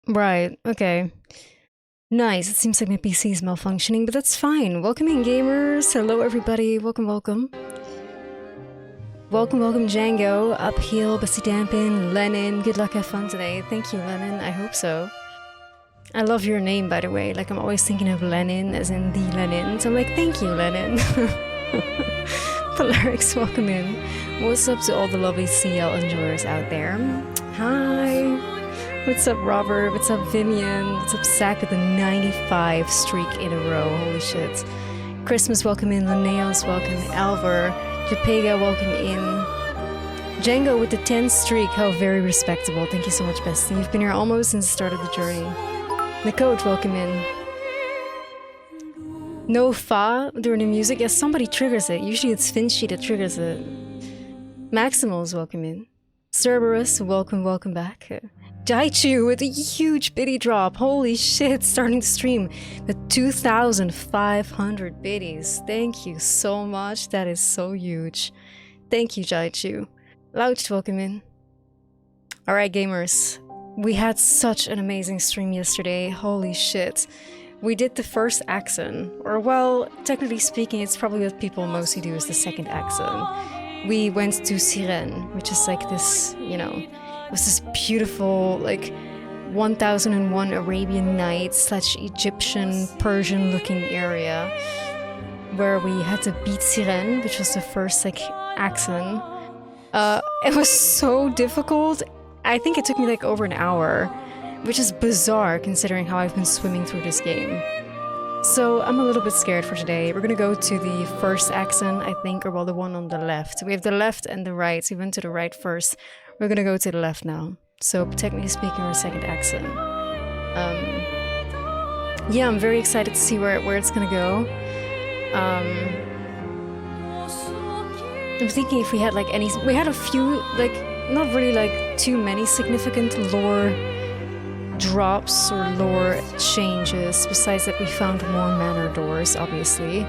Right, okay. Nice. It seems like my PC is malfunctioning, but that's fine. Welcome in, gamers. Hello, everybody. Welcome, welcome. Welcome, welcome, Django. Uphill, Bessie Dampin, Lennon. Good luck, have fun today. Thank you, Lennon. I hope so. I love your name, by the way. Like, I'm always thinking of Lenin, as in the Lenin. So I'm like, thank you, Lenin. Polarics, welcome in. What's up to all the lovely CL enjoyers out there? Hi. What's up, Robert? What's up, Vimian? What's up, Zach with a 95 streak in a row? Holy shit. Christmas, welcome in. Linnaeus, welcome. Alvar. Japega, welcome in. Django with the 10 streak. How very respectable. Thank you so much, Bestie. You've been here almost since the start of the journey. Nicode, welcome in. No fa during the music? Yes, somebody triggers it. Usually it's Finchy that triggers it. Maximals, welcome in. Cerberus, welcome, welcome back. Daichu with a huge biddy drop. Holy shit, starting the stream with 2,500 biddies. Thank you so much. That is so huge. Thank you, Daichu. Louch, welcome in. Alright, gamers. We had such an amazing stream yesterday. Holy shit. We did the first Axon. Or, well, technically speaking, it's probably what people mostly do is the second Axon. We went to Sirene, which is like this, you know, it was this beautiful, like, 1001 Arabian Nights / Egyptian, Persian looking area where we had to beat Sirene, which was the first, like, Axon. It was so difficult. I think it took me like over an hour, which is bizarre considering how I've been swimming through this game. So I'm a little bit scared for today. We're gonna go to the first Axon, I think, or well, the one on the left. We have the left and the right, so we went to the right first. We're gonna go to the left now. So technically speaking, we're second Axon. Yeah, I'm very excited to see where it's gonna go. I'm thinking if we had like any, we had a few, like, not really like too many significant lore drops or lore changes, besides that we found more manor doors, obviously.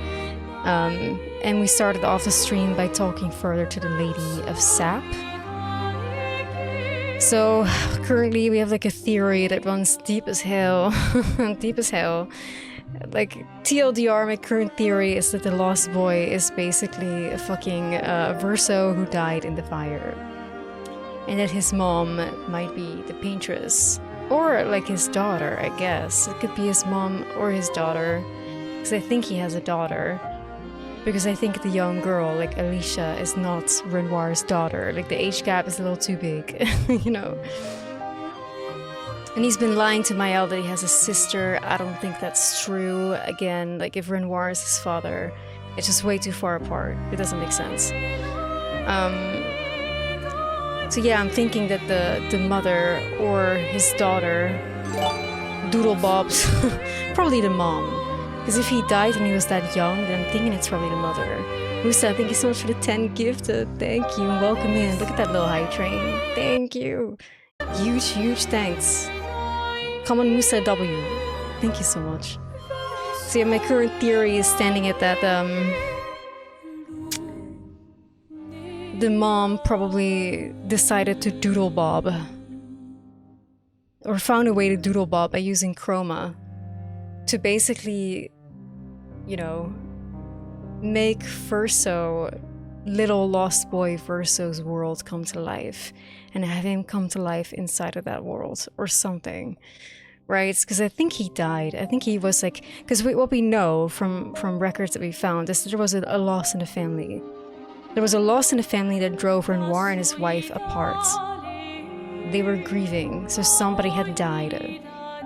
And we started off the stream by talking further to the Lady of Sap. So currently we have like a theory that runs deep as hell, deep as hell. Like, TLDR, my current theory is that the Lost Boy is basically a fucking Verso who died in the fire. And that his mom might be the paintress. Or, like, his daughter, I guess. It could be his mom or his daughter. Because I think he has a daughter. Because I think the young girl, like Alicia, is not Renoir's daughter. Like, the age gap is a little too big, you know? And he's been lying to Mael that he has a sister. I don't think that's true. Again, like, if Renoir is his father, it's just way too far apart. It doesn't make sense. So yeah, I'm thinking that the mother or his daughter, Doodle Bob's, probably the mom. Because if he died when he was that young, then I'm thinking it's probably the mother. Musa, thank you so much for the 10 gifted. Thank you, and welcome in. Look at that little high train. Thank you. Huge, huge thanks. Come on, Musa W. Thank you so much. So yeah, my current theory is standing at that, the mom probably decided to doodle bob. Or found a way to doodle bob by using chroma. To basically, you know, make Verso, little lost boy Verso's world come to life. And have him come to life inside of that world. Or something. Right? Because I think he died. I think he was like... Because what we know from records that we found is that there was a loss in the family. There was a loss in the family that drove Renoir and his wife apart. They were grieving, so somebody had died.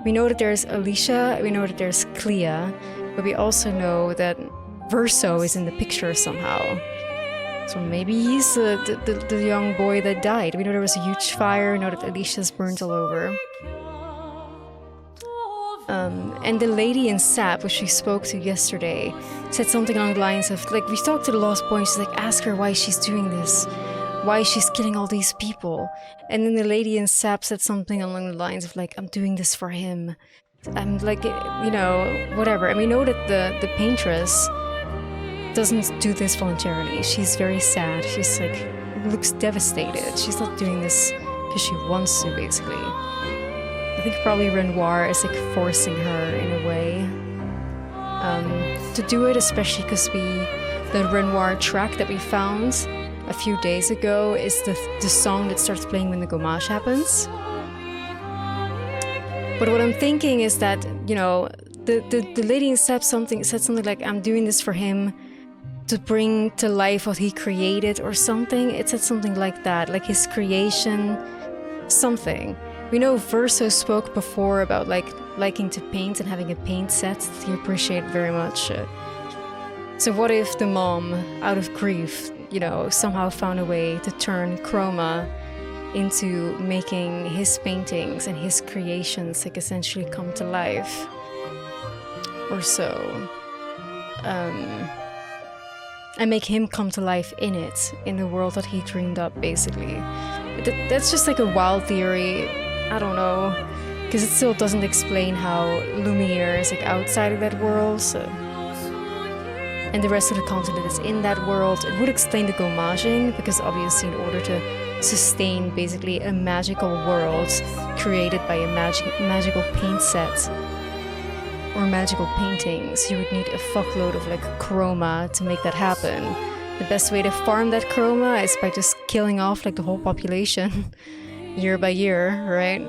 We know that there's Alicia, we know that there's Clea, but we also know that Verso is in the picture somehow. So maybe he's the young boy that died. We know there was a huge fire, we know that Alicia's burnt all over. And the lady in Sap, which we spoke to yesterday, said something along the lines of, like, we talked to the Lost Boy and she's like, ask her why she's doing this. Why she's killing all these people. And then the lady in Sap said something along the lines of, like, I'm doing this for him. I'm like, you know, whatever. And we know that the paintress doesn't do this voluntarily. She's very sad. She's like, looks devastated. She's not doing this because she wants to, basically. I think probably Renoir is like forcing her in a way to do it, especially because the Renoir track that we found a few days ago is the song that starts playing when the gommage happens. But what I'm thinking is that, you know, the lady said something like, I'm doing this for him to bring to life what he created or something. It said something like that, like his creation, something. We know Verso spoke before about like liking to paint and having a paint set that he appreciated very much. So what if the mom, out of grief, you know, somehow found a way to turn chroma into making his paintings and his creations like essentially come to life, or so, and make him come to life in the world that he dreamed up, basically. That's just like a wild theory. I don't know, because it still doesn't explain how Lumiere is like outside of that world, so, and the rest of the continent is in that world. It would explain the gommaging, because obviously in order to sustain basically a magical world created by a magical paint set or magical paintings, you would need a fuckload of like chroma to make that happen. The best way to farm that chroma is by just killing off like the whole population year by year, right?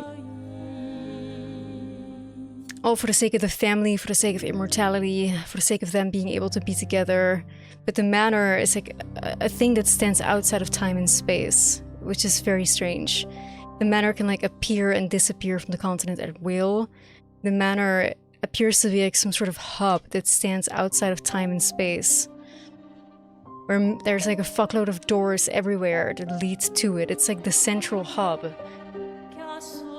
All for the sake of the family, for the sake of immortality, for the sake of them being able to be together. But the manor is like a thing that stands outside of time and space, which is very strange. The manor can like appear and disappear from the continent at will. The manor appears to be like some sort of hub that stands outside of time and space, where there's like a fuckload of doors everywhere that lead to it. It's like the central hub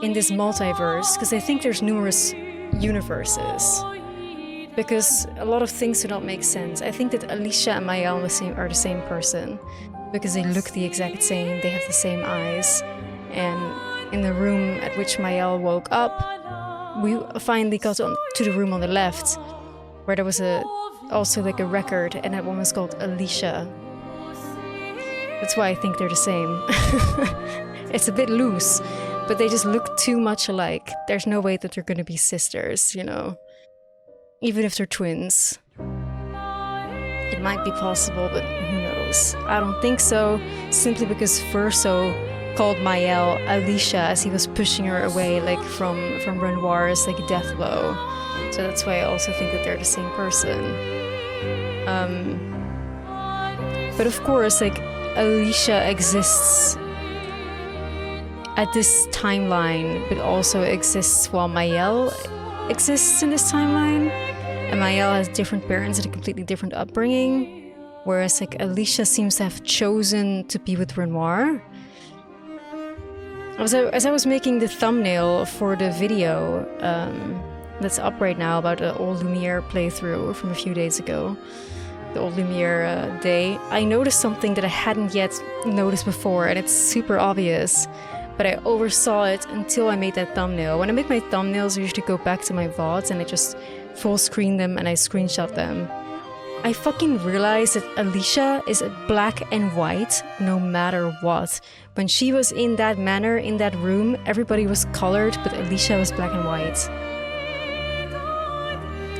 in this multiverse, because I think there's numerous universes, because a lot of things do not make sense. I think that Alicia and Maël are the same person, because they look the exact same, they have the same eyes, and in the room at which Maël woke up, we finally got to the room on the left, where there was also like a record, and that one was called Alicia. That's why I think they're the same. It's a bit loose, but they just look too much alike. There's no way that they're gonna be sisters, you know? Even if they're twins. It might be possible, but who knows? I don't think so, simply because Verso called Maël Alicia as he was pushing her away like from Renoir's like death blow. So that's why I also think that they're the same person. But of course, like, Alicia exists at this timeline, but also exists while Maël exists in this timeline. And Maël has different parents and a completely different upbringing, whereas like Alicia seems to have chosen to be with Renoir. As I was making the thumbnail for the video that's up right now about the old Lumiere playthrough from a few days ago, the old Lumiere day, I noticed something that I hadn't yet noticed before, and it's super obvious, but I oversaw it until I made that thumbnail. When I make my thumbnails, I usually go back to my VODs and I just full screen them and I screenshot them. I fucking realized that Alicia is black and white no matter what. When she was in that manor, in that room, everybody was colored, but Alicia was black and white.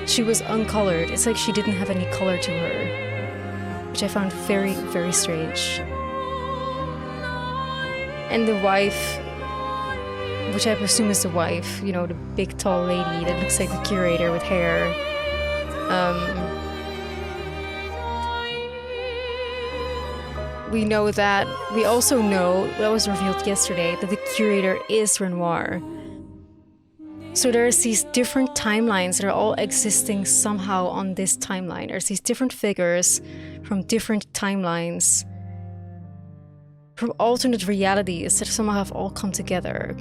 She was uncolored. It's like she didn't have any color to her, which I found very, very strange. And the wife, which I presume is the wife, you know, the big tall lady that looks like the curator with hair. We know that. We also know, that was revealed yesterday, that the curator is Renoir. So there's these different timelines that are all existing somehow on this timeline. There's these different figures from different timelines, from alternate realities that somehow have all come together.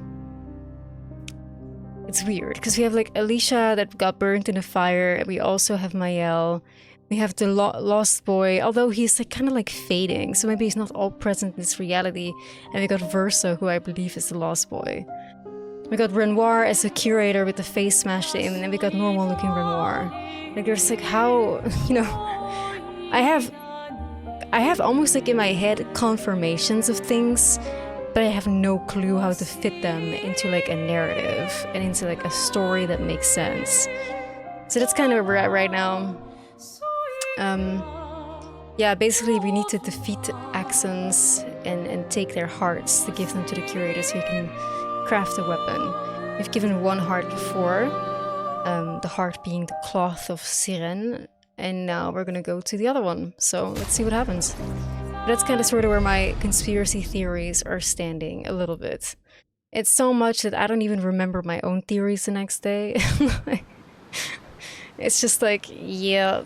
It's weird, because we have like Alicia that got burnt in a fire, and we also have Maël. We have the lost boy, although he's like kind of like fading, so maybe he's not all present in this reality. And we got Verso, who I believe is the lost boy. We got Renoir as a curator with the face smashed in, and then we got normal looking Renoir. Like, there's like how, you know, I have almost like in my head confirmations of things but I have no clue how to fit them into like a narrative and into like a story that makes sense. So that's kind of where we're at right now. Yeah, basically we need to defeat Axons and take their hearts to give them to the curator so he can craft a weapon. We've given one heart before, the heart being the cloth of Siren, and now we're gonna go to the other one. So let's see what happens. But that's kind of sort of where my conspiracy theories are standing a little bit. It's so much that I don't even remember my own theories the next day. It's just like, yep.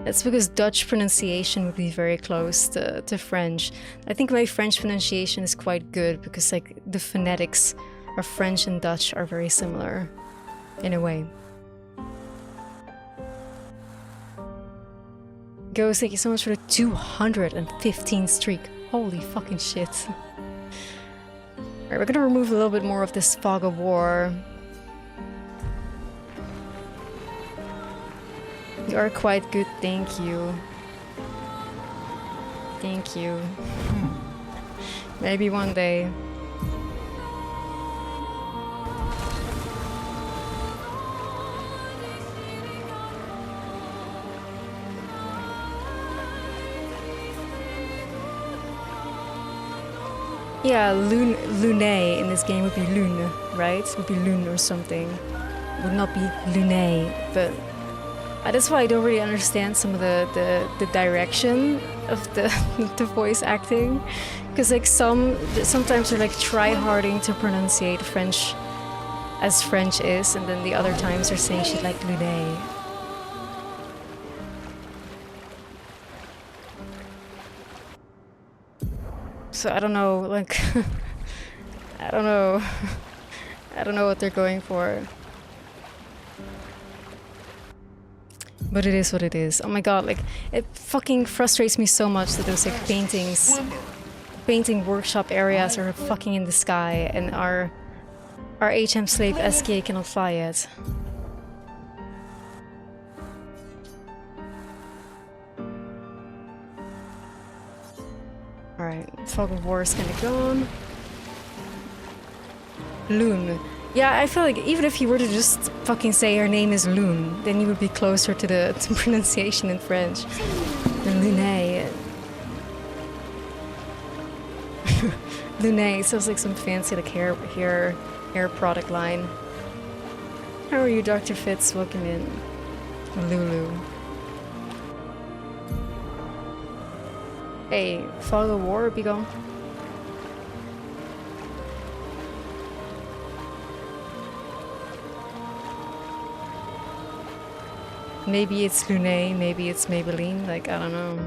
That's because Dutch pronunciation would be very close to French. I think my French pronunciation is quite good because like the phonetics of French and Dutch are very similar in a way. Ghost, thank you so much for the 215 streak. Holy fucking shit. Alright, we're gonna remove a little bit more of this fog of war. You are quite good, thank you. Thank you. Maybe one day. Yeah, Lune in this game would be Lune, right? It would be Lune or something. It would not be Lune, but that's why I don't really understand some of the direction of the voice acting, because like sometimes they're like try-harding to pronunciate French as French is, and then the other times they're saying shit like Lune. So I don't know, like I don't know what they're going for. But it is what it is. Oh my god, like, it fucking frustrates me so much that those, like, painting workshop areas are fucking in the sky and our HM slave SK cannot fly yet. Alright, fog of war is kinda gone. Loon. Yeah, I feel like even if you were to just fucking say her name is Loon, then you would be closer to the pronunciation in French. Lune. Lune sounds like some fancy like hair product line. How are you, Dr. Fitz? Welcome in. Lulu. Hey, fog of war, be gone. Maybe it's Lune, maybe it's Maybelline, like, I don't know.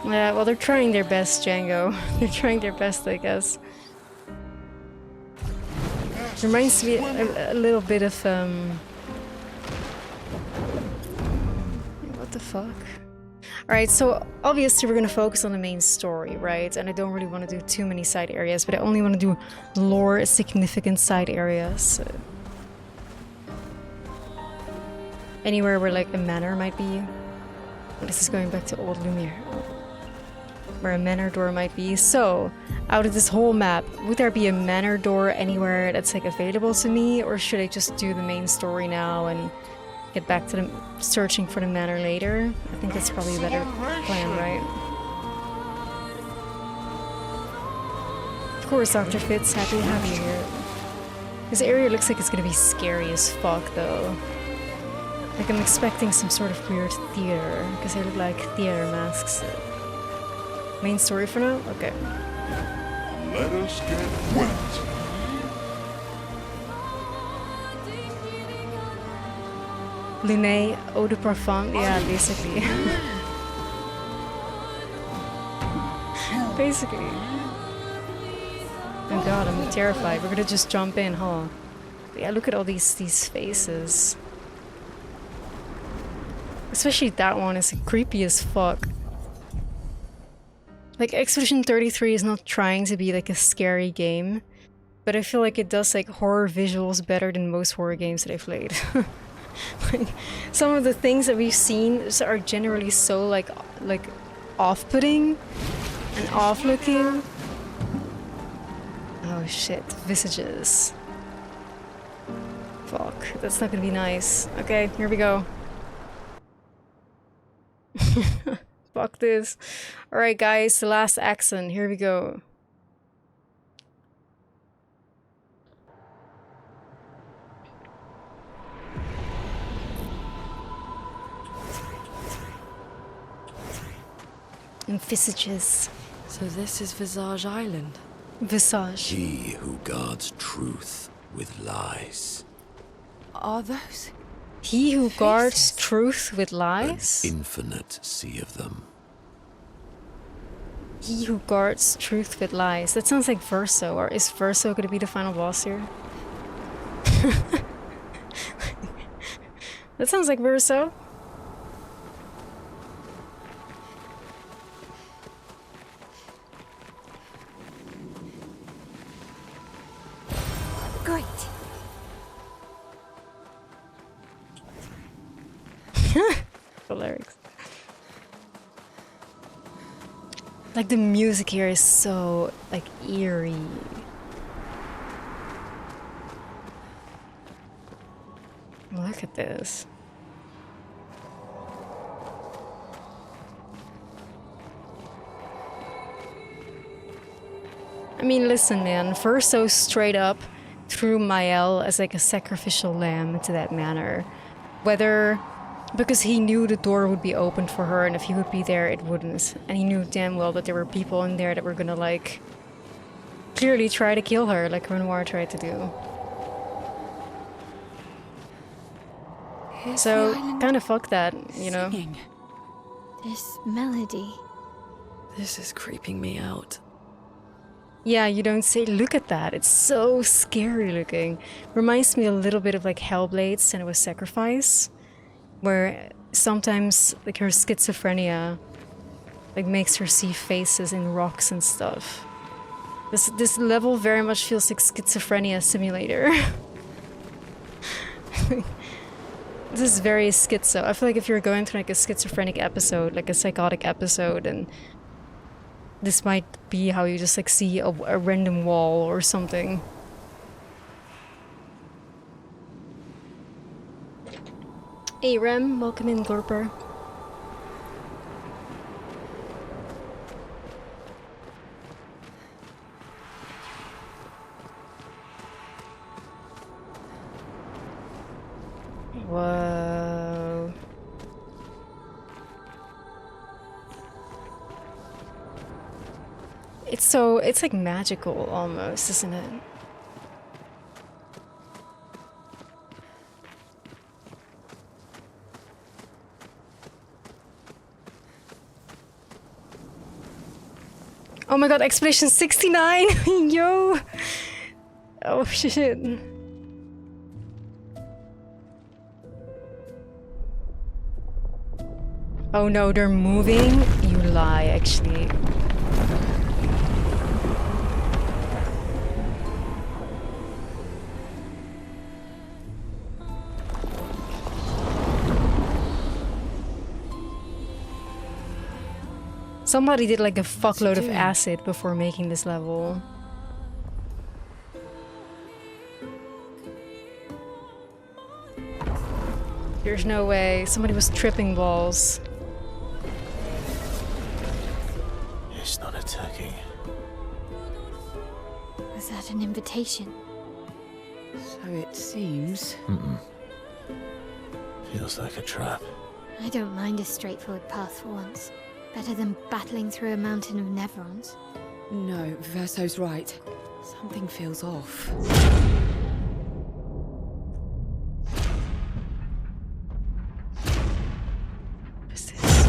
Yeah, well, they're trying their best, Django. They're trying their best, I guess. Reminds me a little bit of, what the fuck? Alright, so obviously we're gonna focus on the main story, right? And I don't really want to do too many side areas, but I only want to do lore significant side areas. Anywhere where like a manor might be. This is going back to Old Lumiere. Where a manor door might be. So, out of this whole map, would there be a manor door anywhere that's like available to me? Or should I just do the main story now and get back to the searching for the manor later? I think that's probably a better plan, right? Of course, Dr. Fitz, happy to have you here. This area looks like it's gonna be scary as fuck, though. Like, I'm expecting some sort of weird theater, because they look like theater masks. Main story for now? Okay. Let us get wet. Lune, eau de parfum, yeah, basically. Basically. Oh god, I'm terrified. We're gonna just jump in, huh? Yeah, look at all these faces. Especially that one is creepy as fuck. Like, Expedition 33 is not trying to be like a scary game, but I feel like it does like horror visuals better than most horror games that I've played. Like, some of the things that we've seen are generally so like off-putting and off-looking. Oh shit, visages. Fuck, that's not gonna be nice. Okay, here we go. Fuck this. Alright guys, the last Axon, here we go. And visages. So this is Visage Island. Visage. He who guards truth with lies. Are those? He who guards Faces. truth with lies? An infinite sea of them. He who guards truth with lies. That sounds like VERSO, or is VERSO gonna be the final boss here? That sounds like VERSO. Great. Hilarious. Like the music here is so like eerie. Look at this. I mean, listen, man. Verso straight up threw Mael as like a sacrificial lamb to that manor. Whether because he knew the door would be opened for her, and if he would be there, it wouldn't. And he knew damn well that there were people in there that were gonna like clearly try to kill her, like Renoir tried to do. Here's So the island kind of fuck that, you know. singing. This melody. This is creeping me out. Yeah, you don't say, look at that. It's so scary looking. Reminds me a little bit of like Hellblades and it was Sacrifice, where sometimes like her schizophrenia like makes her see faces in rocks and stuff. This level very much feels like Schizophrenia Simulator. This is very schizo. I feel like if you're going through like a schizophrenic episode, like a psychotic episode, and this might be how you just like see a random wall or something. Hey Rem, welcome in, Glorper. Whoa. It's like magical almost, isn't it? Oh my god, Expedition 69! Yo! Oh shit. Oh no, they're moving? You lie, actually. Somebody did like a fuckload of acid before making this level. There's no way. Somebody was tripping balls. It's not attacking. Was that an invitation? So it seems. Feels like a trap. I don't mind a straightforward path for once. Better than battling through a mountain of Nevrons. No, Verso's right. Something feels off. What's this?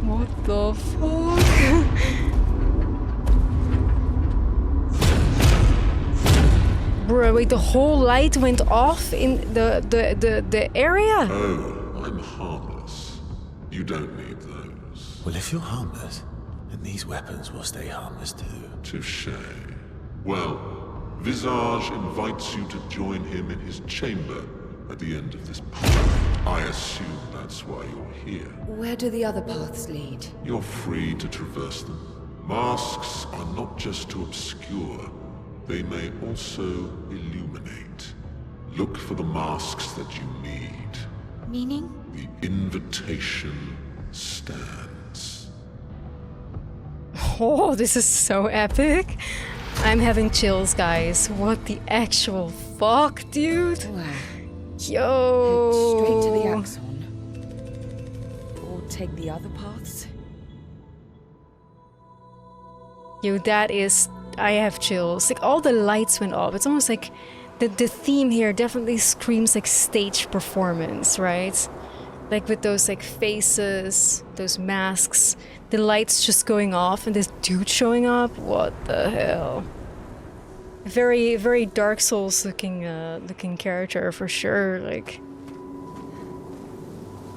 What the fuck? Bro, wait, the whole light went off in the area? Oh, I'm harmless. You don't need those. Well, if you're harmless, then these weapons will stay harmless too. Touché. Well, Visage invites you to join him in his chamber at the end of this path. I assume that's why you're here. Where do the other paths lead? You're free to traverse them. Masks are not just to obscure, they may also illuminate. Look for the masks that you need. Meaning? The invitation stands. Oh, this is so epic. I'm having chills, guys. What the actual fuck, dude? Wow. Yo. Head straight to the Axon. Or take the other paths? Yo, that is... I have chills. Like, all the lights went off. It's almost like... The theme here definitely screams like stage performance, right? Like with those like faces, those masks, the lights just going off and this dude showing up. What the hell? Very, very Dark Souls looking character for sure. Like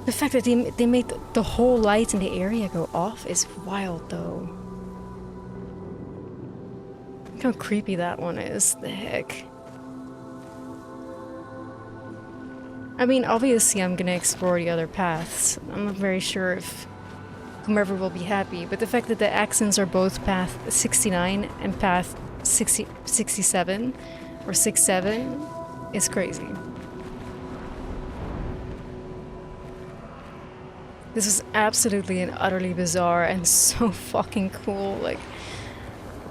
the fact that they made the whole light in the area go off is wild though. Look how creepy that one is. The heck. I mean, obviously I'm gonna explore the other paths. I'm not very sure if whomever will be happy, but the fact that the Axons are both path 69 and path 67 or 67 is crazy. This was absolutely and utterly bizarre and so fucking cool. Like,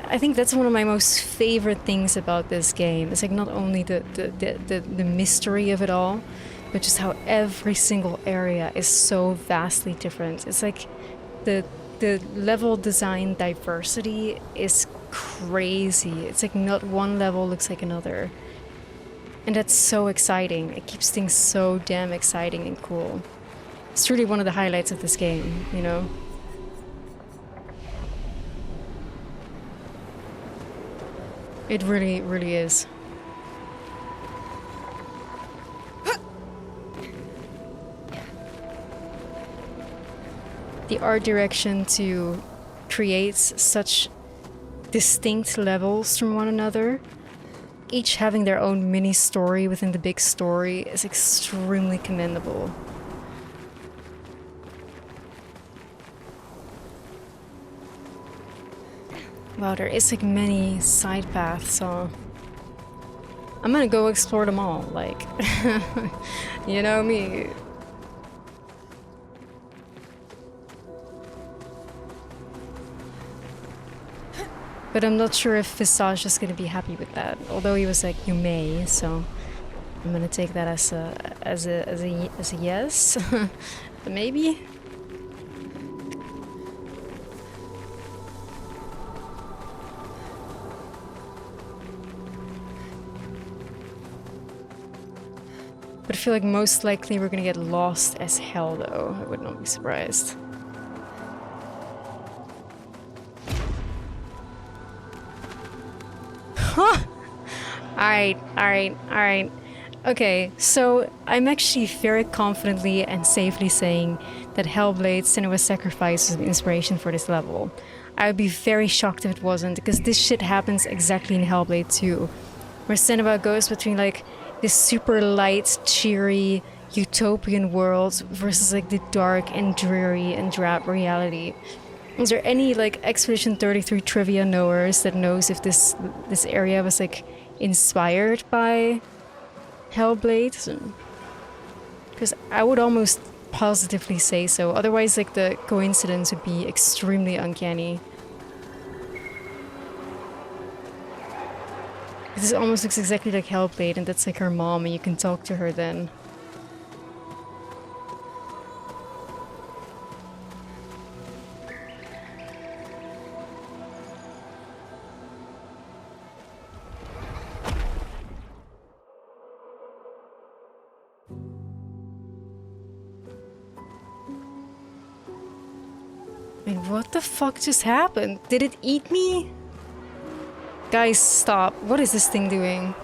I think that's one of my most favorite things about this game. It's like not only the mystery of it all, but just how every single area is so vastly different. It's like the level design diversity is crazy. It's like not one level looks like another. And that's so exciting. It keeps things so damn exciting and cool. It's truly one of the highlights of this game, you know? It really, really is. The art direction to create such distinct levels from one another, each having their own mini story within the big story, is extremely commendable. Wow, there is like many side paths, so I'm gonna go explore them all, like, you know me. But I'm not sure if Visage is gonna be happy with that. Although he was like, "You may," so I'm gonna take that as a yes, maybe. But I feel like most likely we're gonna get lost as hell, though. I would not be surprised. Huh! Alright. Okay, so I'm actually very confidently and safely saying that Hellblade's Senua's Sacrifice was an inspiration for this level. I would be very shocked if it wasn't, because this shit happens exactly in Hellblade 2, where Senua goes between like this super light, cheery, utopian world versus like the dark and dreary and drab reality. Is there any like Expedition 33 trivia knowers that knows if this area was like inspired by Hellblade? Because I would almost positively say so. Otherwise, like the coincidence would be extremely uncanny. This almost looks exactly like Hellblade, and that's like her mom, and you can talk to her then. Wait, what the fuck just happened? Did it eat me? Guys, stop. What is this thing doing?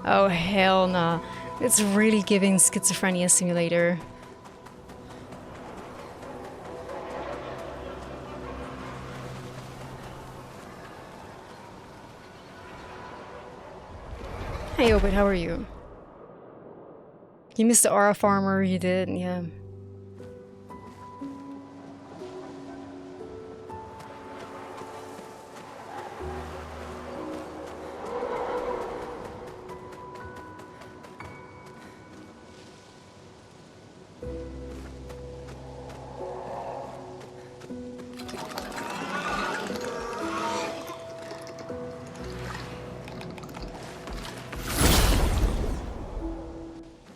Oh hell nah. It's really giving schizophrenia simulator. Hey Obit, how are you? You missed the aura farmer, you did, yeah.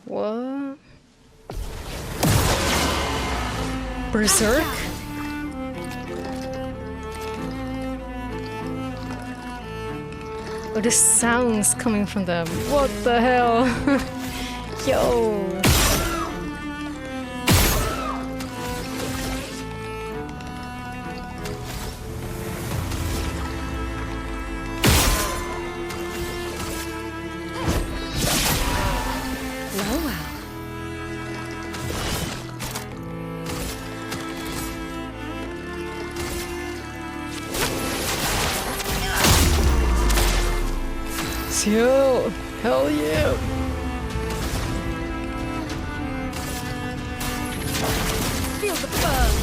What? Berserk? Oh, the sounds coming from them. What the hell? Yo. Yo, hell yeah! Feel the burn.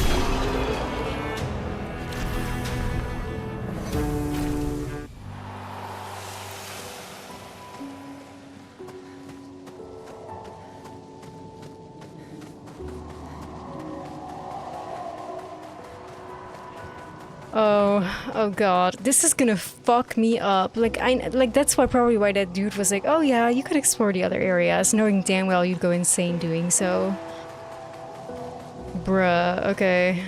Oh god, this is gonna fuck me up. Like that's probably why that dude was like, oh yeah, you could explore the other areas, knowing damn well you'd go insane doing so. Bruh, okay.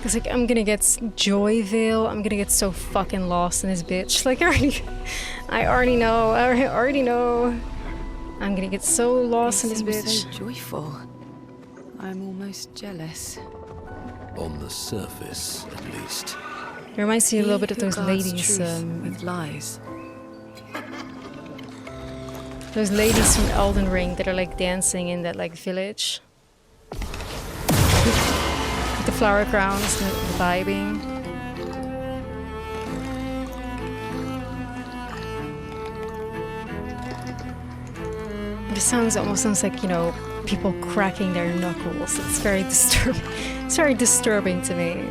Cause like I'm gonna get Joyville, I'm gonna get so fucking lost in this bitch. Like I already know. I'm gonna get so lost in this bitch. So joyful. I'm almost jealous. On the surface, at least. It reminds me a little bit of those ladies. With lies. Those ladies from Elden Ring that are like dancing in that like village. With the flower crowns, the vibing. It sounds like, you know, people cracking their knuckles. It's very disturbing. It's very disturbing to me.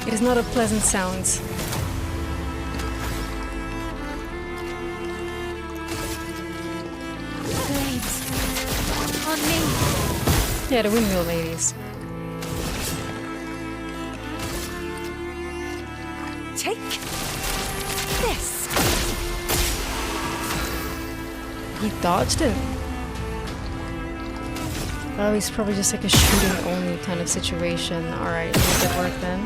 It is not a pleasant sound. Blades. On me. Yeah, the windmill ladies. Take this. He dodged it. Oh, he's probably just like a shooting only kind of situation. Alright, make that work then.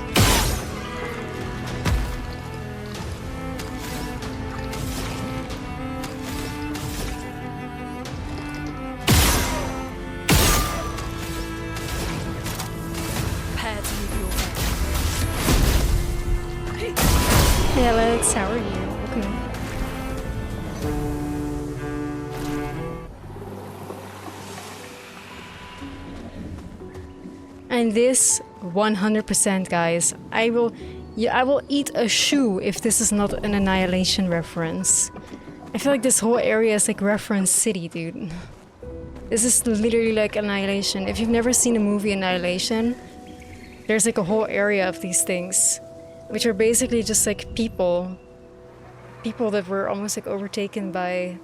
Hey Alex, how are you? Welcome. And this 100%, guys, I will eat a shoe if this is not an Annihilation reference. I feel like this whole area is like reference city, dude. This is literally like Annihilation. If you've never seen the movie Annihilation, there's like a whole area of these things, which are basically just like people that were almost like overtaken by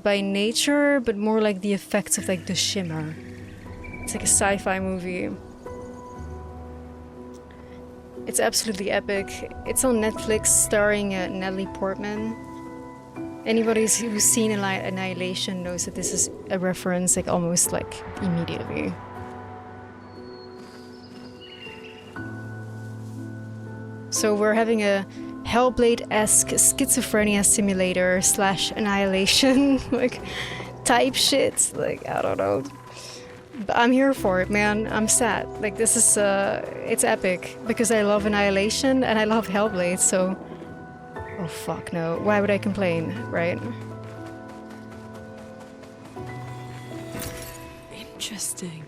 nature, but more like the effects of like the shimmer. It's like a sci-fi movie. It's absolutely epic. It's on Netflix, starring Natalie Portman. Anybody who's seen Annihilation knows that this is a reference like almost like immediately. So we're having a Hellblade-esque schizophrenia simulator / Annihilation like type shit. Like, I don't know. But I'm here for it, man. I'm sad. Like, this is, it's epic. Because I love Annihilation and I love Hellblade, so... Oh, fuck no. Why would I complain, right? Interesting.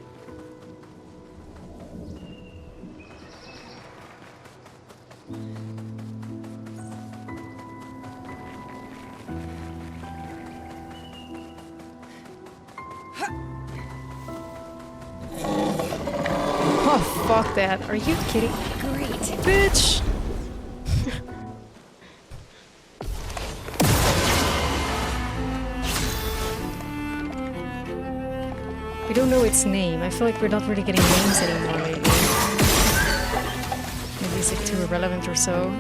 Oh, fuck that. Are you kidding? Great. Bitch! We don't know its name. I feel like we're not really getting names anymore lately. Maybe it's like too irrelevant or so.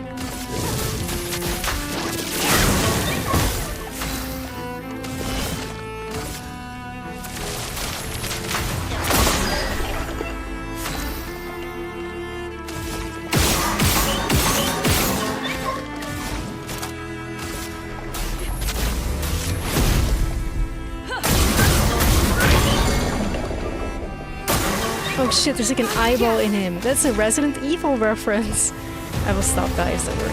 Oh shit, there's like an eyeball in him. That's a Resident Evil reference. I will stop, guys, don't worry.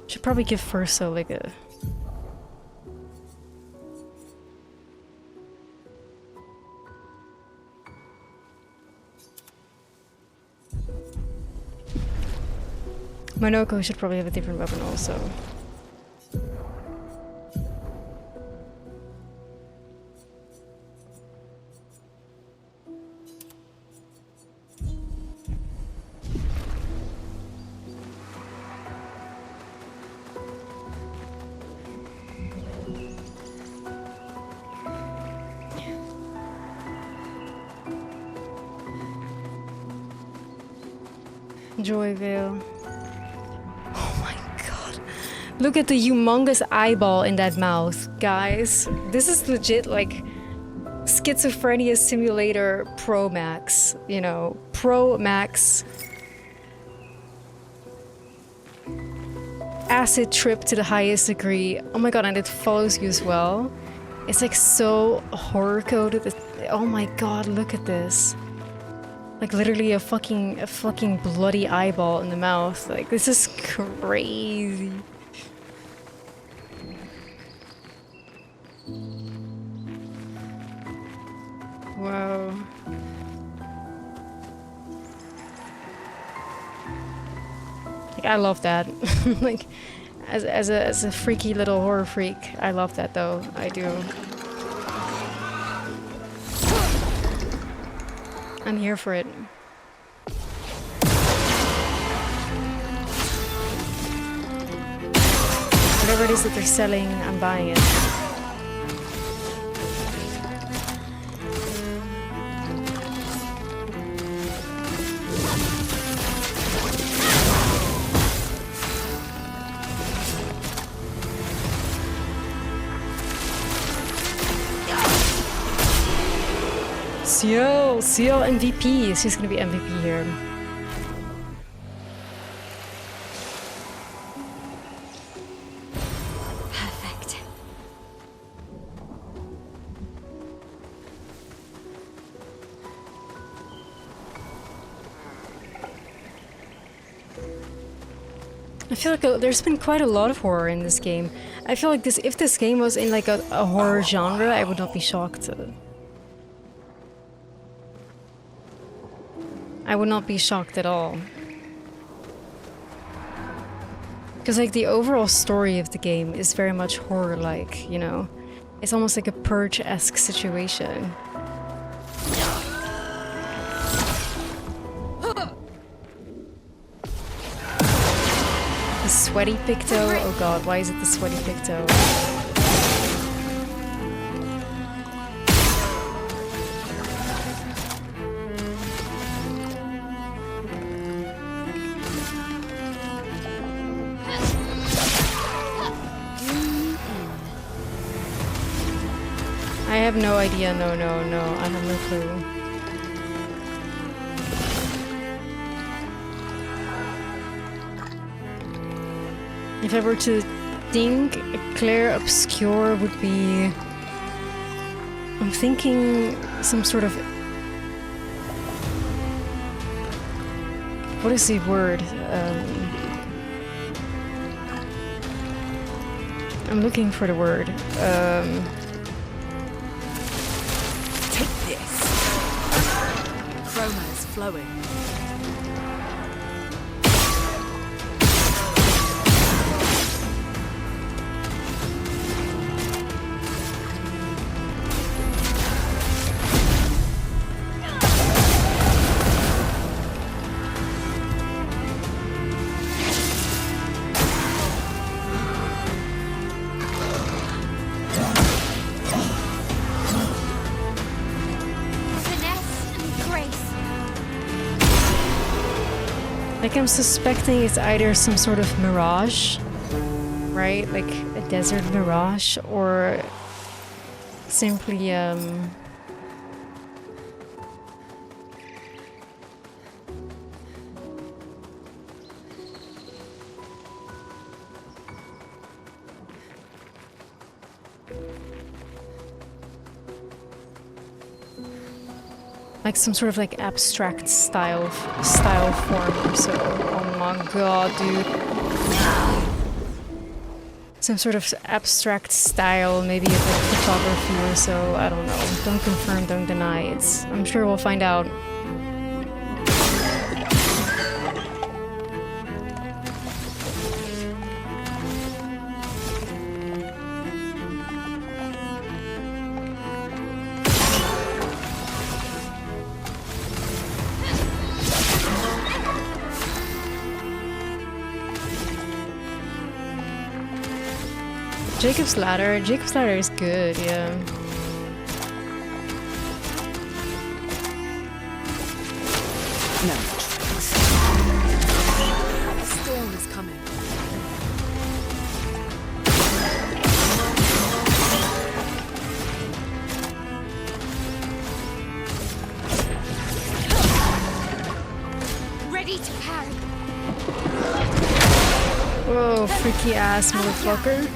Should probably give Verso like a... Monoko should probably have a different weapon also. Joyvale. Look at the humongous eyeball in that mouth, guys. This is legit like Schizophrenia Simulator Pro Max, you know, Pro Max. Acid trip to the highest degree. Oh my god, and it follows you as well. It's like so horror coded. Oh my god, look at this. Like literally a fucking bloody eyeball in the mouth. Like this is crazy. Whoa. Like I love that. Like as a freaky little horror freak, I love that though. I do. I'm here for it. Whatever it is that they're selling, I'm buying it. Ciel MVP. She's gonna be MVP here. Perfect. I feel like there's been quite a lot of horror in this game. I feel like if this game was in like a horror genre, I would not be shocked. I would not be shocked at all. Because like the overall story of the game is very much horror-like, you know? It's almost like a Purge-esque situation. The sweaty Picto? Oh god, why is it the sweaty Picto? I have no idea, no, I have no clue. If I were to think, Clair Obscur would be... I'm thinking some sort of... What is the word? I'm looking for the word. Take this. Chroma is flowing. Like, I'm suspecting it's either some sort of mirage, right? Like a desert mirage, or simply like some sort of like abstract style form or so. Oh my god, dude. Some sort of abstract style, maybe of like photography or so. I don't know. Don't confirm, don't deny. I'm sure we'll find out. Jacob's Ladder is good, yeah. No tricks. The storm is coming. Ready to parry. Whoa, freaky ass motherfucker.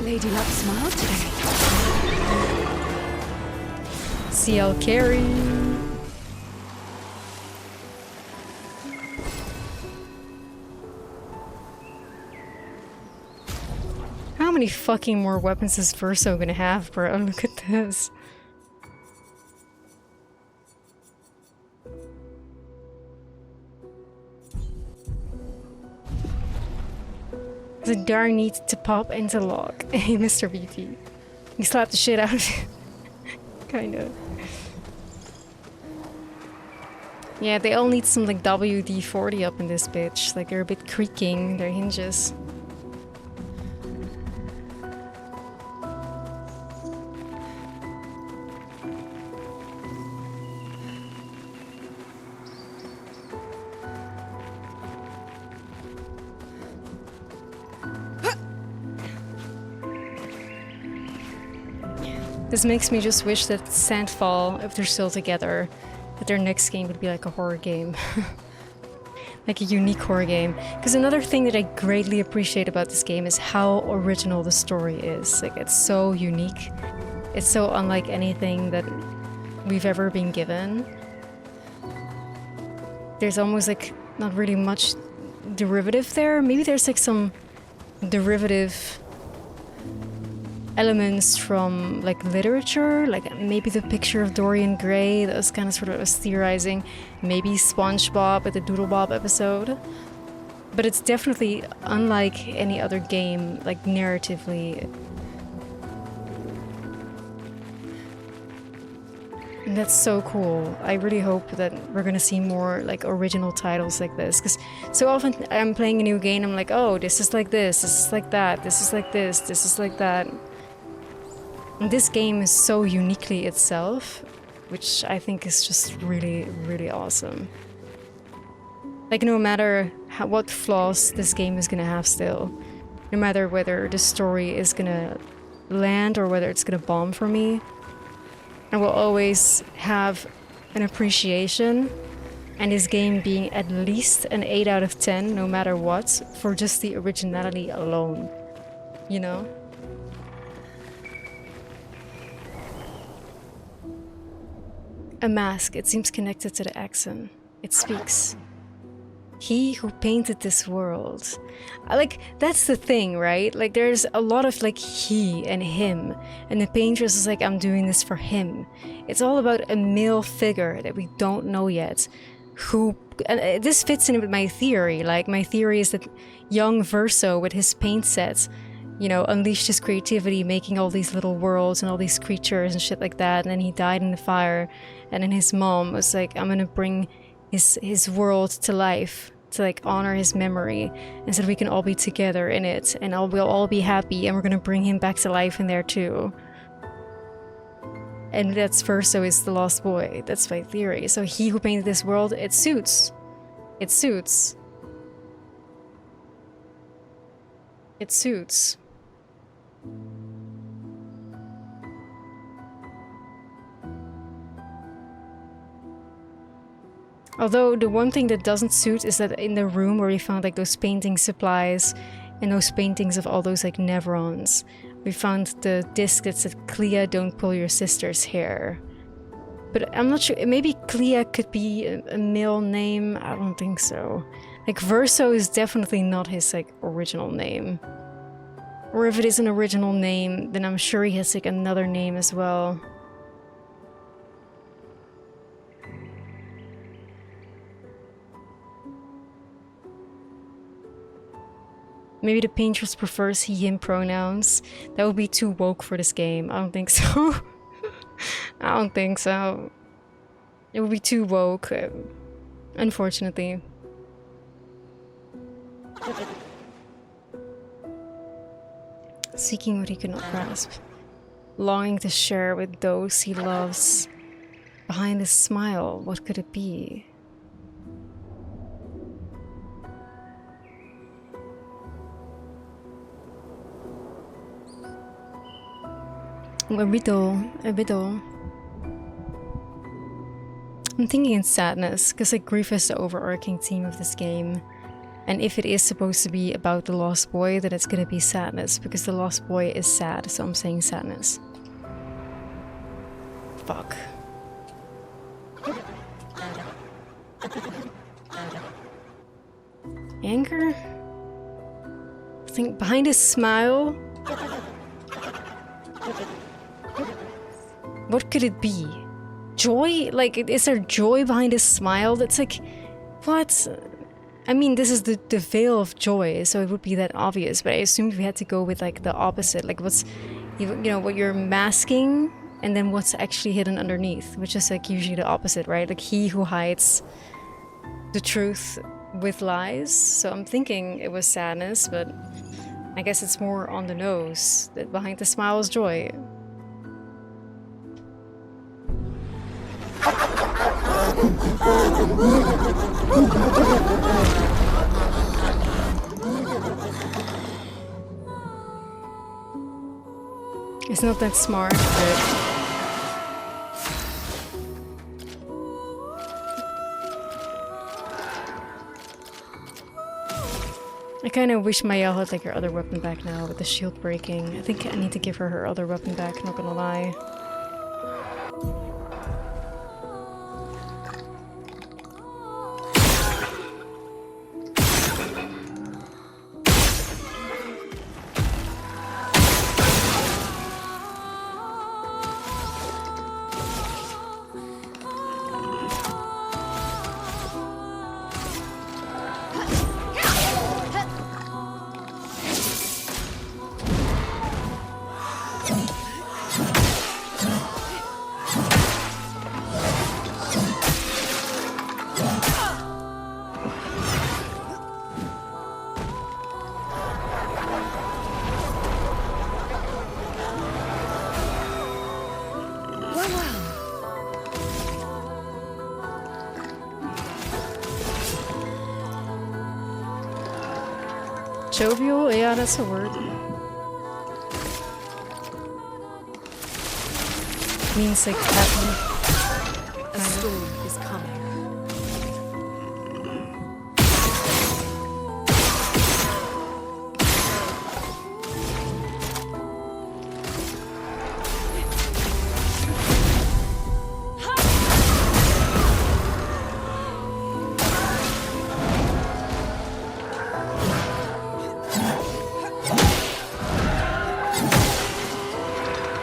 Lady Luck smiled today. CL carry. How many fucking more weapons is VERSO gonna have, bro? Look at this. The door needs to pop into lock. Hey, Mr. BT. You slapped the shit out of it. Kind of. Yeah, they all need some like WD-40 up in this bitch. Like they're a bit creaking, their hinges. This makes me just wish that Sandfall, if they're still together, that their next game would be like a horror game. Like a unique horror game. Because another thing that I greatly appreciate about this game is how original the story is. Like, it's so unique. It's so unlike anything that we've ever been given. There's almost like not really much derivative there. Maybe there's like some derivative elements from like literature, like maybe the picture of Dorian Gray. That was kind of sort of was theorizing. Maybe SpongeBob at the Doodlebob episode. But it's definitely unlike any other game, like narratively. And that's so cool. I really hope that we're gonna see more like original titles like this, because so often I'm playing a new game, I'm like, oh, this is like this is like that, this is like this is like that. And this game is so uniquely itself, which I think is just really, really awesome. Like, no matter what flaws this game is gonna have still, no matter whether the story is gonna land or whether it's gonna bomb for me. I will always have an appreciation, and this game being at least an 8 out of 10 no matter what, for just the originality alone, you know? A mask, it seems connected to the Axon. It speaks. He who painted this world. Like, that's the thing, right? Like, there's a lot of, like, he and him. And the paintress is like, I'm doing this for him. It's all about a male figure that we don't know yet. Who... And this fits in with my theory. Like, my theory is that young Verso, with his paint sets, you know, unleashed his creativity, making all these little worlds and all these creatures and shit like that. And then he died in the fire. And then his mom was like, I'm gonna bring his world to life, to like honor his memory, and so that we can all be together in it, and we'll all be happy, and we're gonna bring him back to life in there too. And that's Verso is the lost boy. That's my theory. So he who painted this world, it suits. It suits. It suits. Although the one thing that doesn't suit is that in the room where we found like those painting supplies and those paintings of all those like Nevrons, we found the disc that said Clea, don't pull your sister's hair. But I'm not sure, maybe Clea could be a male name. I don't think so. Like Verso is definitely not his like original name. Or if it is an original name, then I'm sure he has like another name as well. Maybe the paintress prefers he/him pronouns. That would be too woke for this game. I don't think so. I don't think so. It would be too woke, unfortunately. Seeking what he could not grasp. Longing to share with those he loves. Behind his smile, what could it be? A riddle, a riddle. I'm thinking in sadness, because like grief is the overarching theme of this game. And if it is supposed to be about the lost boy, then it's gonna be sadness, because the lost boy is sad, so I'm saying sadness. Fuck. Anger? I think behind his smile? What could it be? Joy? Like, is there joy behind his smile? That's like, what? I mean, this is the veil of joy, so it would be that obvious, but I assumed we had to go with like the opposite. Like what's, you know, what you're masking and then what's actually hidden underneath, which is like usually the opposite, right? Like he who hides the truth with lies. So I'm thinking it was sadness, but I guess it's more on the nose, that behind the smile is joy. It's not that smart, but... I kind of wish Mael had like her other weapon back now with the shield breaking. I think I need to give her her other weapon back, not gonna lie. Jovial? Yeah, that's a word. Means like happy. A storm is coming.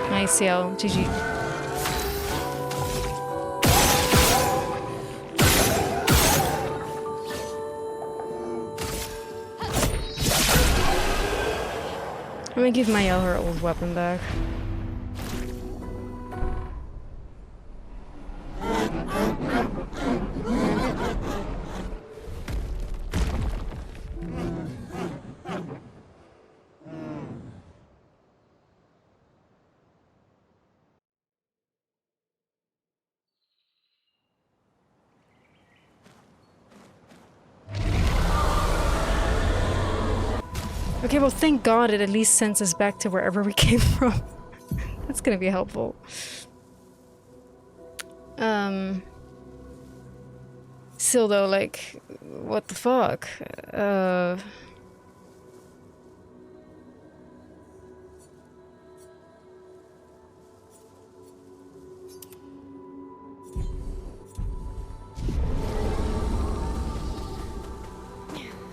Nice, yo. GG. I'm gonna give Mayel her old weapon back. Okay, well, thank God it at least sends us back to wherever we came from. That's gonna be helpful. Still though, like, what the fuck?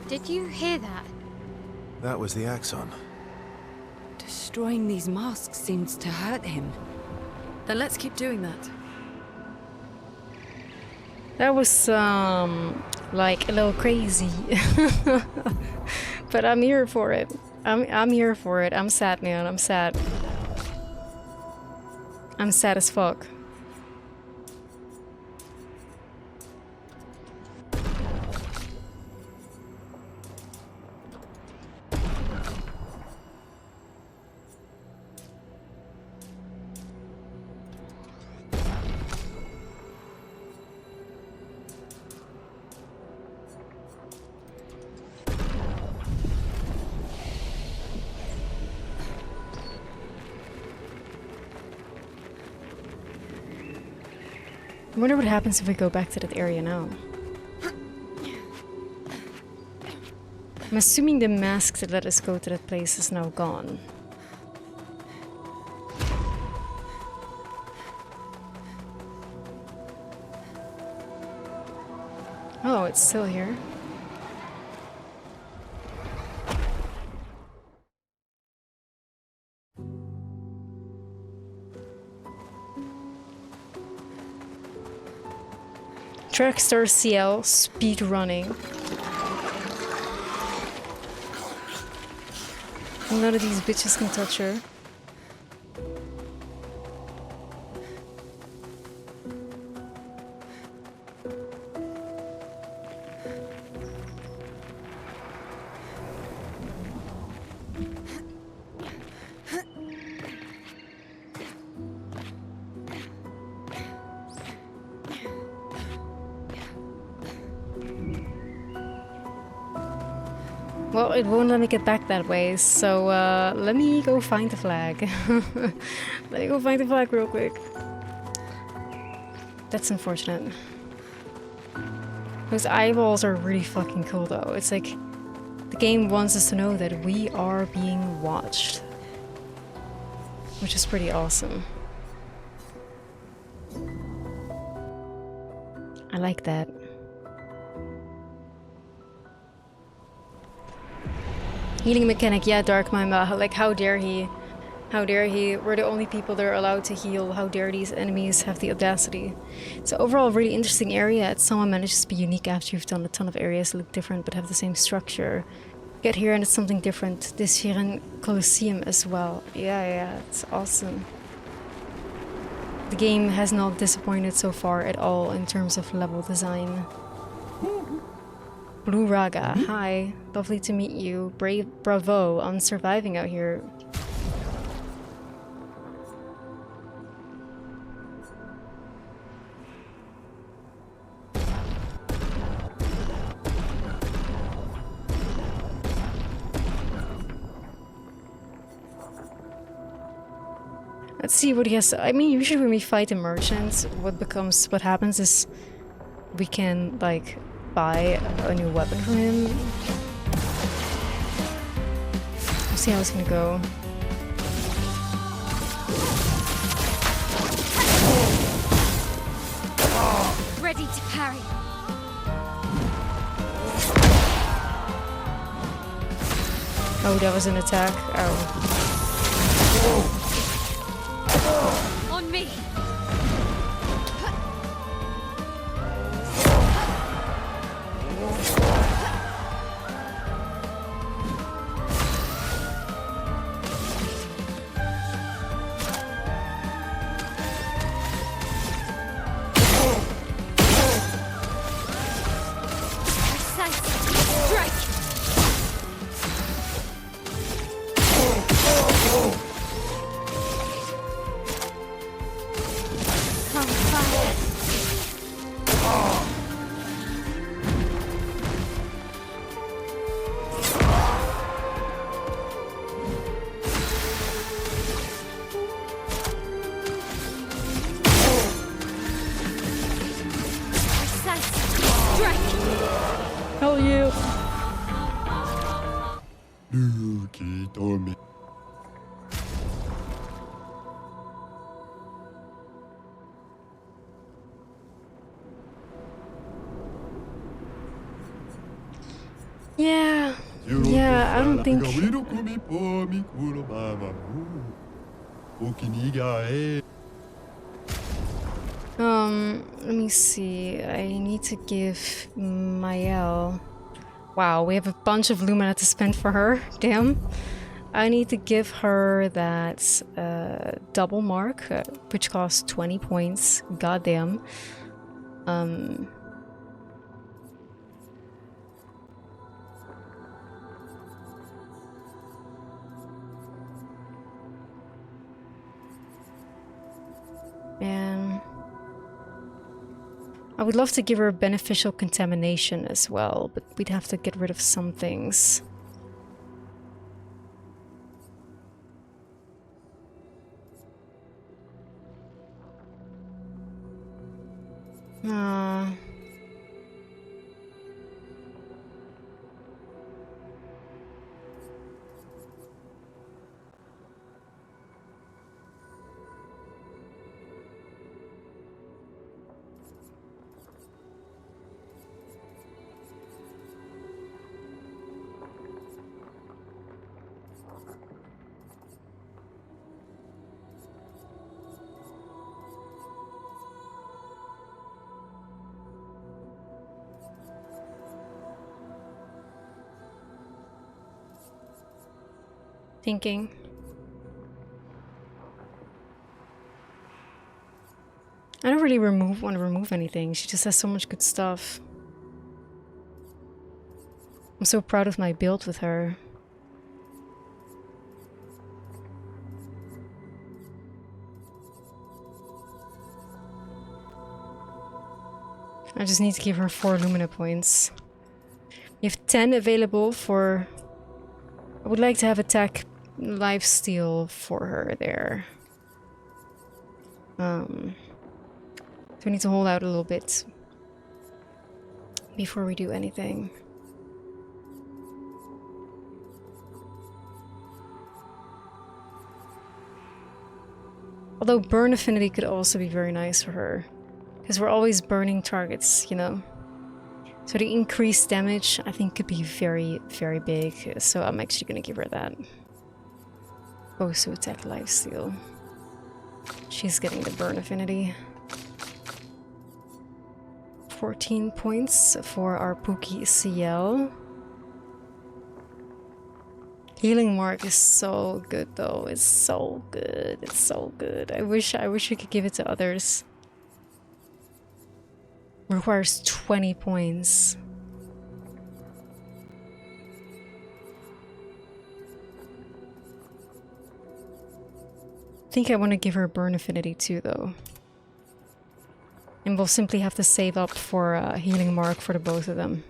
Did you hear that? That was the Axon. Destroying these masks seems to hurt him. Then let's keep doing that. That was, like, a little crazy. But I'm here for it. I'm here for it. I'm sad, man. I'm sad. I'm sad as fuck. I wonder what happens if we go back to that area now. I'm assuming the mask that let us go to that place is now gone. Oh, it's still here. Trackstar CL speed running. None of these bitches can touch her. Well, it won't let me get back that way, so let me go find the flag. Let me go find the flag real quick. That's unfortunate. Those eyeballs are really fucking cool though. It's like the game wants us to know that we are being watched. Which is pretty awesome. I like that. Healing mechanic, yeah, Dark Mamba. Like, how dare he? How dare he? We're the only people that are allowed to heal. How dare these enemies have the audacity? So overall, really interesting area. It's somehow manages to be unique after you've done a ton of areas that look different but have the same structure. Get here and it's something different. This here in Colosseum as well. Yeah, it's awesome. The game has not disappointed so far at all in terms of level design. Blue Raga, hi. Lovely to meet you. Bravo on surviving out here. Let's see what he has. I mean, usually when we fight a merchant, what happens is we can like buy a new weapon from him. We'll see how it's gonna go. Ready to parry. Oh, that was an attack. Oh. On me. Hell you! Yeah, I don't think... let me see. I need to give Mael... Wow, we have a bunch of Lumina to spend for her. Damn. I need to give her that double mark, which costs 20 points. Goddamn. And I would love to give her beneficial contamination as well, but we'd have to get rid of some things. Thinking. I don't really want to remove anything. She just has so much good stuff. I'm so proud of my build with her. I just need to give her 4 Lumina points. We have 10 available for... I would like to have attack lifesteal for her there. So we need to hold out a little bit before we do anything. Although burn affinity could also be very nice for her, because we're always burning targets, you know. So the increased damage I think could be very, very big. So I'm actually gonna give her that. Also attack lifesteal. She's getting the burn affinity. 14 points for our Pookie CL. Healing Mark is so good though. It's so good. It's so good. I wish we could give it to others. Requires 20 points. I think I want to give her burn affinity too though. And we'll simply have to save up for a healing mark for the both of them.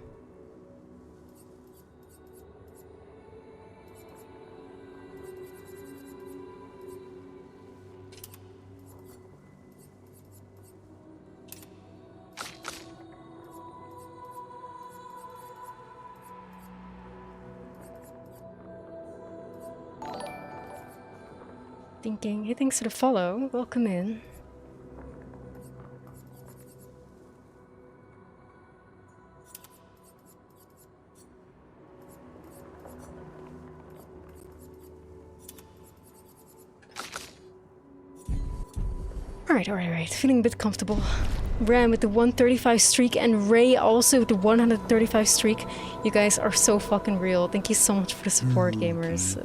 Thinking. Hey, thanks for the follow. Welcome in. Alright. Feeling a bit comfortable. Ram with the 135 streak and Ray also with the 135 streak. You guys are so fucking real. Thank you so much for the support, gamers.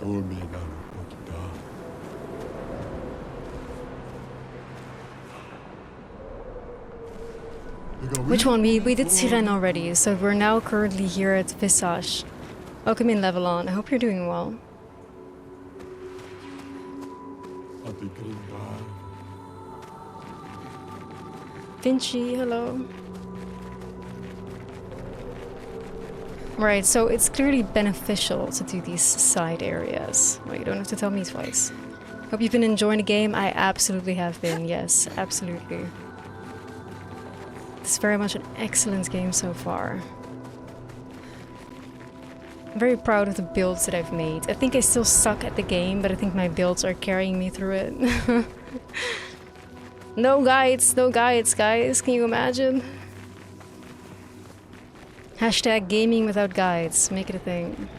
Which one? We did Siren already, so we're now currently here at Visage. Welcome in, Levelon. I hope you're doing well. Vinci, hello. Right, so it's clearly beneficial to do these side areas. Well, you don't have to tell me twice. Hope you've been enjoying the game. I absolutely have been, yes, absolutely. It's very much an excellent game so far. I'm very proud of the builds that I've made. I think I still suck at the game, but I think my builds are carrying me through it. No guides, guys. Can you imagine? Hashtag gaming without guides. Make it a thing.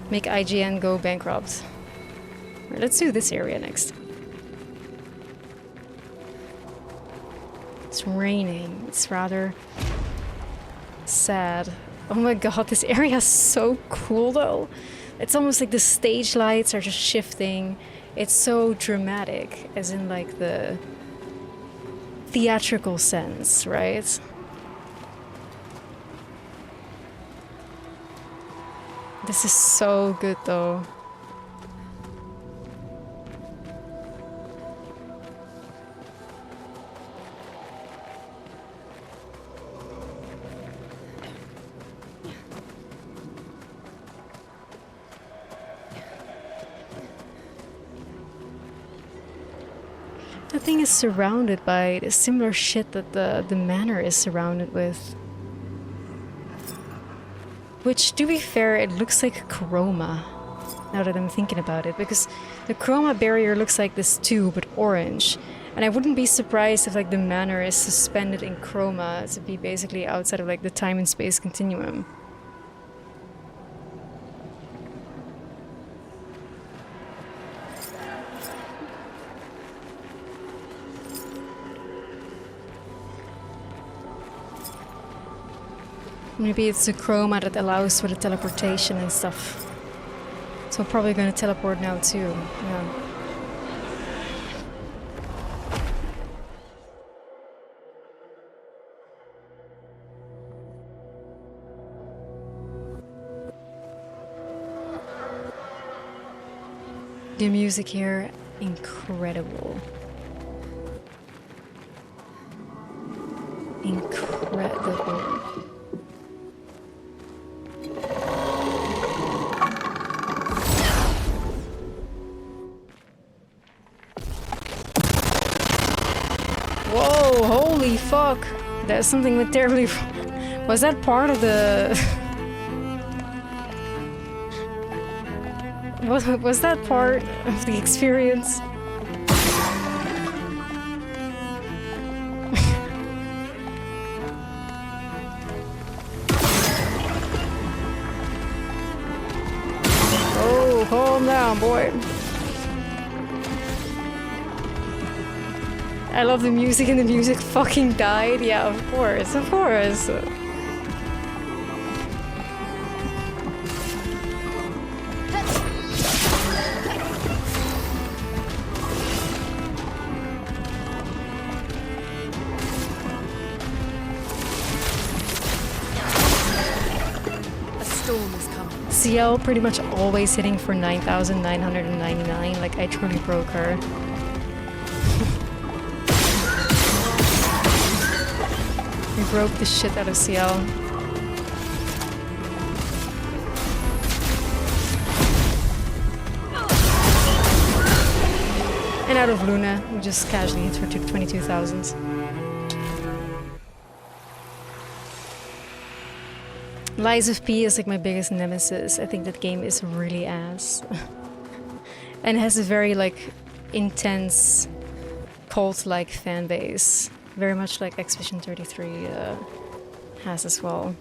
Make IGN go bankrupt. Right, let's do this area next. It's raining. It's rather sad. Oh my god, this area is so cool though. It's almost like the stage lights are just shifting. It's so dramatic, as in like the theatrical sense, right? This is so good though. The thing is surrounded by the similar shit that the manor is surrounded with. Which, to be fair, it looks like chroma, now that I'm thinking about it, because the chroma barrier looks like this too, but orange. And I wouldn't be surprised if like the manor is suspended in chroma to be basically outside of like the time and space continuum. Maybe it's the chroma that allows for the teleportation and stuff. So I'm probably going to teleport now too. Yeah. The music here, incredible. Incredible. Whoa, holy fuck! There's something with terribly... Was that part of the... was that part of the experience? Oh, calm down, boy. I love the music, and the music fucking died. Yeah, of course, of course. A storm is coming. CL pretty much always hitting for 9,999. Like, I truly broke her. We broke the shit out of CL. And out of Luna, we just casually hit her to 22,000. Lies of P is like my biggest nemesis. I think that game is really ass. And has a very like intense cult-like fan base, very much like Expedition 33 has as well.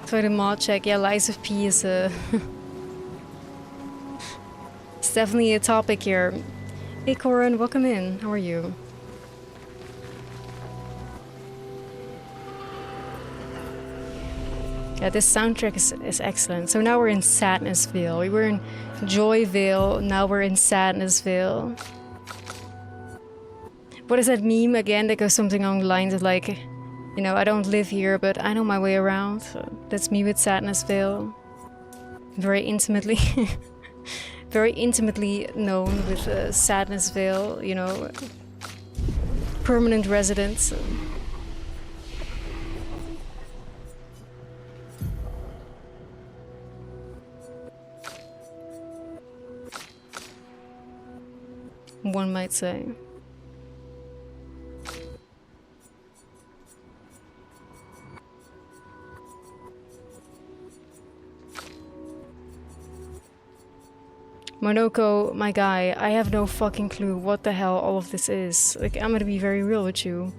So the mod check, yeah, Lies of P is a it's definitely a topic here. Hey Corin, welcome in. How are you? Yeah, this soundtrack is excellent. So now we're in Sadnessville. We were in Joyville, now we're in Sadnessville. What is that meme again that goes something along the lines of like, you know, I don't live here, but I know my way around. That's me with Sadnessville. Very intimately. Very intimately known with Sadnessville, you know. Permanent residents. One might say. Monoko, my guy, I have no fucking clue what the hell all of this is. Like, I'm gonna be very real with you.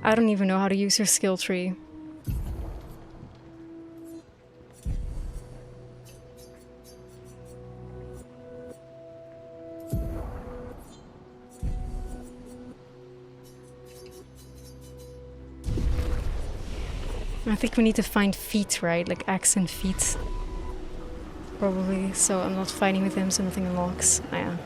I don't even know how to use your skill tree. I think we need to find feet, right? Like Axon feet. Probably. So I'm not fighting with him, so nothing unlocks. Oh, yeah.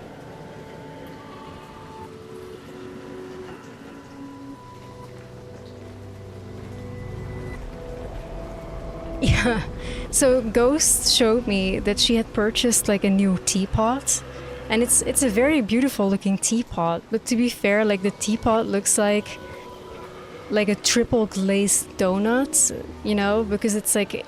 Yeah. So Ghost showed me that she had purchased like a new teapot. And it's a very beautiful looking teapot. But to be fair, like the teapot looks like a triple glazed donut, you know, because it's like,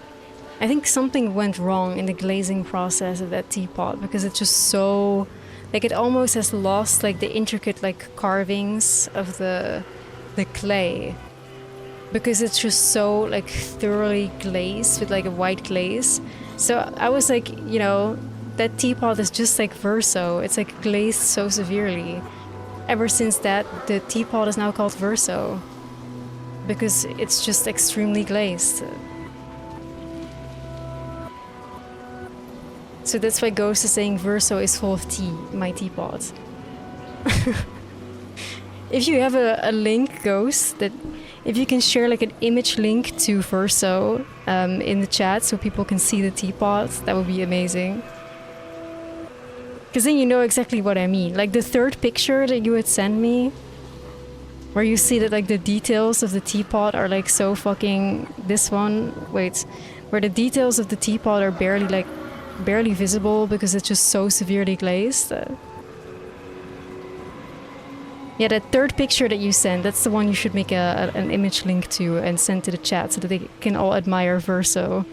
I think something went wrong in the glazing process of that teapot, because it's just so, like, it almost has lost like the intricate like carvings of the clay, because it's just so like thoroughly glazed with like a white glaze. So I was like, you know, that teapot is just like Verso. It's like glazed so severely. Ever since that, the teapot is now called Verso, because it's just extremely glazed. So that's why Ghost is saying Verso is full of tea, my teapot. If you have a link, Ghost, that if you can share like an image link to Verso in the chat so people can see the teapot, that would be amazing. Because then you know exactly what I mean. Like the third picture that you had sent me, where you see that like the details of the teapot are like so fucking... This one, wait, where the details of the teapot are barely visible because it's just so severely glazed. Yeah, that third picture that you sent, that's the one you should make an image link to and send to the chat so that they can all admire Verso.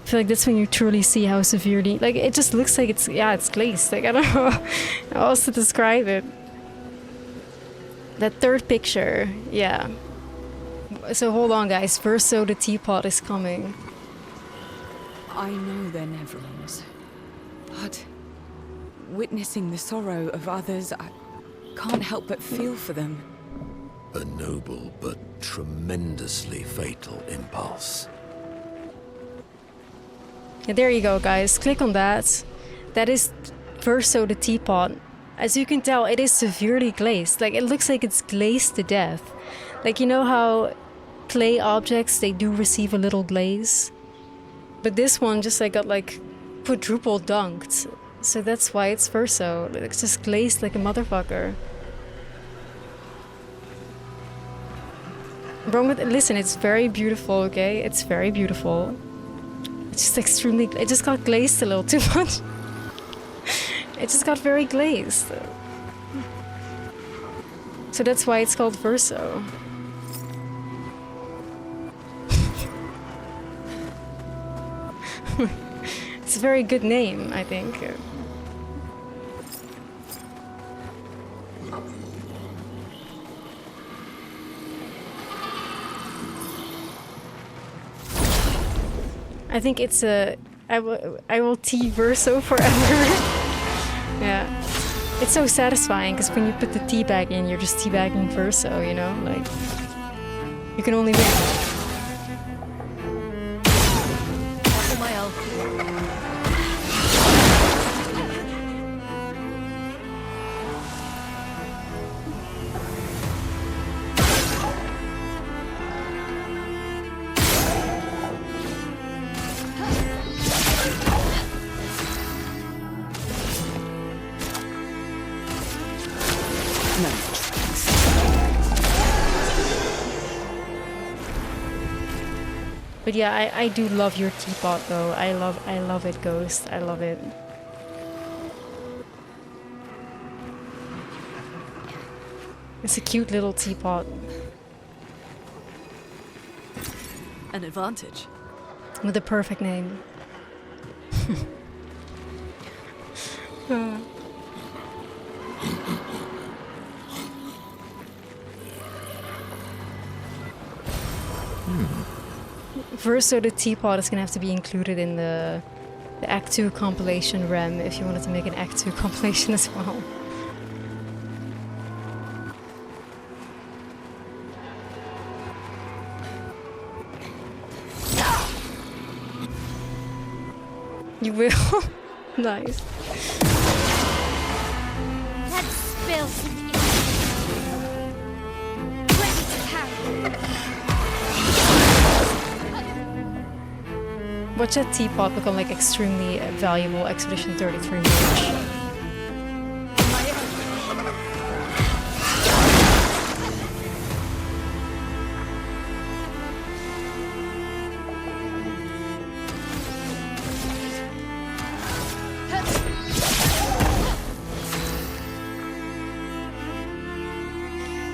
I feel like that's when you truly see how severely... Like, it just looks like it's... Yeah, it's glazed. Like, I don't know how else to describe it. That third picture, yeah. So hold on, guys. Verso the teapot is coming. I know they're Neverons, but witnessing the sorrow of others, I can't help but feel for them. A noble but tremendously fatal impulse. Yeah, there you go, guys. Click on that. That is Verso the teapot. As you can tell, it is severely glazed. Like, it looks like it's glazed to death. Like, you know how clay objects, they do receive a little glaze? But this one just like got like quadruple dunked. So that's why it's Verso. It's just glazed like a motherfucker. Wrong with... Listen, it's very beautiful, okay? It's very beautiful. It's just extremely... It just got glazed a little too much. It just got very glazed. So that's why it's called Verso. It's a very good name, I think. I think it's a I will tea verso forever. Yeah. It's so satisfying because when you put the tea bag in, you're just teabagging verso, you know? Like, you can only win. Careful, my elf. But yeah, I do love your teapot though. I love it, Ghost. I love it. It's a cute little teapot. An advantage. With the perfect name. Verso the teapot is gonna have to be included in the Act 2 compilation REM if you wanted to make an Act 2 compilation as well. You will? Nice. Let's spill some ink. Ready to carry. Watch that teapot become like extremely valuable Expedition 33 merch.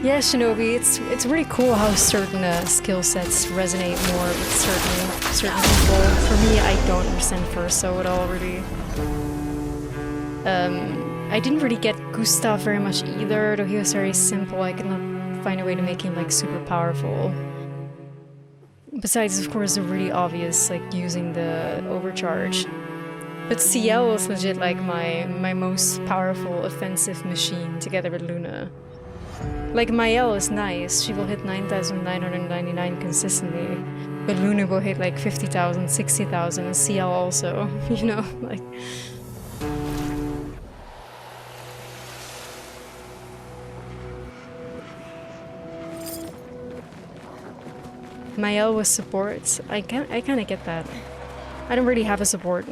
Yeah, Shinobi, it's really cool how certain skill sets resonate more with certain people. For me, I don't understand Verso at all, really. I didn't really get Gustav very much either, though he was very simple. I could not find a way to make him like super powerful. Besides, of course, the really obvious like using the overcharge. But CL was legit like my most powerful offensive machine together with Luna. Like, Mael is nice, she will hit 9,999 consistently, but Luna will hit like 50,000, 60,000, and CL also, you know, like... Mael with support, I kinda get that. I don't really have a support.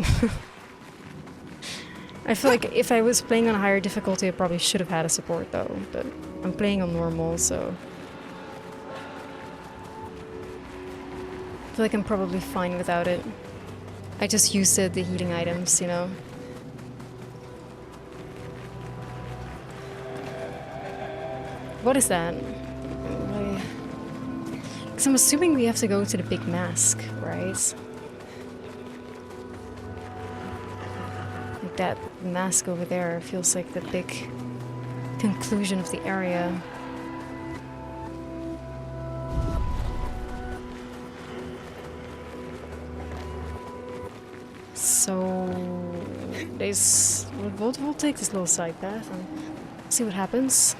I feel like if I was playing on a higher difficulty, I probably should have had a support though, but I'm playing on normal, so... I feel like I'm probably fine without it. I just used the healing items, you know? What is that? Because I'm assuming we have to go to the big mask, right? Like that mask over there feels like the big conclusion of the area. So there's we'll take this little side path and see what happens.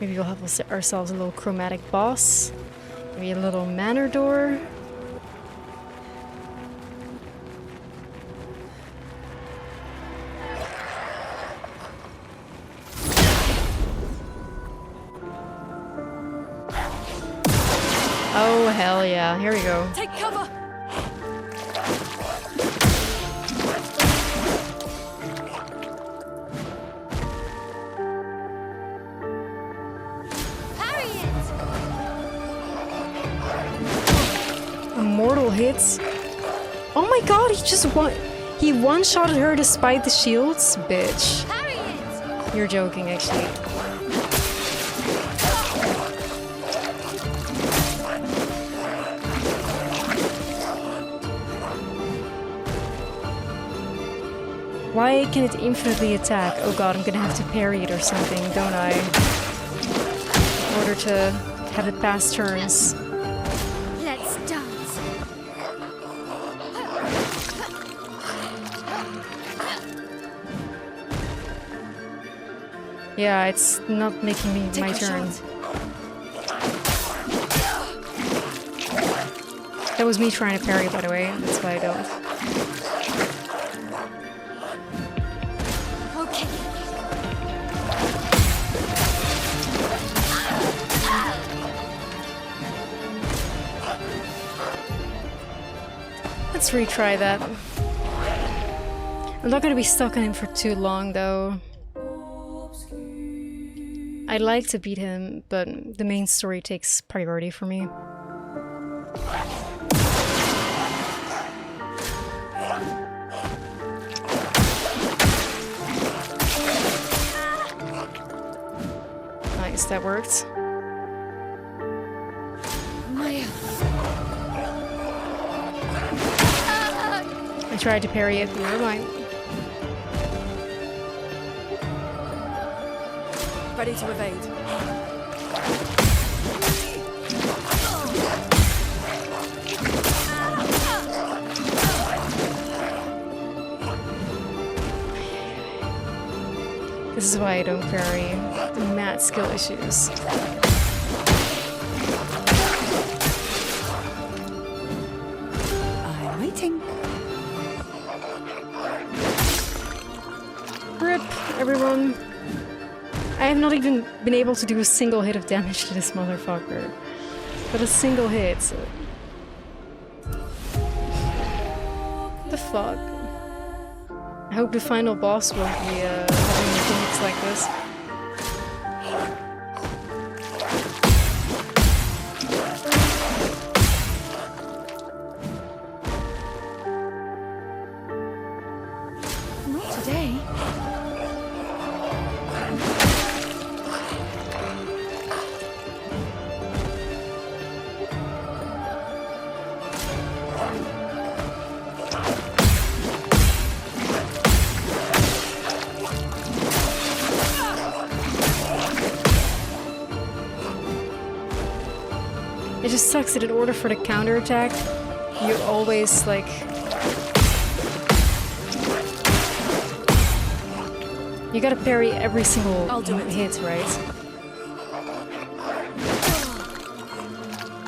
Maybe we'll have ourselves a little chromatic boss. Maybe a little manor door. Oh, hell yeah. Here we go. Take cover! Parry it! Immortal hits. Oh my god, he one-shotted her despite the shields? Bitch. Parry it! You're joking, actually. Why can it infinitely attack? Oh god, I'm gonna have to parry it or something, don't I? In order to have it pass turns. Let's dance. Yeah, it's not making me Take my your turn. shot. That was me trying to parry, by the way. That's why I don't. Okay. Let's retry that. I'm not gonna be stuck on him for too long, though. I'd like to beat him, but the main story takes priority for me. Nice, that worked. Maya. I tried to parry it, but never mind. Ready to evade. This is why I don't parry. Mad skill issues. I'm waiting. RIP, everyone. I have not even been able to do a single hit of damage to this motherfucker. But a single hit. So. The fuck? I hope the final boss won't be having mechanics like this. Not today. It just sucks that in order for the counterattack, you always like... You gotta parry every single I'll do it. hit, right?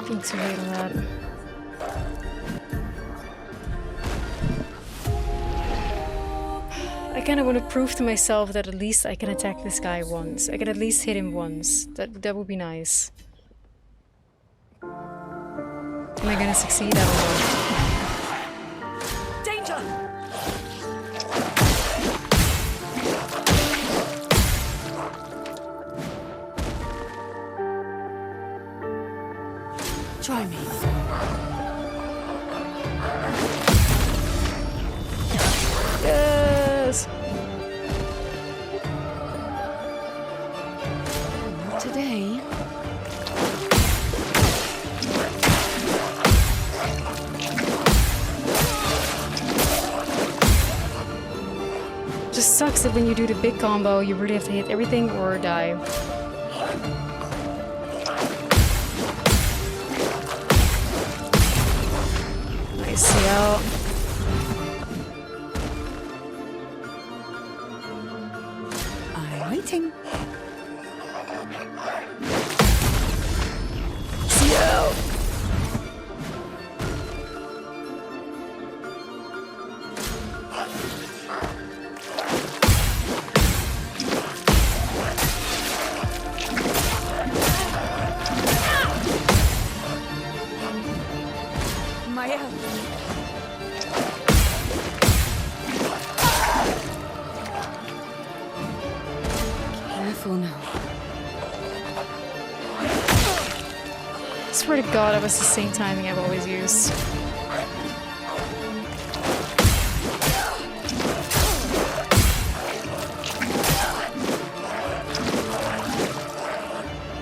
Being too late on that. I kinda wanna prove to myself that at least I can attack this guy once. I can at least hit him once. That would be nice. Am I gonna succeed? I don't know. Danger! Try me. Yes! Not today. Just sucks that when you do the big combo, you really have to hit everything or die. Nice CL. I'm waiting. CL. Maya. Careful now. I swear to God, that was the same timing I've always used.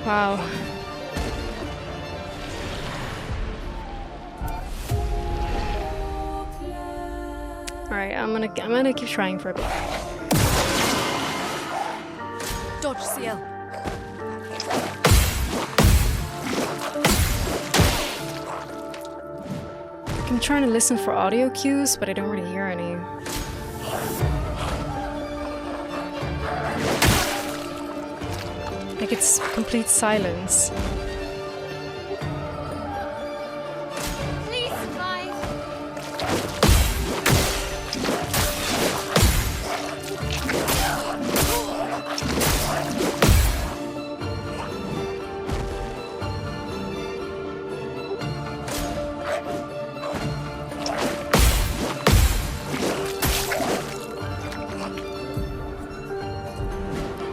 Wow. Alright, I'm gonna keep trying for a bit. Dodge CL. I'm trying to listen for audio cues, but I don't really hear any. it's complete silence. Please survive.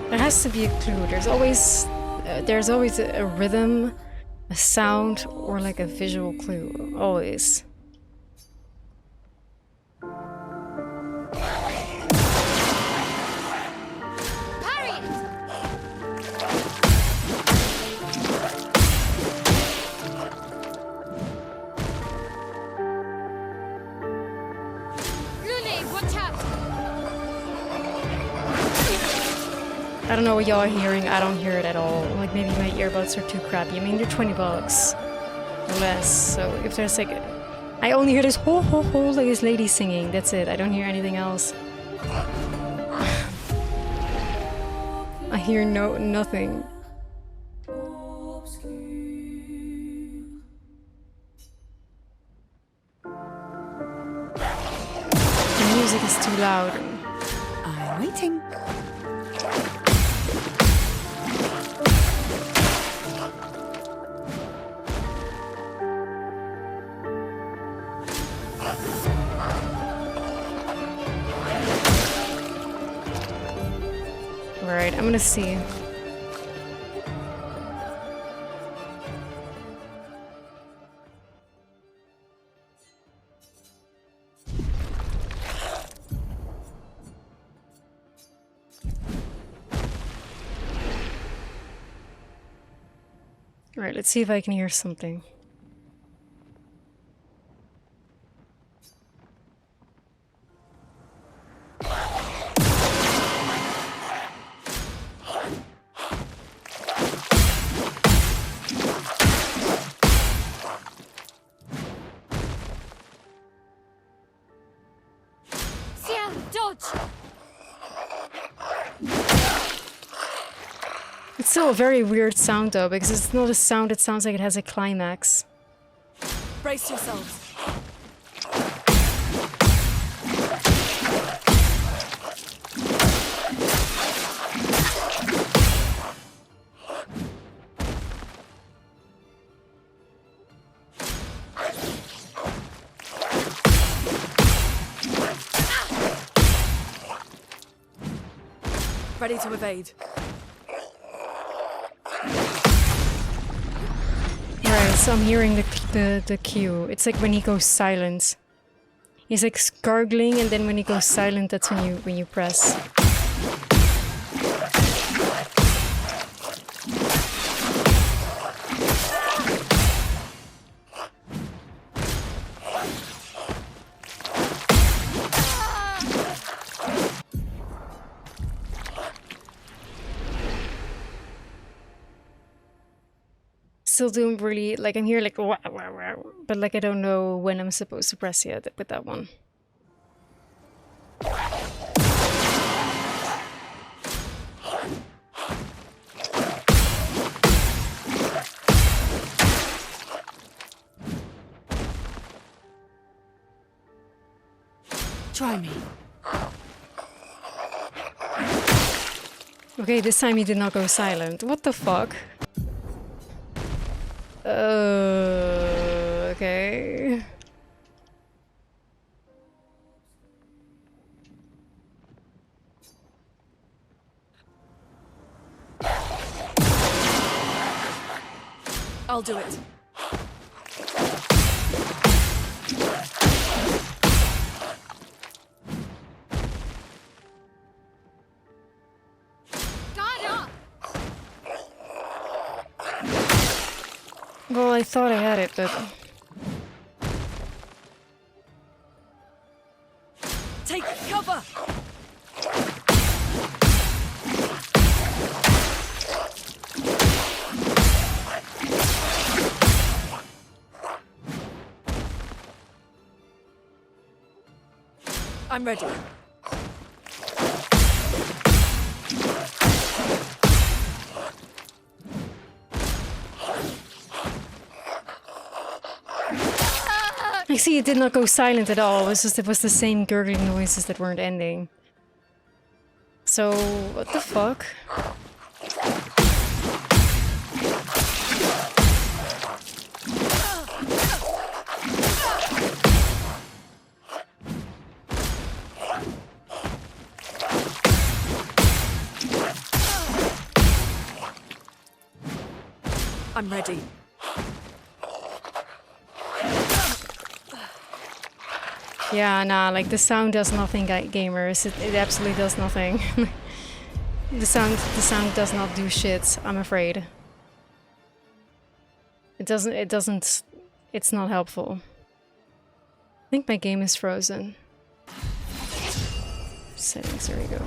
There has to be a clue. There's always a rhythm, a sound, or like a visual clue. Always. Parry it. Lule, watch out. I don't know what y'all are hearing. I don't hear it at all. Like maybe my earbuds are too crappy. I mean, they're $20 or less. So if there's like, I only hear this ho ho ho like this lady singing. That's it. I don't hear anything else. I hear nothing. The music is too loud. I'm waiting. Alright, I'm gonna see. Alright, let's see if I can hear something. Ciel, dodge. It's still a very weird sound though, because it's not a sound, it sounds like it has a climax. Brace yourselves. Ready to evade. Alright, so I'm hearing the cue. It's like when he goes silent. He's like gargling, and then when he goes silent, that's when you press. Still doing really, like I'm here like wah, wah, wah, but like I don't know when I'm supposed to press yet with that one. Try me. Okay, this time he did not go silent. What the fuck? Okay. I'll do it. Guard up. Well, I thought I had it, but... Take cover! I'm ready. I see it did not go silent at all. It was the same gurgling noises that weren't ending. So, what the fuck? I'm ready. Yeah, nah, like the sound does nothing, gamers. It absolutely does nothing. The sound does not do shit, I'm afraid. It's not helpful. I think my game is frozen. Settings, there we go.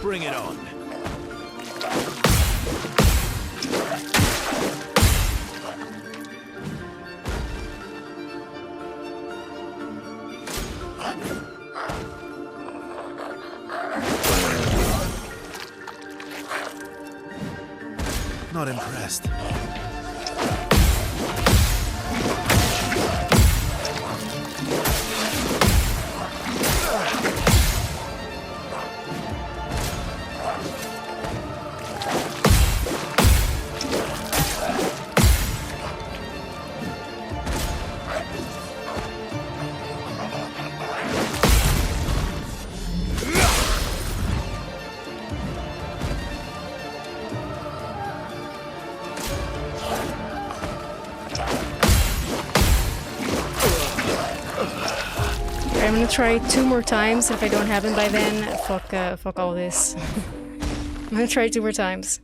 Bring it on. Not impressed. I'm gonna try 2 more times. If I don't have it by then, fuck all this. I'm gonna try 2 more times.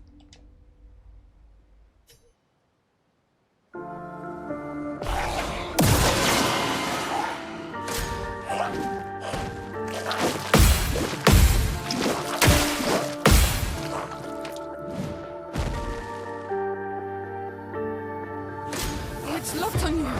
It's locked on you.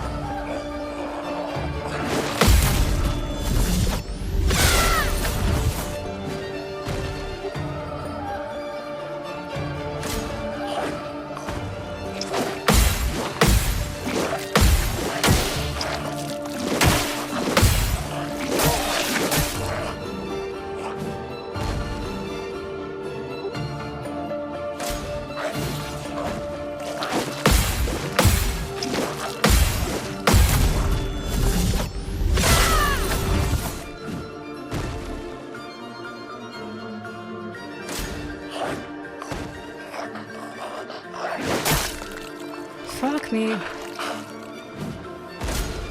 Fuck me.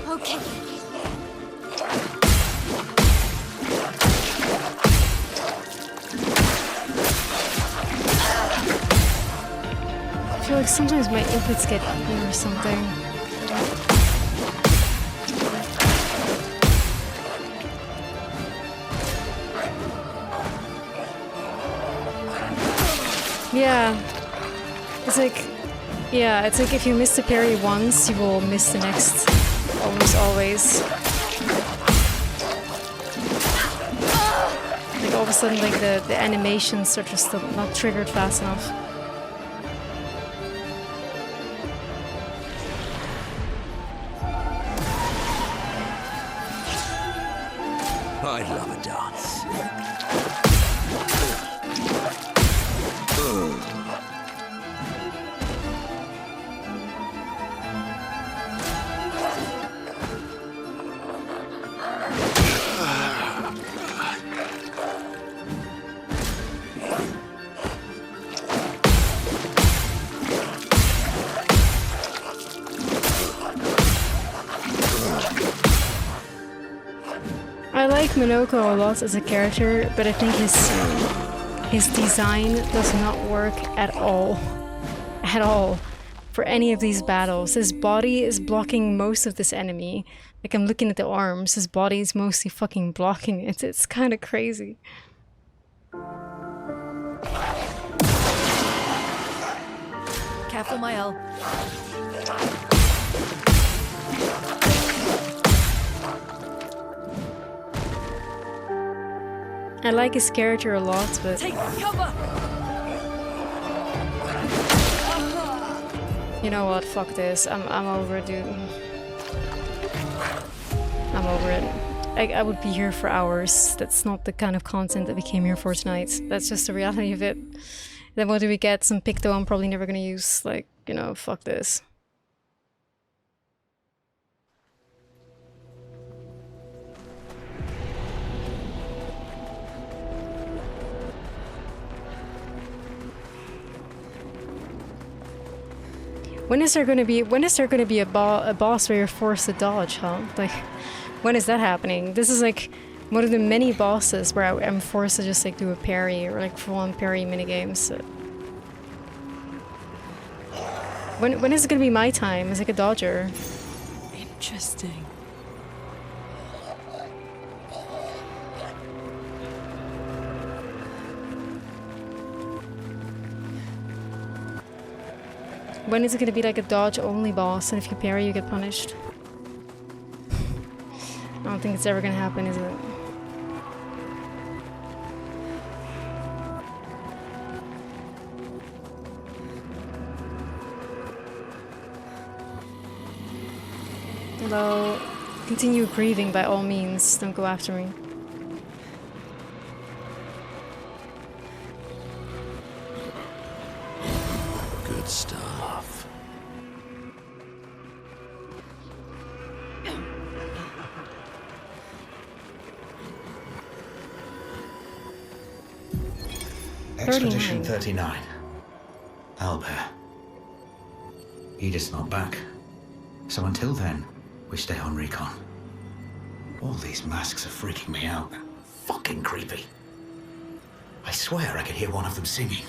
Okay. I feel like sometimes my inputs get weird or something. Yeah. It's like... Yeah, it's like if you miss the parry once, you will miss the next almost always. Like all of a sudden, like the animations are just not triggered fast enough. I love a dance. I like Minoko a lot as a character, but I think his design does not work at all. At all. For any of these battles. His body is blocking most of this enemy. Like, I'm looking at the arms, his body is mostly fucking blocking it. It's kind of crazy. Careful, my L. I like his character a lot, but Take cover! you know what? Fuck this. I'm over it, dude. I'm over it. I would be here for hours. That's not the kind of content that we came here for tonight. That's just the reality of it. Then what do we get? Some picto I'm probably never gonna use. Like, you know, fuck this. When is there gonna be a boss where you're forced to dodge, huh? Like, when is that happening? This is like one of the many bosses where I'm forced to just like do a parry or like full-on parry minigames. So. When is it gonna be my time as like a dodger? Interesting. When is it gonna be like a dodge-only boss, and if you parry, you get punished? I don't think it's ever gonna happen, is it? Although, continue grieving by all means. Don't go after me. Good stuff. Expedition 39. Albert. Edith's not back. So until then, we stay on recon. All these masks are freaking me out. Fucking creepy. I swear I could hear one of them singing.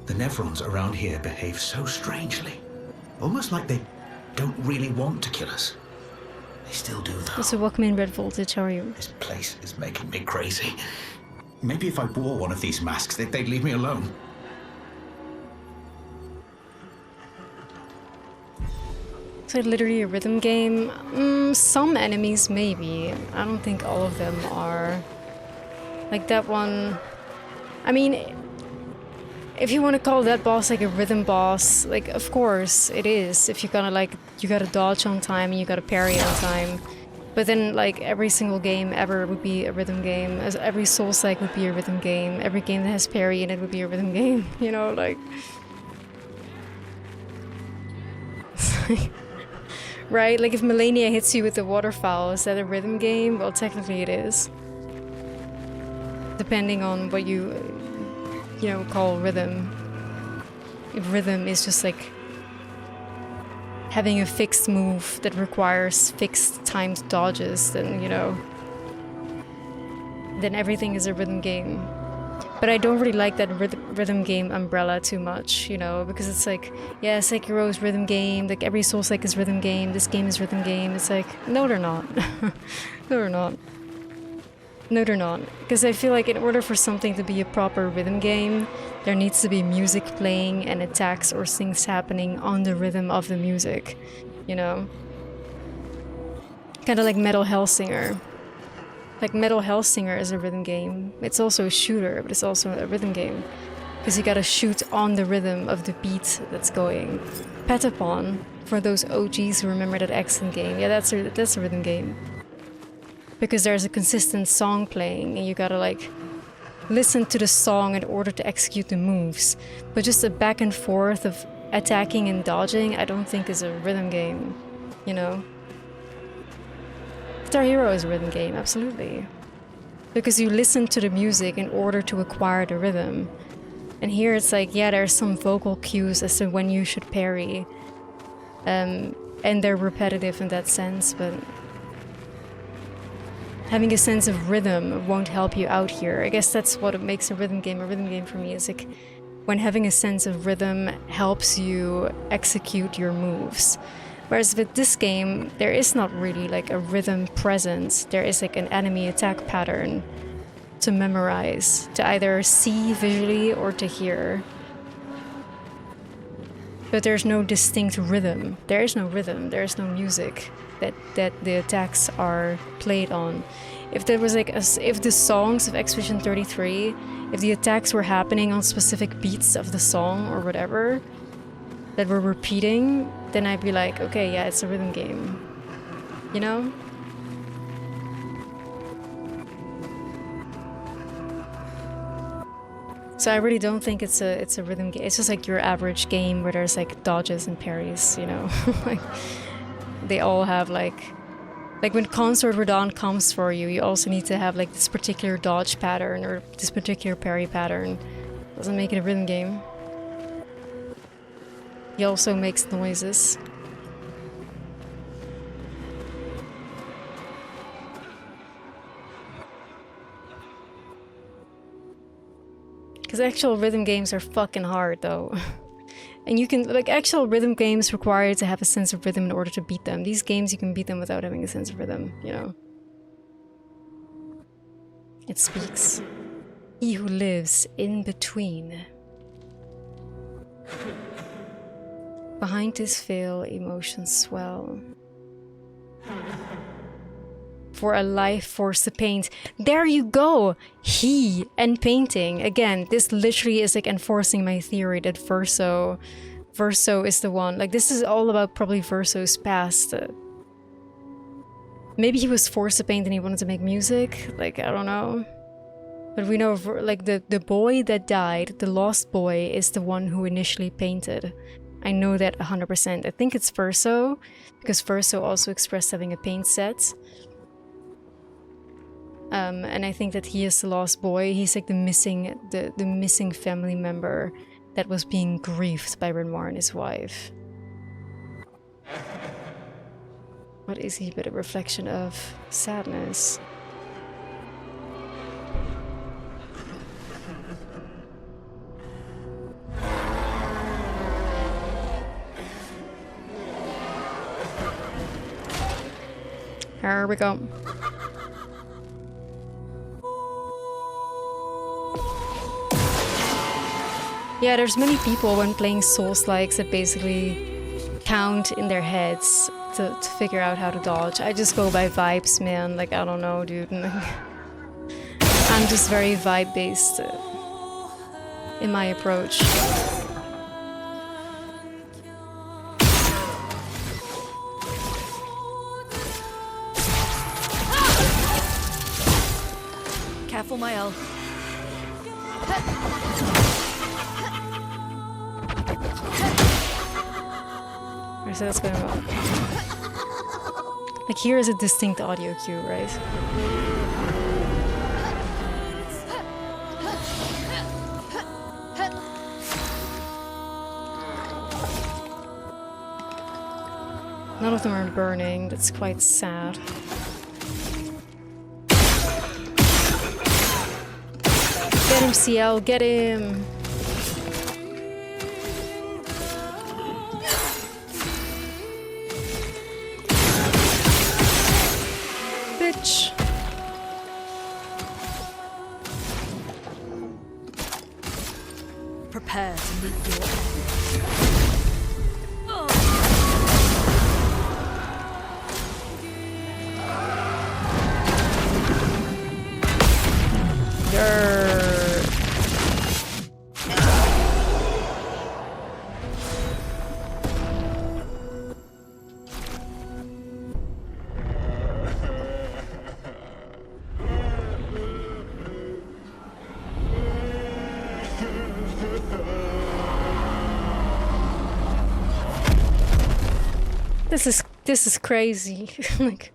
The Nevrons around here behave so strangely. Almost like they don't really want to kill us. They still do, though. Also, welcome in Red Voltage, how are you? This place is making me crazy. Maybe if I wore one of these masks, they'd leave me alone. Is it literally a rhythm game? Some enemies, maybe. I don't think all of them are. Like that one... I mean, if you want to call that boss like a rhythm boss, like, of course it is. If you gotta, like, you gotta dodge on time and you gotta parry on time. But then, like, every single game ever would be a rhythm game. As every Souls-like would be a rhythm game. Every game that has parry in it would be a rhythm game. You know, like... Right? Like, if Melania hits you with the waterfowl, is that a rhythm game? Well, technically it is. Depending on what you know, call rhythm. If rhythm is just, like, having a fixed move that requires fixed timed dodges, then, you know, then everything is a rhythm game. But I don't really like that rhythm game umbrella too much, you know, because it's like, yeah, Sekiro's rhythm game, like every Souls-like is rhythm game, this game is rhythm game. It's like, no they're not. No they're not. No they're not. Because I feel like in order for something to be a proper rhythm game, there needs to be music playing and attacks or things happening on the rhythm of the music, you know? Kind of like Metal Hellsinger. Like, Metal Hellsinger is a rhythm game. It's also a shooter, but it's also a rhythm game. Because you gotta shoot on the rhythm of the beat that's going. Patapon, for those OGs who remember that Axon game, yeah, that's a rhythm game. Because there's a consistent song playing, and you gotta, like, listen to the song in order to execute the moves. But just a back and forth of attacking and dodging, I don't think is a rhythm game, you know? Guitar Hero is a rhythm game, absolutely. Because you listen to the music in order to acquire the rhythm. And here it's like, yeah, there's some vocal cues as to when you should parry. And they're repetitive in that sense, but... having a sense of rhythm won't help you out here. I guess that's what makes a rhythm game for me. Is like, when having a sense of rhythm helps you execute your moves. Whereas with this game, there is not really like a rhythm present. There is like an enemy attack pattern to memorize, to either see visually or to hear. But there's no distinct rhythm. There is no rhythm. There is no music that the attacks are played on. If there was like if the songs of Expedition 33, if the attacks were happening on specific beats of the song or whatever that were repeating, then I'd be like, okay, yeah, it's a rhythm game. You know? So I really don't think it's a rhythm game. It's just like your average game where there's like dodges and parries, you know? Like they all have like when Consort Radon comes for you, you also need to have like this particular dodge pattern or this particular parry pattern. Doesn't make it a rhythm game. He also makes noises. Because actual rhythm games are fucking hard, though. And you can, like, actual rhythm games require you to have a sense of rhythm in order to beat them. These games, you can beat them without having a sense of rhythm, you know? It speaks. He who lives in between. Behind his veil, emotions swell. For a life force to paint. There you go! He and painting. Again, this literally is like enforcing my theory that VERSO is the one. Like, this is all about probably VERSO's past. Maybe he was forced to paint and he wanted to make music. Like, I don't know. But we know, like, the boy that died, the lost boy, is the one who initially painted. I know that 100%. I think it's VERSO, because VERSO also expressed having a paint set. And I think that he is the lost boy. He's like the missing family member that was being grieved by Renoir and his wife. What is he but a reflection of sadness? Here we go. Yeah, there's many people when playing Souls-likes that basically count in their heads to figure out how to dodge. I just go by vibes, man. Like, I don't know, dude. I'm just very vibe-based in my approach. Careful, Mael. So that's going well. Like, here is a distinct audio cue, right? None of them are burning. That's quite sad. Get him, CL, get him! Bitch! Prepare to meet your end. This is crazy. Like,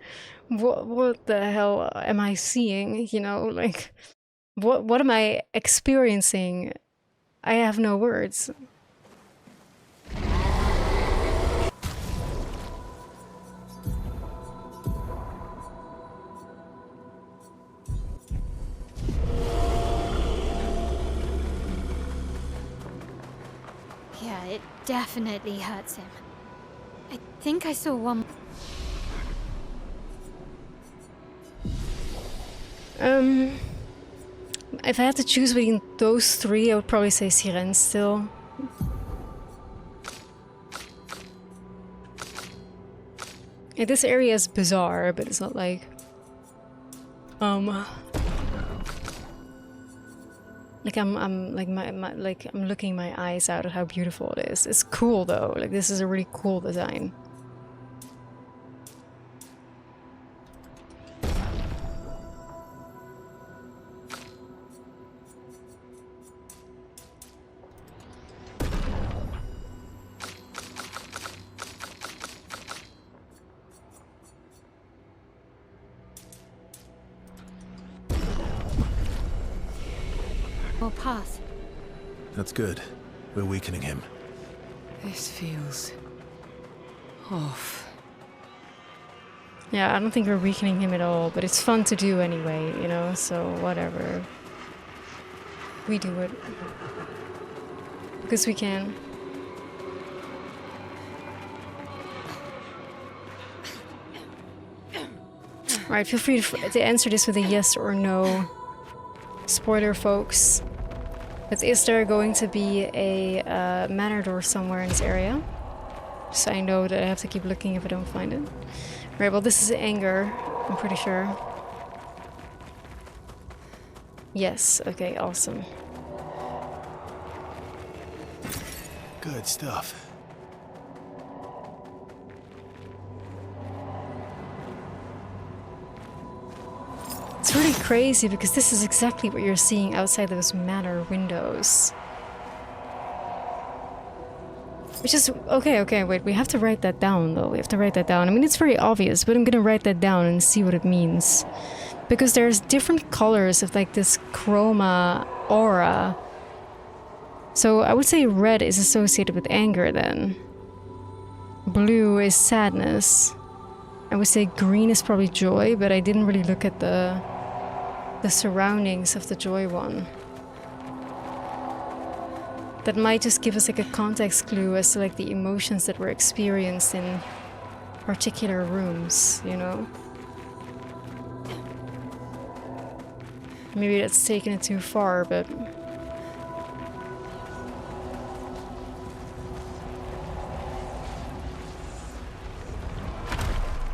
what the hell am I seeing? You know, like, what am I experiencing? I have no words. Yeah, it definitely hurts him. I think I saw one. If I had to choose between those three, I would probably say Sirens still. Yeah, this area is bizarre, but it's not like like I'm like I'm looking my eyes out at how beautiful it is. It's cool though. Like this is a really cool design. More path. That's good. We're weakening him. This feels off. Yeah, I don't think we're weakening him at all, but it's fun to do anyway, you know, so whatever. We do it. Because we can. Alright, feel free to answer this with a yes or no. Spoiler, folks. But is there going to be a manor door somewhere in this area? So I know that I have to keep looking if I don't find it. Right, well this is anger, I'm pretty sure. Yes, okay, awesome. Good stuff. It's really crazy because this is exactly what you're seeing outside those manor windows. Which is, okay, wait, we have to write that down though. We have to write that down. I mean, it's very obvious, but I'm gonna write that down and see what it means. Because there's different colors of like this chroma aura. So I would say red is associated with anger then. Blue is sadness. I would say green is probably joy, but I didn't really look at the surroundings of the joy one. That might just give us like a context clue as to like the emotions that were experienced in particular rooms, you know? Maybe that's taking it too far, but...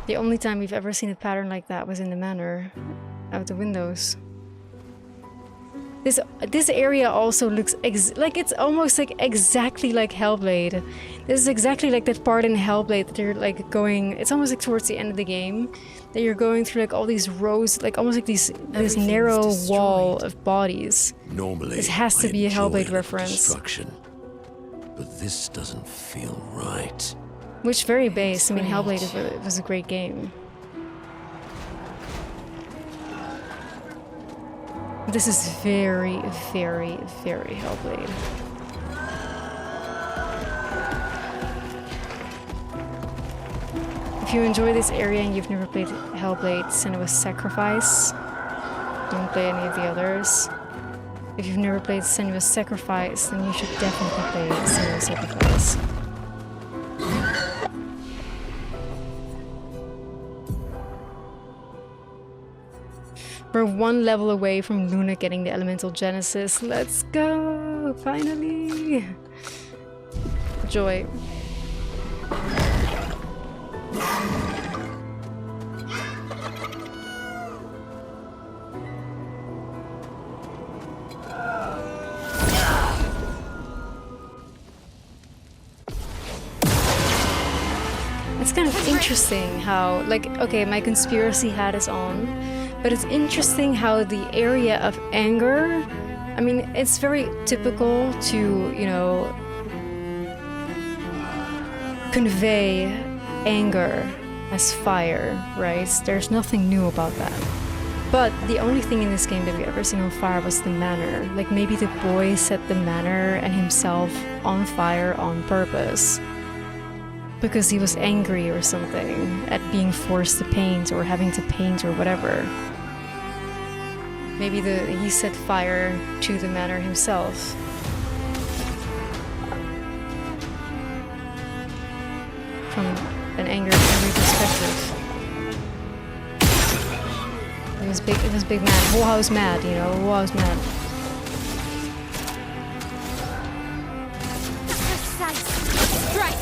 The only time we've ever seen a pattern like that was in the manor, out the windows. This area also looks like it's almost like exactly like Hellblade. This is exactly like that part in Hellblade that you're like going. It's almost like towards the end of the game that you're going through like all these rows, like almost like this narrow wall of bodies. Normally, this has to be a Hellblade I enjoy reference. destruction, but this doesn't feel right. Which very base. I mean, Hellblade was a great game. This is very, very, very Hellblade. If you enjoy this area and you've never played Hellblade, Senua's Sacrifice, don't play any of the others. If you've never played Senua's Sacrifice, then you should definitely play Senua's Sacrifice. We're one level away from Luna getting the Elemental Genesis. Let's go! Finally! Joy. It's kind of interesting how, like, okay, my conspiracy hat is on. But it's interesting how the area of anger, I mean, it's very typical to, you know, convey anger as fire, right? There's nothing new about that. But the only thing in this game that we ever seen on fire was the manor. Like maybe the boy set the manor and himself on fire on purpose. Because he was angry or something at being forced to paint or having to paint or whatever. Maybe he set fire to the manor himself. From an angry perspective. It was big mad. Whole house mad, you know, whole house mad. Precise strike.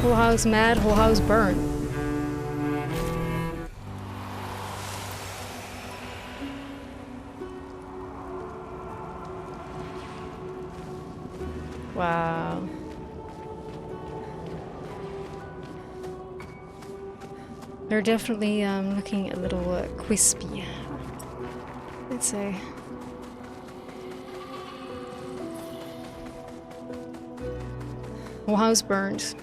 Whole house mad, whole house burn. Wow. They're definitely looking a little crispy, I'd say. Whole house burned.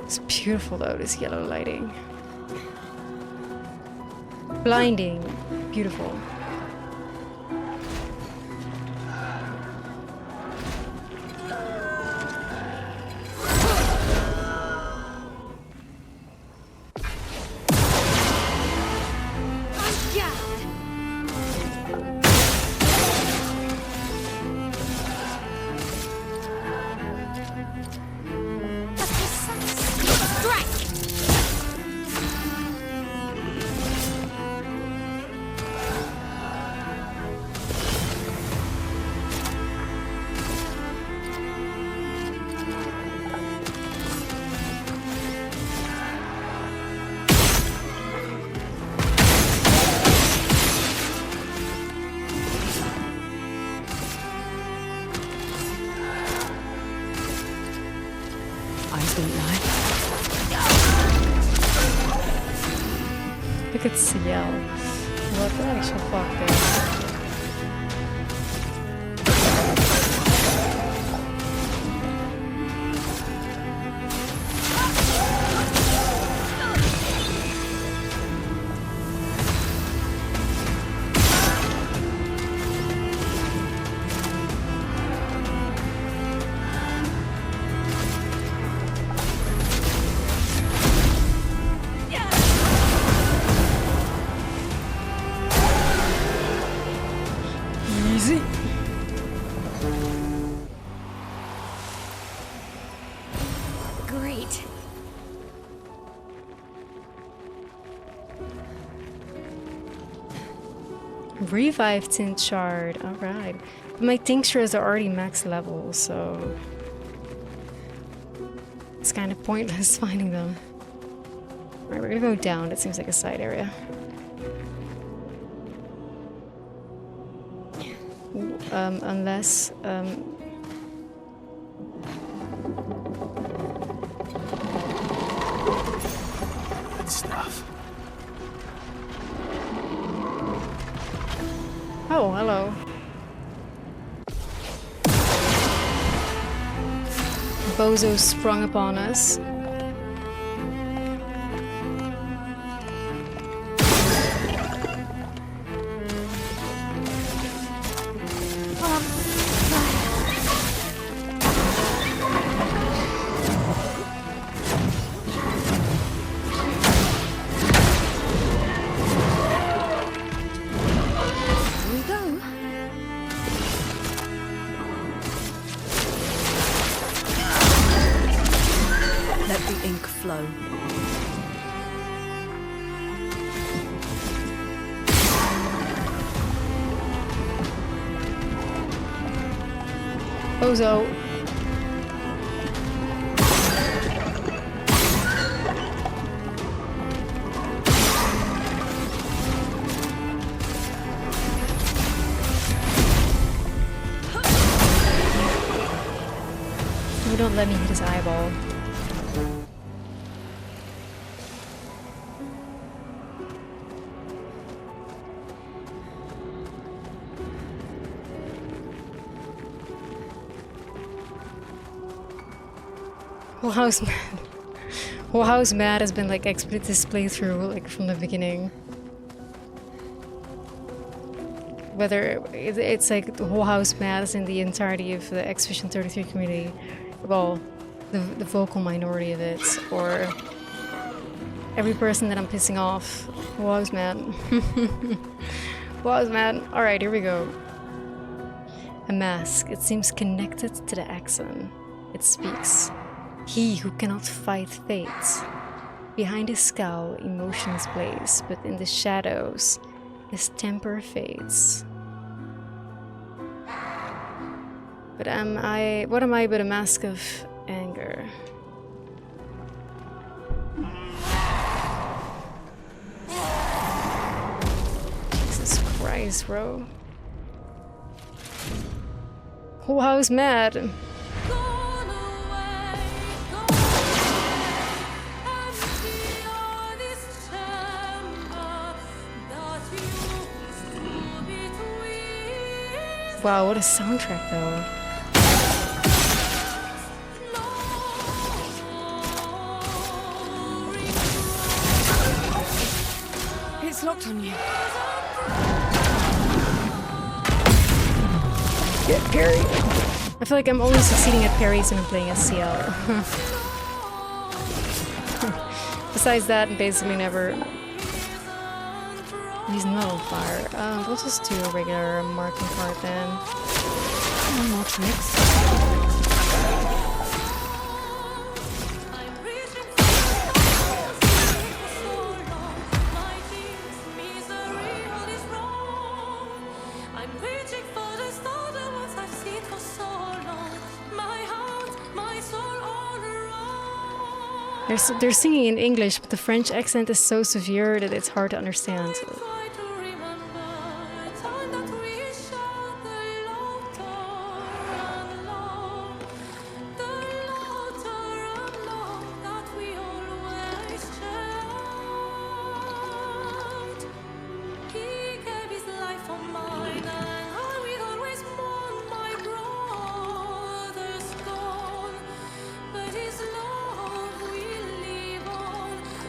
It's beautiful though, this yellow lighting. Blinding. Beautiful. Look at CL. What the actual fuck there? Easy. Great. Revive Tint Shard. Alright. My tinctures are already max level, so it's kind of pointless finding them. Alright, we're gonna go down. That seems like a side area. Unless Good stuff. oh, hello. Bozo sprung upon us. Let the ink flow. Bozo. You don't let me hit his eyeball. Whole house mad. Whole house mad has been like expert this playthrough like from the beginning. Whether it's like the whole house mad is in the entirety of the Expedition 33 community, well, the vocal minority of it, or every person that I'm pissing off. Whole house mad. Whole house mad. Alright, here we go. A mask. It seems connected to the Axon. It speaks. He who cannot fight fate. Behind his scowl, emotions blaze, but in the shadows, His temper fades. But what am I but a mask of anger? Jesus Christ, bro. Whole house mad. Wow, what a soundtrack though. It's locked on you. Get parry. I feel like I'm only succeeding at parries when I'm playing SCL. Besides that, basically never use nullifier. We'll just do a regular marking card then. No more tricks. They're singing in English, but the French accent is so severe that it's hard to understand.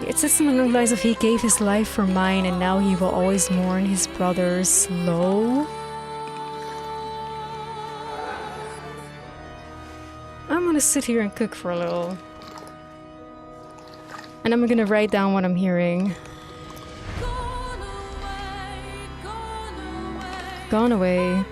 It says something along the lines of he gave his life for mine and now he will always mourn his brother's low. I'm gonna sit here and cook for a little. And I'm gonna write down what I'm hearing. Gone away.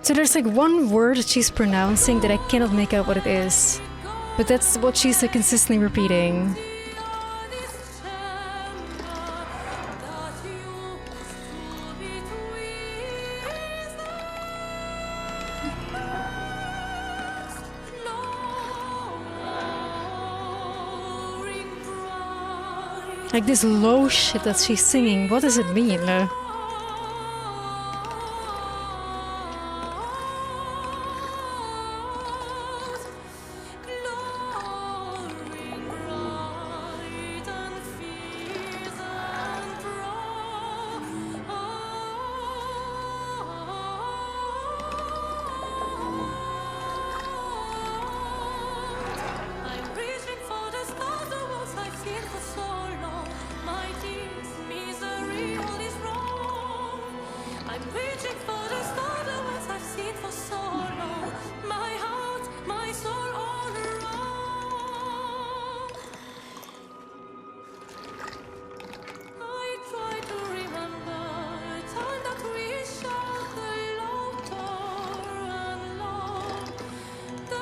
So there's like one word that she's pronouncing that I cannot make out what it is. But that's what she's like consistently repeating. Like this low shit that she's singing, what does it mean?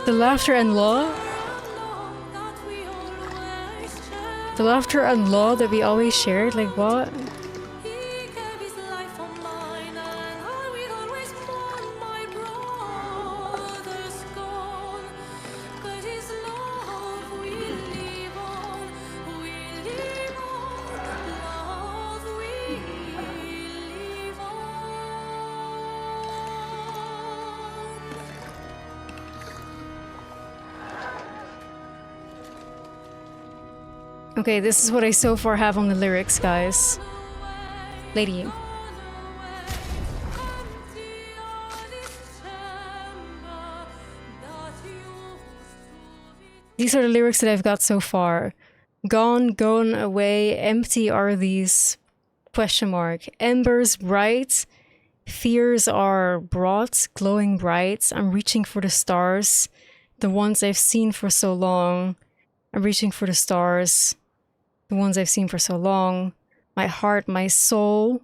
The laughter and law? The laughter and law that we always shared? Like what? Okay, this is what I so far have on the lyrics, guys. Lady. These are the lyrics that I've got so far. Gone, gone away, empty are these... question mark. Embers bright, fears are brought, glowing bright. I'm reaching for the stars, the ones I've seen for so long. I'm reaching for the stars. The ones I've seen for so long, my heart, my soul.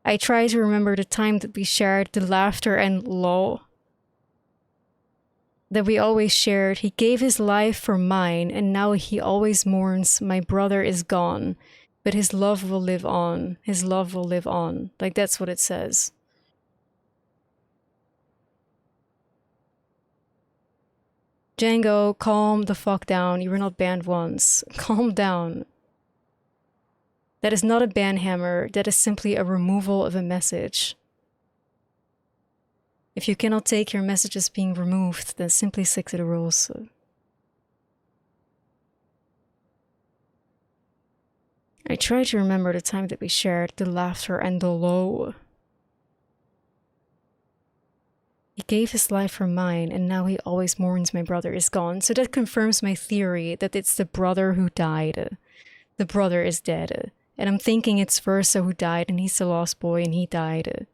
I try to remember the time that we shared, the laughter and law that we always shared. He gave his life for mine, and now he always mourns. My brother is gone, but his love will live on. His love will live on. Like, that's what it says. Django, calm the fuck down. You were not banned once. Calm down. That is not a ban hammer. That is simply a removal of a message. If you cannot take your messages being removed, then simply stick to the rules. I try to remember the time that we shared, the laughter and the low. He gave his life for mine, and now he always mourns my brother is gone. So that confirms my theory that it's the brother who died. The brother is dead. And I'm thinking it's Verso who died, and he's the lost boy, and he died.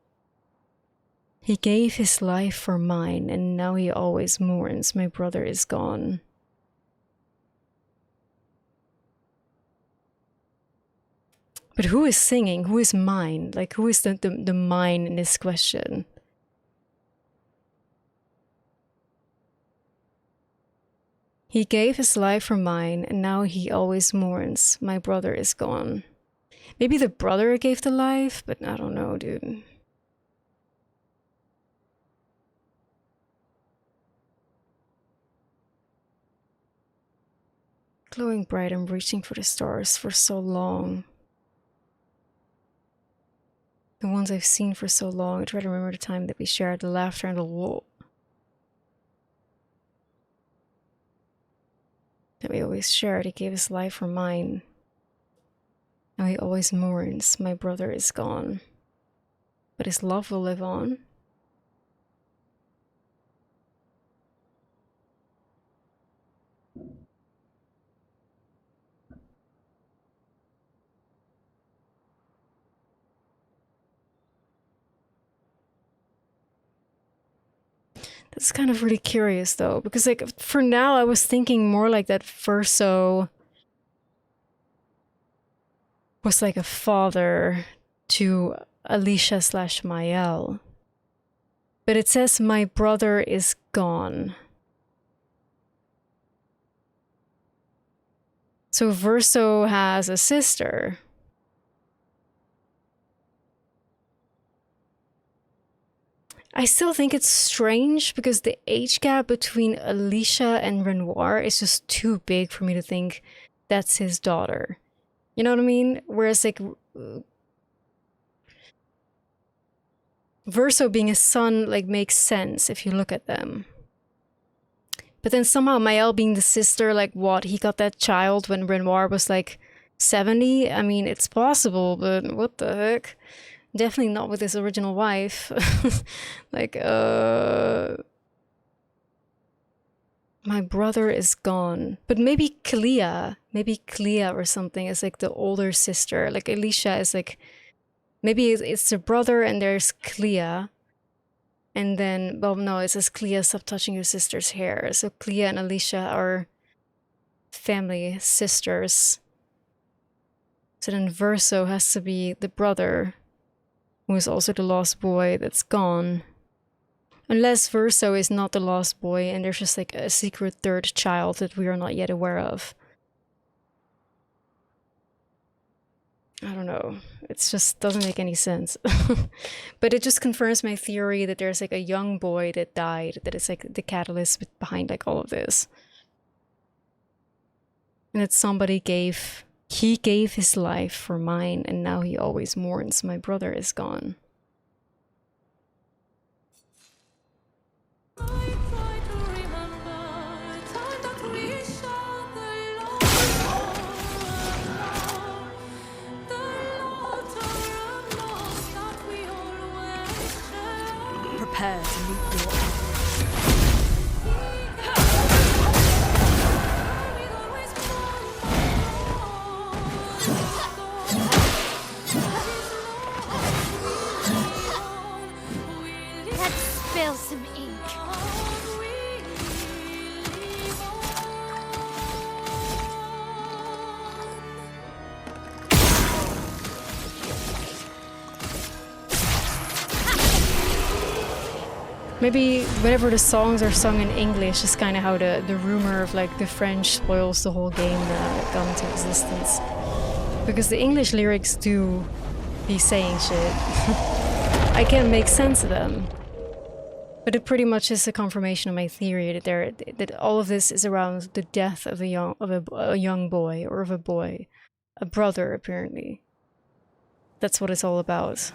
He gave his life for mine, and now he always mourns my brother is gone. But who is singing? Who is mine? Like, who is the mine in this question? He gave his life for mine, and now he always mourns. My brother is gone. Maybe the brother gave the life, but I don't know, dude. Glowing bright, I'm reaching for the stars for so long. The ones I've seen for so long. I try to remember the time that we shared, the laughter and the wall. That we always shared. He gave his life for mine. Now he always mourns. My brother is gone. But his love will live on. That's kind of really curious though, because like for now I was thinking more like that Verso was like a father to Alicia / Mael. But it says my brother is gone. So Verso has a sister. I still think it's strange because the age gap between Alicia and Renoir is just too big for me to think that's his daughter. You know what I mean? Whereas like Verso being a son like makes sense if you look at them. But then somehow Mael being the sister, like what? He got that child when Renoir was like 70? I mean, it's possible, but what the heck? Definitely not with his original wife. Like, my brother is gone. But maybe Clea or something is like the older sister. Like Alicia is like, maybe it's the brother and there's Clea. And then, well, no, it says Clea, stop touching your sister's hair. So Clea and Alicia are family sisters. So then Verso has to be the brother, who is also the lost boy that's gone. Unless Verso is not the lost boy and there's just like a secret third child that we are not yet aware of. I don't know. It just doesn't make any sense. But it just confirms my theory that there's like a young boy that died, that it's like the catalyst behind like all of this. And that he gave his life for mine, and now he always mourns my brother is gone. Prepare to meet your end. Let's spill some ink. Maybe whenever the songs are sung in English is kind of how the rumor of like the French spoils the whole game got into existence. Because the English lyrics do be saying shit. I can't make sense of them. But it pretty much is a confirmation of my theory that all of this is around the death of a young boy, or of a boy. A brother, apparently. That's what it's all about.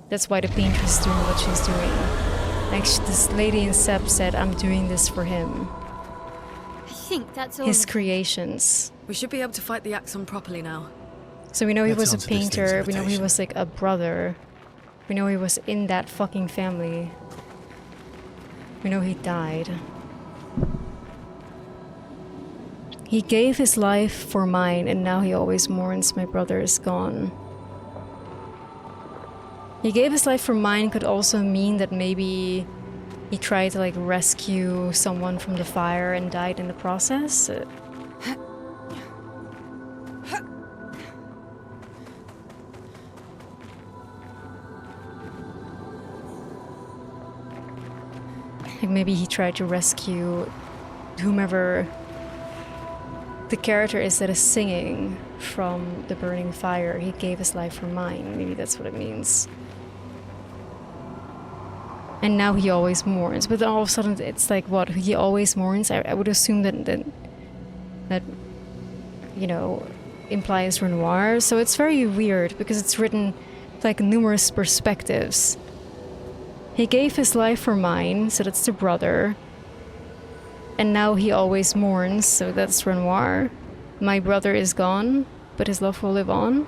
That's why the painter is doing what she's doing. Like this lady in Sep said, I'm doing this for him. I think that's all. His creations. We should be able to fight the Axon properly now. So we know he was a That's onto this painter, thing's we know he rotation. was like a brother. We know he was in that fucking family. We know he died. He gave his life for mine, and now he always mourns my brother is gone. He gave his life for mine could also mean that maybe he tried to like rescue someone from the fire and died in the process. Like maybe he tried to rescue whomever the character is that is singing from the burning fire. He gave his life for mine. Maybe that's what it means. And now he always mourns. But then all of a sudden it's like, what? He always mourns? I would assume that you know, implies Renoir. So it's very weird because it's written like numerous perspectives. He gave his life for mine, so that's the brother. And now he always mourns, so that's Renoir. My brother is gone, but his love will live on.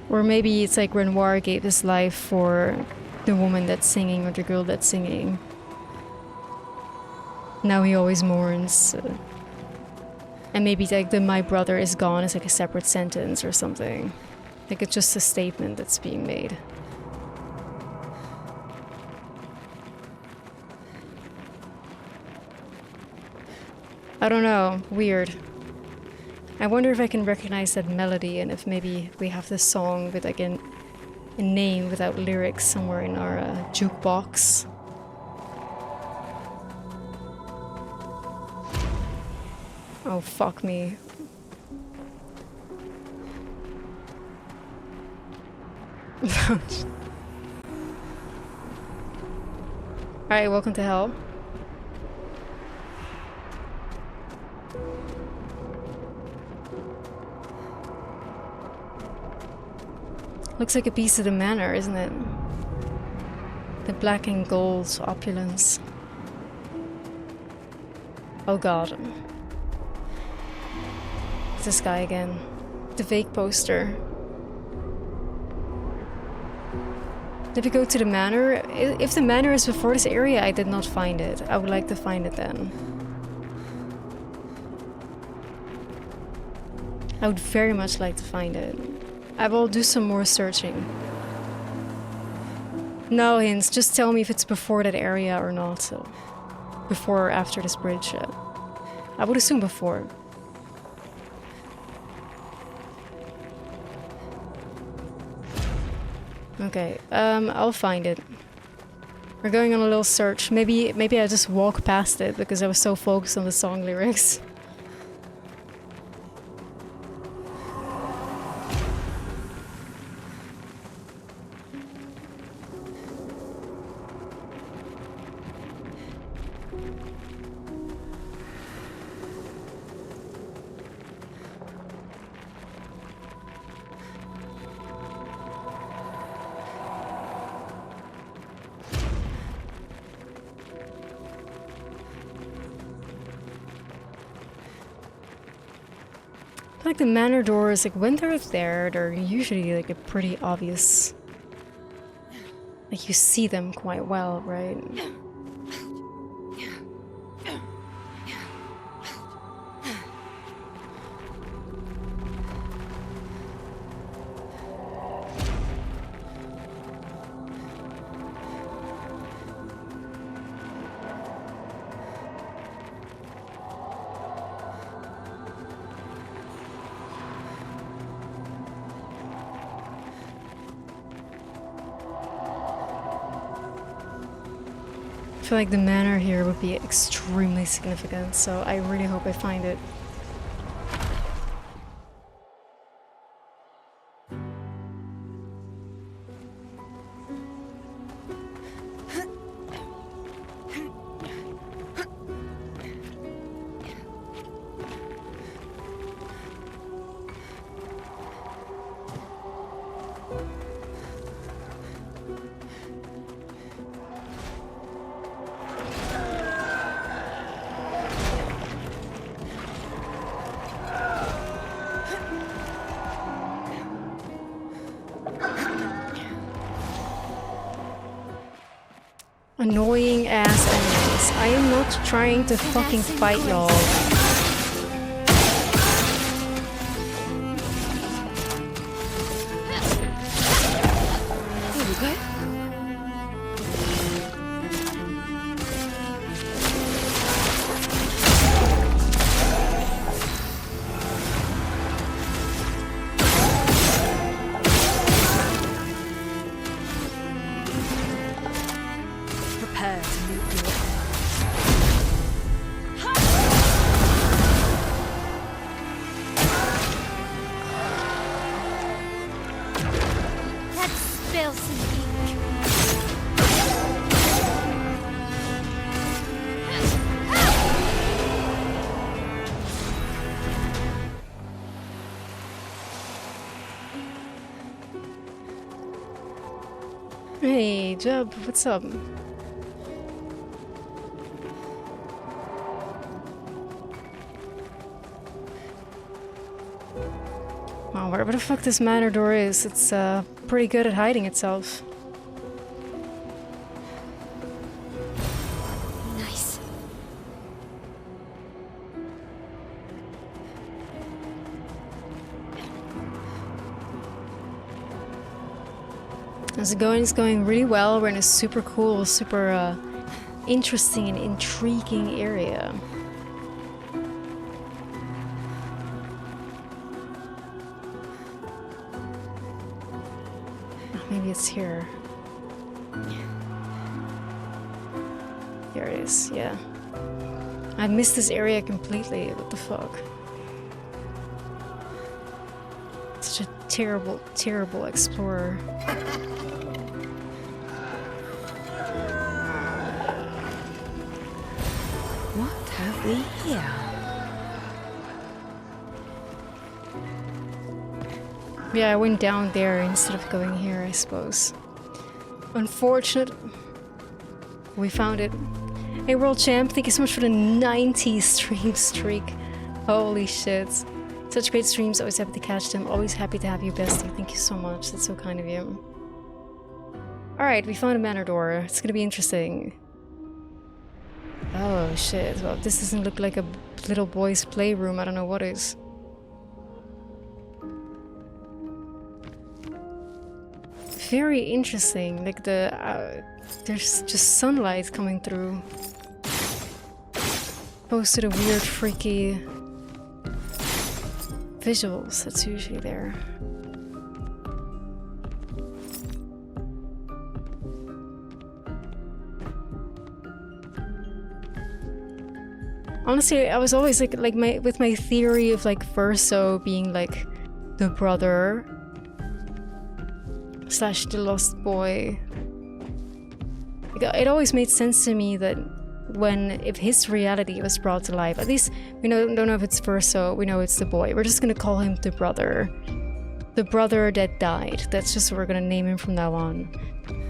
Or maybe it's like Renoir gave his life for the woman that's singing or the girl that's singing. Now he always mourns. And maybe like the my brother is gone is like a separate sentence or something. Like it's just a statement that's being made. I don't know. Weird. I wonder if I can recognize that melody and if maybe we have this song with like a name without lyrics somewhere in our jukebox. Oh, fuck me. Alright, welcome to hell. Looks like a piece of the manor, isn't it? The black and gold opulence. Oh god. It's this guy again. The fake poster. Did we go to the manor? If the manor is before this area, I did not find it. I would like to find it then. I would very much like to find it. I will do some more searching. No hints, just tell me if it's before that area or not. So before or after this bridge. I would assume before. Okay, I'll find it. We're going on a little search. Maybe I just walk past it because I was so focused on the song lyrics. Like the manor doors, like when they're there, they're usually like a pretty obvious. Like you see them quite well, right? I feel like the manor here would be extremely significant, so I really hope I find it. Annoying ass enemies. I am not trying to fucking fight y'all. Here we go. Prepare to meet your end. Let's spill some ink. Hey, Jub, what's up? Oh, wherever the fuck this manor door is, it's pretty good at hiding itself. Nice. How's it going? It's going really well. We're in a super cool, super interesting and intriguing area. Oh, maybe it's here. Here it is, yeah. I missed this area completely. What the fuck? Such a terrible, terrible explorer. What have we here? Yeah, I went down there instead of going here, I suppose. Unfortunate. We found it. Hey, World Champ, thank you so much for the 90 stream streak. Holy shit. Such great streams, always happy to catch them. Always happy to have you, bestie. Thank you so much. That's so kind of you. Alright, we found a manor door. It's gonna be interesting. Oh shit. Well, this doesn't look like a little boy's playroom. I don't know what is. Very interesting. Like there's just sunlight coming through. Opposed to the weird, freaky visuals that's usually there. Honestly, I was always like with my theory of like Verso being like the brother / the lost boy. It always made sense to me that if his reality was brought to life, at least we don't know if it's Verso, we know it's the boy. We're just gonna call him the brother. The brother that died. That's just what we're gonna name him from now on.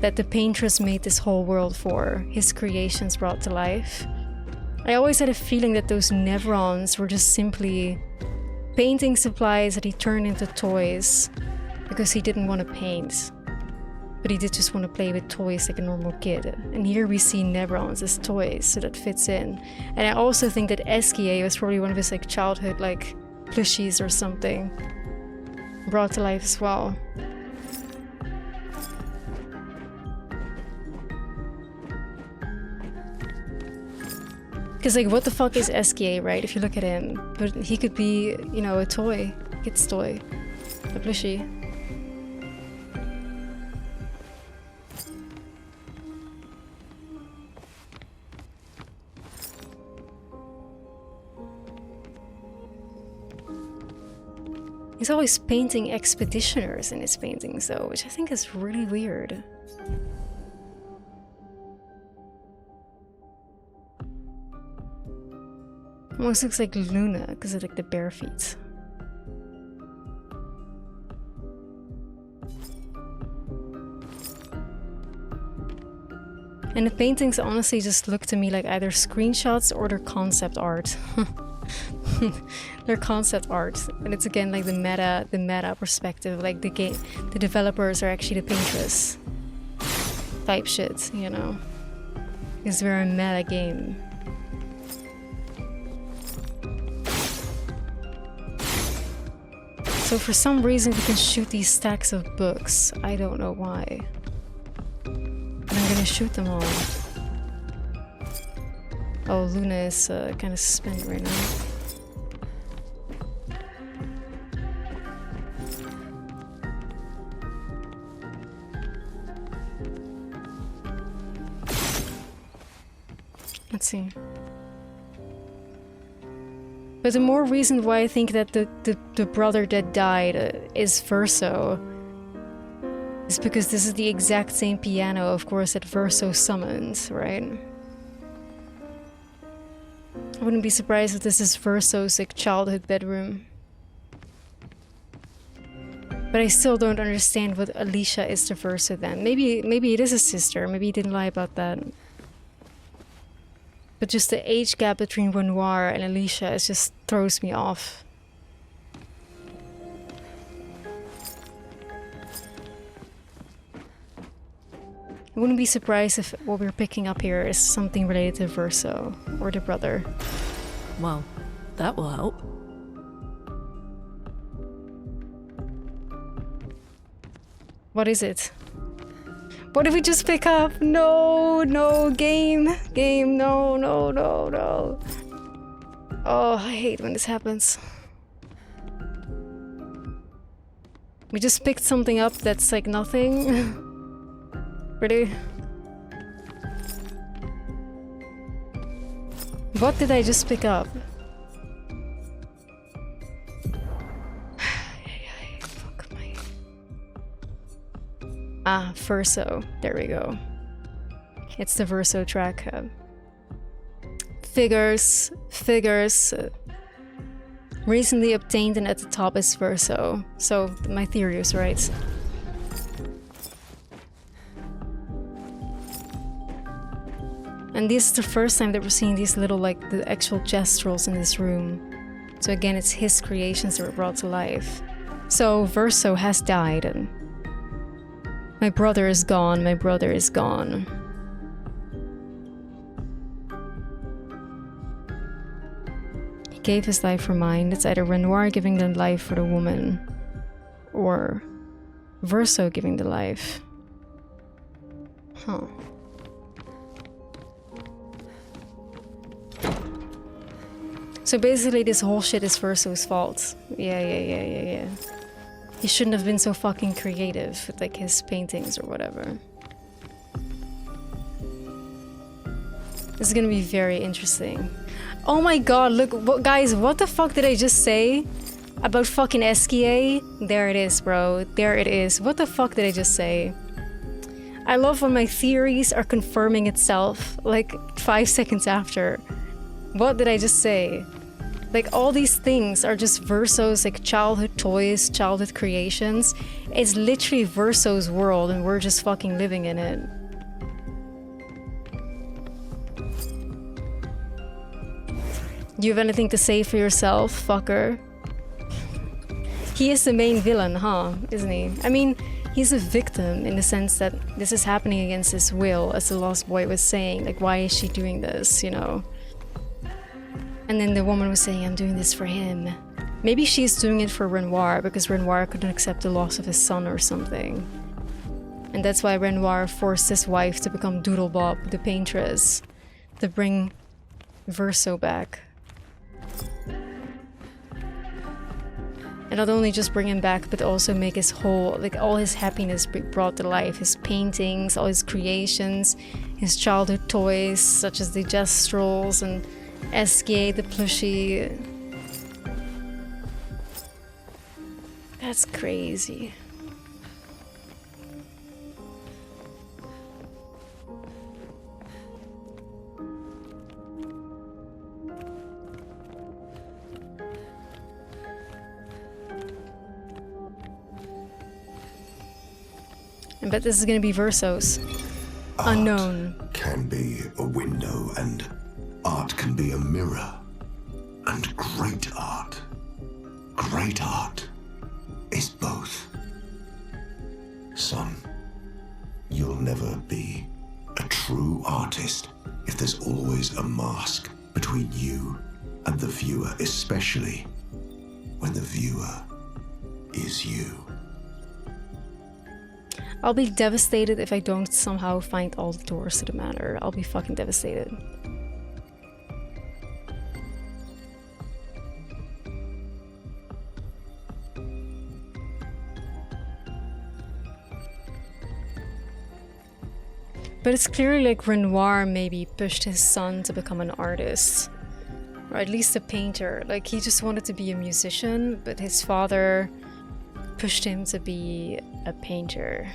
That the paintress made this whole world for. His creations brought to life. I always had a feeling that those Nevrons were just simply painting supplies that he turned into toys because he didn't want to paint. But he did just want to play with toys like a normal kid. And here we see Nevrons as toys, so that fits in. And I also think that Eskia was probably one of his like childhood like plushies or something. Brought to life as well. Because, like, what the fuck is Eskia, right? If you look at him. But he could be, you know, a toy. A kid's toy. A plushie. He's always painting expeditioners in his paintings, though, which I think is really weird. Almost looks like Luna because of like the bare feet. And the paintings honestly just look to me like either screenshots or they're concept art. They're concept art, and it's again like the meta perspective. Like the developers are actually the painters. Type shit, you know. It's very meta game. So for some reason we can shoot these stacks of books. I don't know why. And I'm gonna shoot them all. Oh, Luna is kind of suspended right now. Let's see. But the more reason why I think that the brother that died is Verso is because this is the exact same piano, of course, that Verso summoned, right? I wouldn't be surprised if this is Verso's like childhood bedroom. But I still don't understand what Alicia is to Verso then. Maybe it is a sister, maybe he didn't lie about that. But just the age gap between Renoir and Alicia just throws me off. I wouldn't be surprised if what we're picking up here is something related to Verso or the brother. Well, that will help. What is it? What did we just pick up? No, game, no. Oh, I hate when this happens. We just picked something up that's like nothing. Really? What did I just pick up? Ah, Verso. There we go. It's the Verso track. Figures. Recently obtained, and at the top is Verso. So my theory is right. And this is the first time that we're seeing these little, like, the actual gestuals in this room. So again, it's his creations that were brought to life. So Verso has died, and my brother is gone, my brother is gone. He gave his life for mine. It's either Renoir giving the life for the woman, or Verso giving the life. Huh. So basically this whole shit is Verso's fault. Yeah. He shouldn't have been so fucking creative with like his paintings or whatever. This is gonna be very interesting. Oh my god, look, guys, what the fuck did I just say? About fucking SKA? There it is, bro. There it is. What the fuck did I just say? I love when my theories are confirming itself, like 5 seconds after. What did I just say? Like, all these things are just Verso's, like, childhood toys, childhood creations. It's literally Verso's world, and we're just fucking living in it. You have anything to say for yourself, fucker? He is the main villain, huh? Isn't he? I mean, he's a victim in the sense that this is happening against his will, as the Lost Boy was saying. Like, why is she doing this, you know? And then the woman was saying, I'm doing this for him. Maybe she's doing it for Renoir, because Renoir couldn't accept the loss of his son or something. And that's why Renoir forced his wife to become Doodlebob, the paintress, to bring Verso back. And not only just bring him back, but also make his whole, like, all his happiness be brought to life. His paintings, all his creations, his childhood toys, such as the Gestrels and SKA, the plushie. That's crazy. I bet this is gonna be Verso's. Unknown. Art can be a window, and art can be a mirror. And great art is both. Son, you'll never be a true artist if there's always a mask between you and the viewer, especially when the viewer is you. I'll be devastated if I don't somehow find all the doors to the manor. I'll be fucking devastated. But it's clearly like Renoir maybe pushed his son to become an artist. Or at least a painter. Like, he just wanted to be a musician, but his father pushed him to be a painter.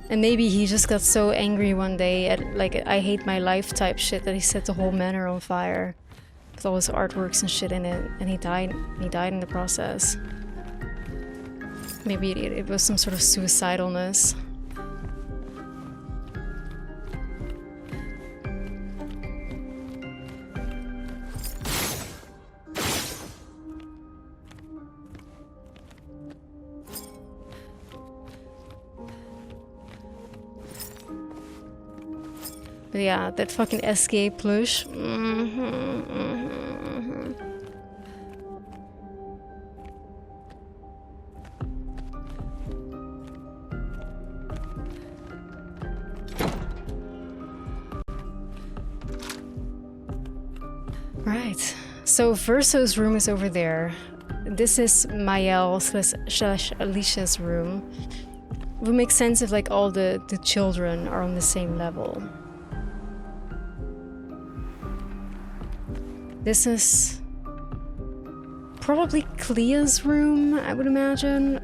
And maybe he just got so angry one day at, like, I hate my life type shit that he set the whole manor on fire. With all his artworks and shit in it. And he died in the process. Maybe it was some sort of suicidalness. But yeah, that fucking SKA plush. Right. So Verso's room is over there. This is Mael/Alicia's room. It would make sense if, like, all the children are on the same level. This is probably Clea's room, I would imagine.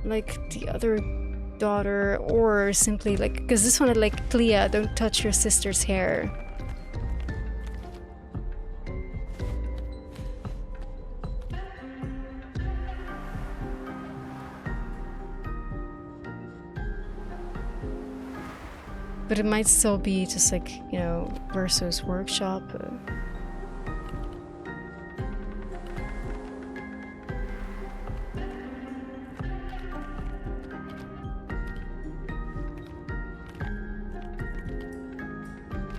Like the other daughter, or simply like, because this one had like, Clea, don't touch your sister's hair. But it might still be just like, you know, Verso's workshop. I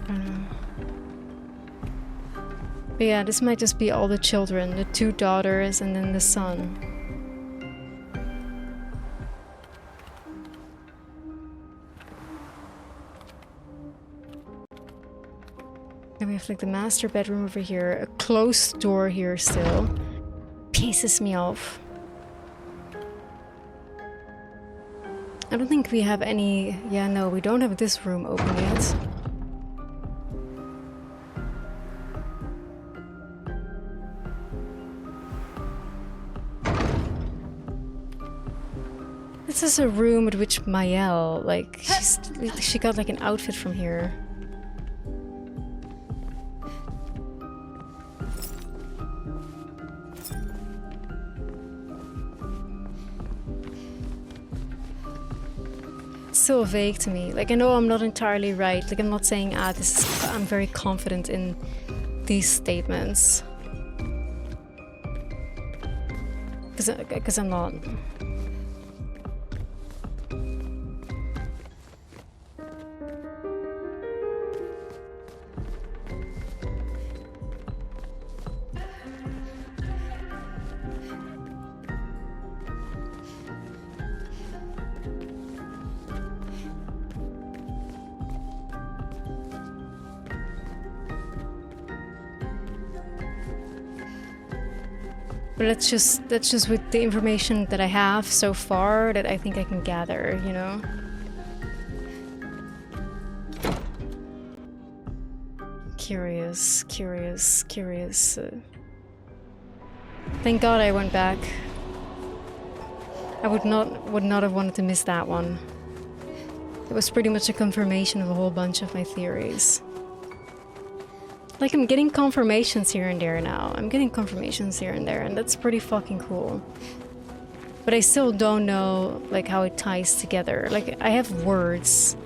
don't know. But yeah, this might just be all the children, the 2 daughters and then the son. Then we have like the master bedroom over here, a closed door here still. Pisses me off. I don't think we have any... Yeah, no, we don't have this room open yet. This is a room at which Mael, like, she got like an outfit from here. Still vague to me. Like, I know I'm not entirely right. Like, I'm not saying, I'm very confident in these statements. Because I'm not. But that's just with the information that I have so far that I think I can gather, you know? Curious. Thank God I went back. I would not have wanted to miss that one. It was pretty much a confirmation of a whole bunch of my theories. Like, I'm getting confirmations here and there now. I'm getting confirmations here and there, and that's pretty fucking cool. But I still don't know, like, how it ties together. Like, I have words.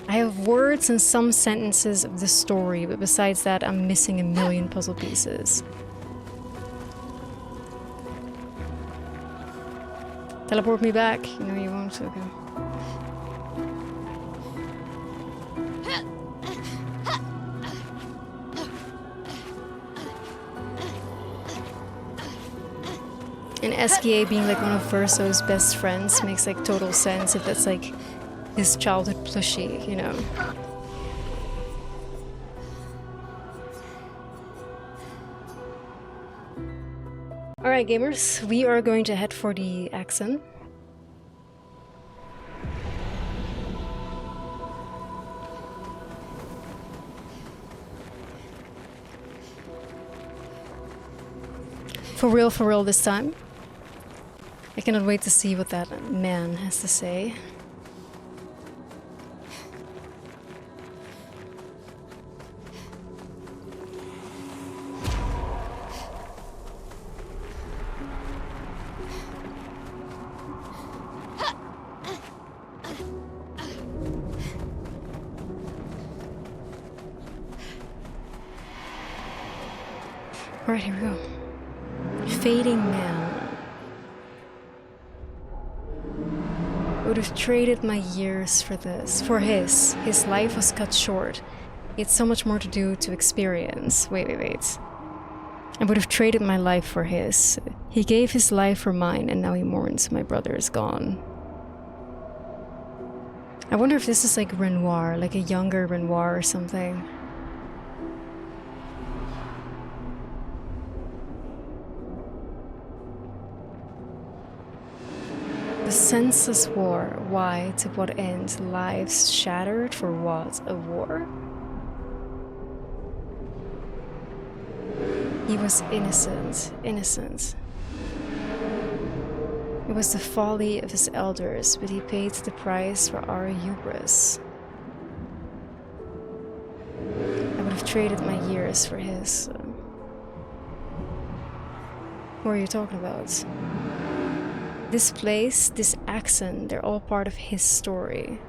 I have words and some sentences of the story, but besides that, I'm missing a million puzzle pieces. Teleport me back? No, you won't. Okay. And SKA being like one of Verso's best friends makes like total sense if that's like his childhood plushie, you know. Alright gamers, we are going to head for the Axon. For real this time. I cannot wait to see what that man has to say. Alright, here we go. Fading man. Would have traded my years for this. For his. His life was cut short. He had so much more to do to experience. Wait. I would have traded my life for his. He gave his life for mine, and now he mourns my brother is gone. I wonder if this is like Renoir, like a younger Renoir or something. The senseless war, why, to what end? Lives shattered, for what? A war? He was innocent. It was the folly of his elders, but he paid the price for our hubris. I would have traded my years for his. What are you talking about? This place, this Axon, they're all part of his story.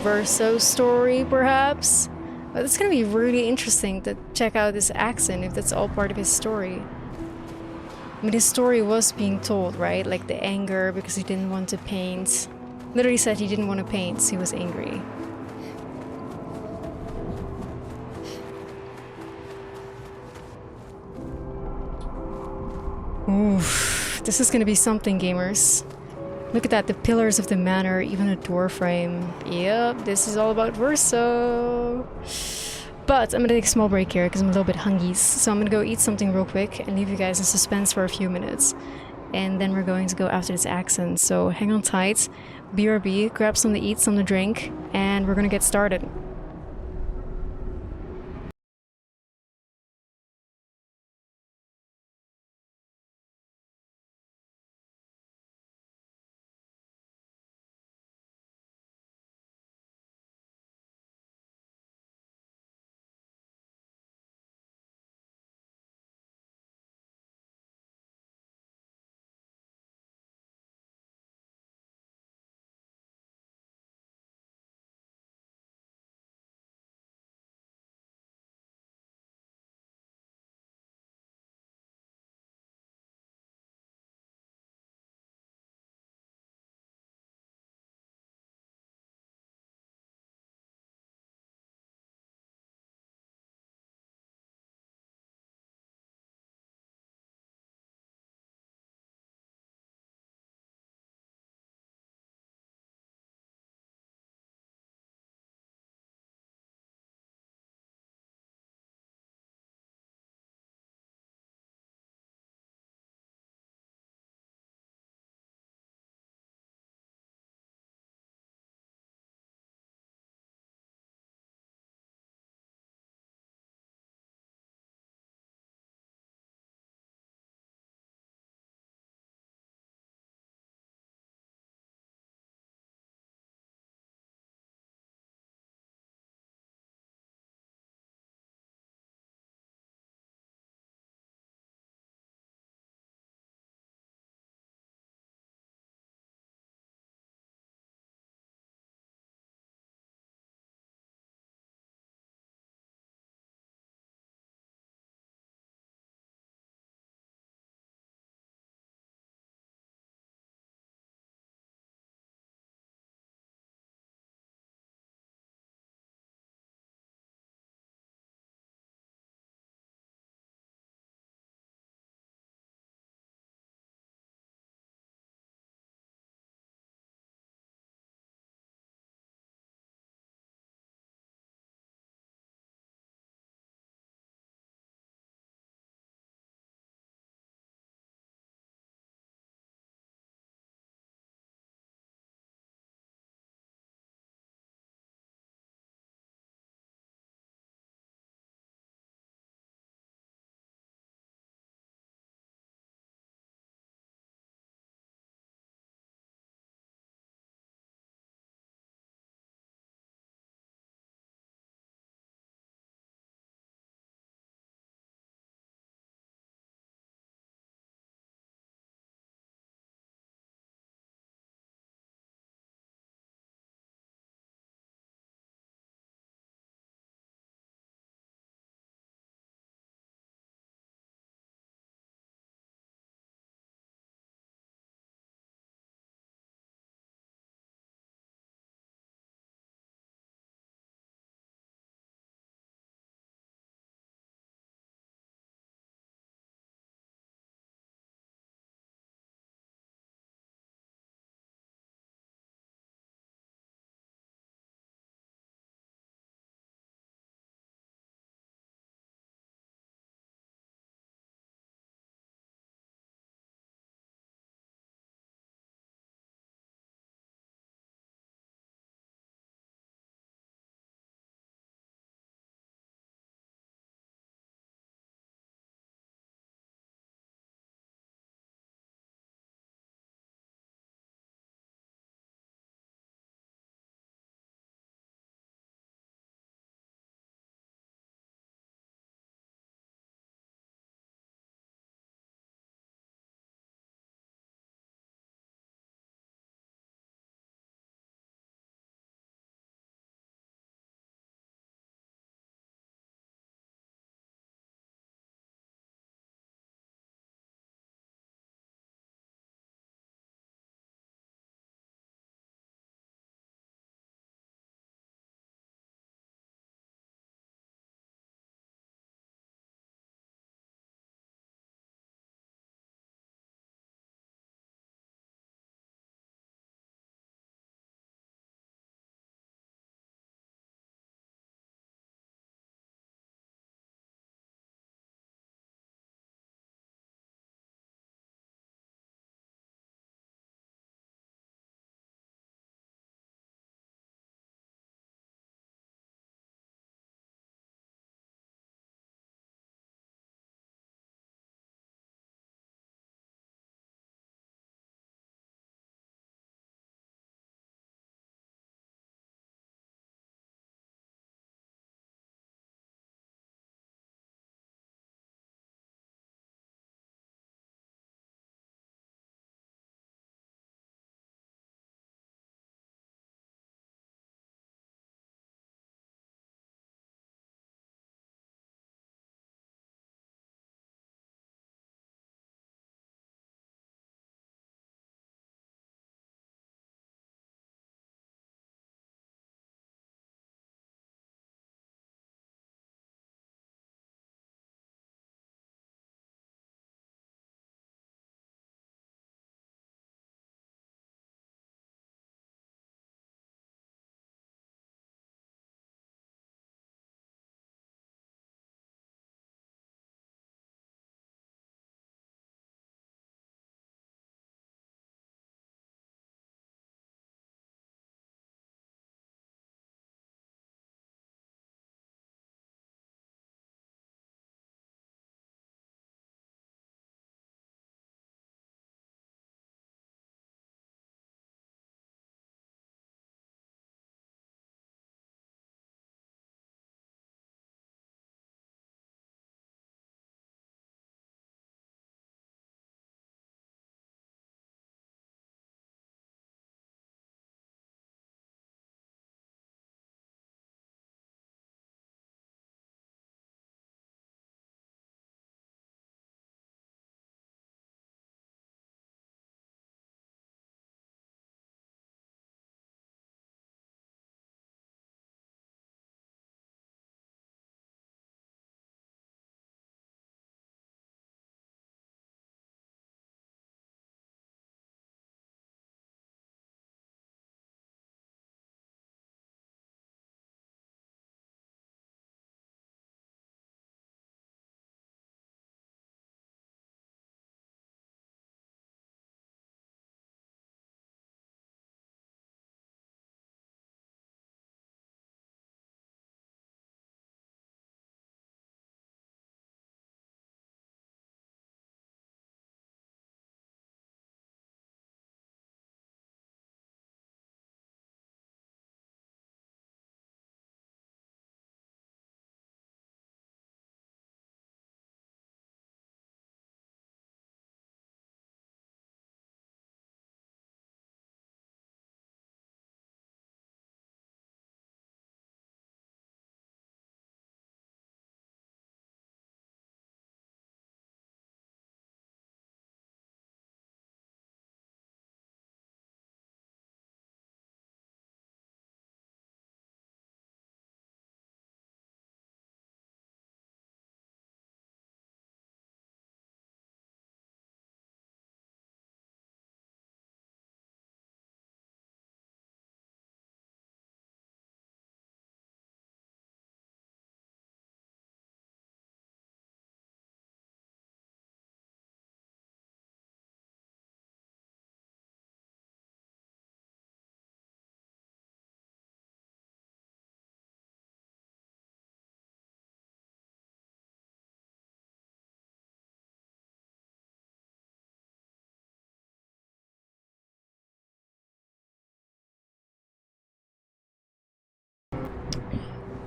VERSO story, perhaps? But it's gonna be really interesting to check out this Axon if that's all part of his story. I mean, his story was being told, right? Like the anger because he didn't want to paint. Literally said he didn't want to paint, so he was angry. Oof, this is gonna be something, gamers. Look at that, the pillars of the manor, even a door frame. Yep, this is all about VERSO. But I'm gonna take a small break here because I'm a little bit hungry. So I'm gonna go eat something real quick and leave you guys in suspense for a few minutes. And then we're going to go after this Axon. So hang on tight, BRB, grab something to eat, something to drink, and we're gonna get started.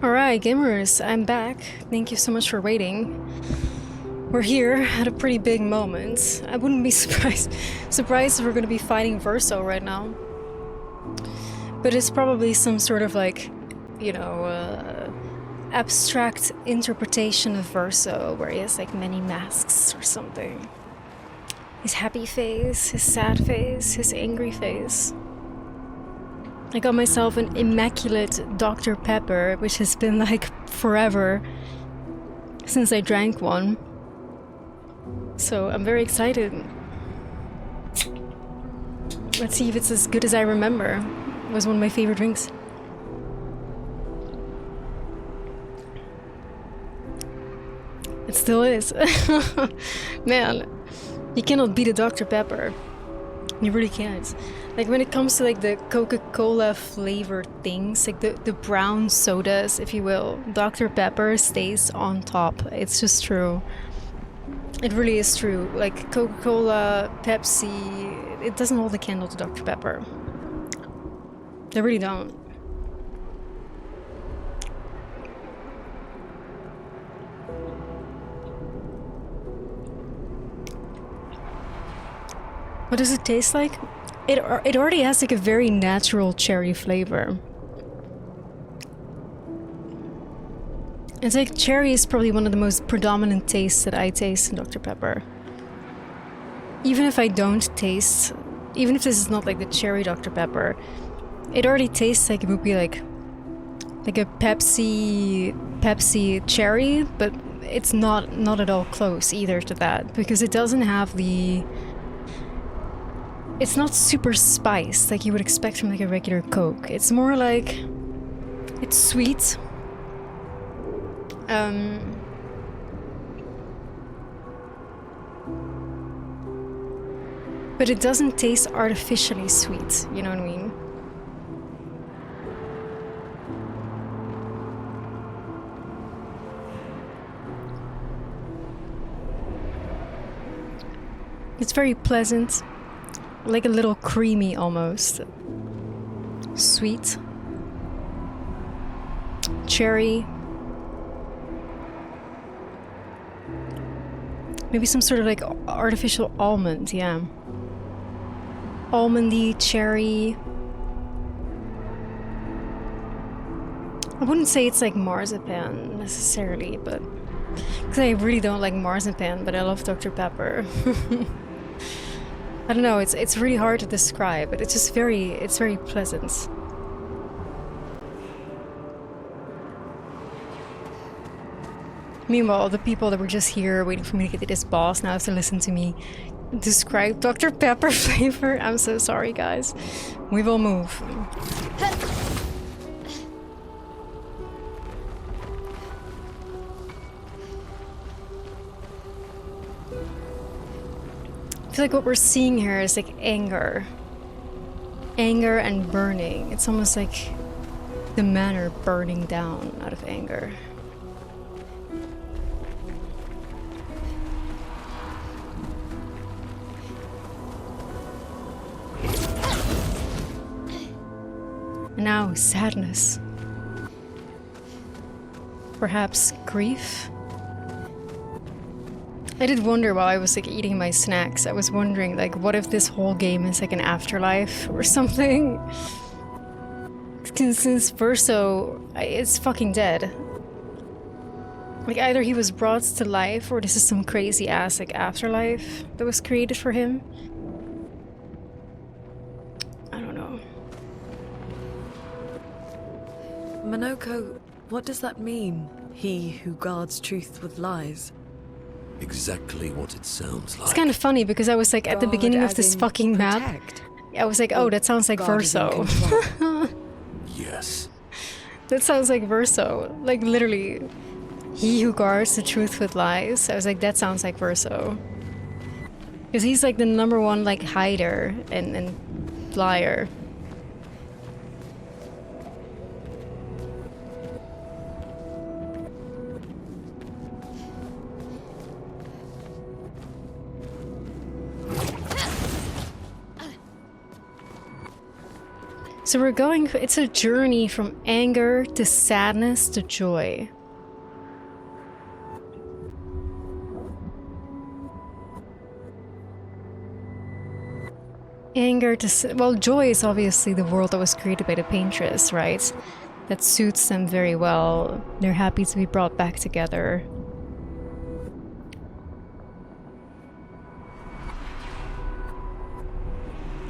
Alright, gamers, I'm back. Thank you so much for waiting. We're here at a pretty big moment. I wouldn't be surprised if we're gonna be fighting VERSO right now. But it's probably some sort of like, you know, abstract interpretation of VERSO where he has like many masks or something. His happy face, his sad face, his angry face. I got myself an immaculate Dr. Pepper, which has been like forever since I drank one. So I'm very excited. Let's see if it's as good as I remember. It was one of my favorite drinks. It still is. Man, you cannot beat a Dr. Pepper. You really can't. Like when it comes to like the Coca-Cola flavored things, like the brown sodas, if you will, Dr. Pepper stays on top. It's just true. It really is true. Like Coca-Cola, Pepsi, it doesn't hold a candle to Dr. Pepper. They really don't. What does it taste like? It already has like a very natural cherry flavor. It's like cherry is probably one of the most predominant tastes that I taste in Dr. Pepper. Even if I don't taste, even if this is not like the cherry Dr. Pepper, it already tastes like it would be like a Pepsi cherry, but it's not at all close either to that because it doesn't have the. It's not super spiced like you would expect from like a regular Coke. It's more like it's sweet. But it doesn't taste artificially sweet, you know what I mean? It's very pleasant, like a little creamy almost. Sweet. Cherry. Maybe some sort of like artificial almond, yeah. Almondy, cherry. I wouldn't say it's like marzipan necessarily, but because I really don't like marzipan, but I love Dr. Pepper. I don't know, it's really hard to describe, but it's just very pleasant. Meanwhile, the people that were just here waiting for me to get to this boss now have to listen to me describe Dr. Pepper flavor. I'm so sorry, guys. We will move. I feel like what we're seeing here is like anger. Anger and burning. It's almost like the manor burning down out of anger. And now sadness. Perhaps grief? I did wonder while I was like eating my snacks, I was wondering like what if this whole game is like an afterlife or something? Since VERSO is fucking dead. Like either he was brought to life or this is some crazy ass like afterlife that was created for him. I don't know. Monoko, what does that mean? He who guards truth with lies. Exactly what it sounds like. It's kind of funny because I was like at the beginning of this fucking map, protect. I was like, oh, that sounds like God is in VERSO. control. Yes. That sounds like VERSO. Like literally, he who guards the truth with lies. I was like, that sounds like VERSO. Because he's like the #1 like hider and liar. So we're going, it's a journey from anger to sadness to joy. Anger to, well, joy is obviously the world that was created by the paintress, right? That suits them very well. They're happy to be brought back together.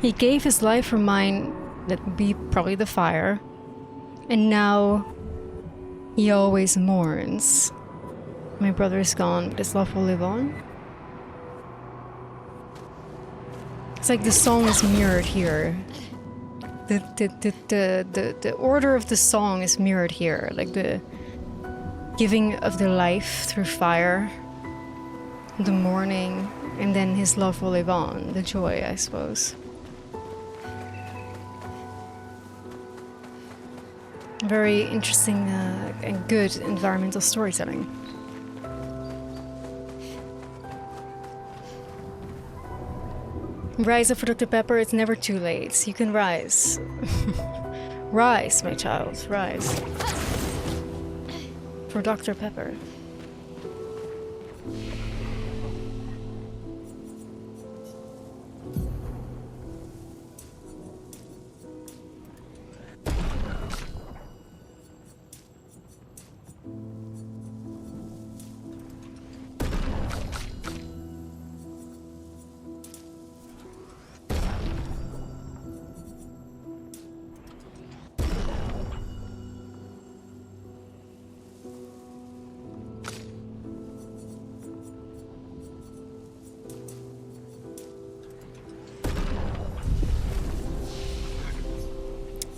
He gave his life for mine, that would be probably the fire. And now he always mourns. My brother is gone, but his love will live on. It's like the song is mirrored here. The order of the song is mirrored here. Like the giving of the life through fire, the mourning, and then his love will live on. The joy, I suppose. Very interesting and good environmental storytelling. Rise up for Dr. Pepper, it's never too late. You can rise. Rise, my child, rise. For Dr. Pepper.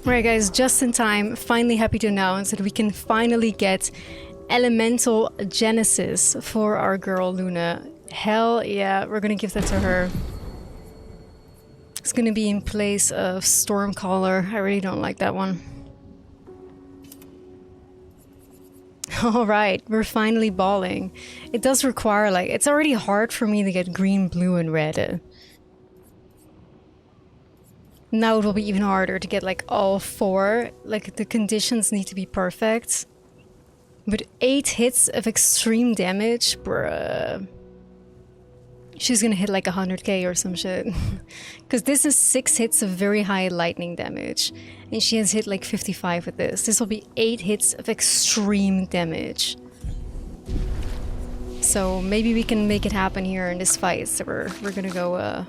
Alright guys, just in time, finally happy to announce that we can finally get Elemental Genesis for our girl Luna. Hell yeah, we're gonna give that to her. It's gonna be in place of Stormcaller. I really don't like that one. Alright, we're finally balling. It does require, like, it's already hard for me to get green, blue, and red. Now it will be even harder to get like all four. Like the conditions need to be perfect. But 8 hits of extreme damage, bruh. She's gonna hit like 100k or some shit. Because this is 6 hits of very high lightning damage. And she has hit like 55 with this. This will be 8 hits of extreme damage. So maybe we can make it happen here in this fight. So we're gonna go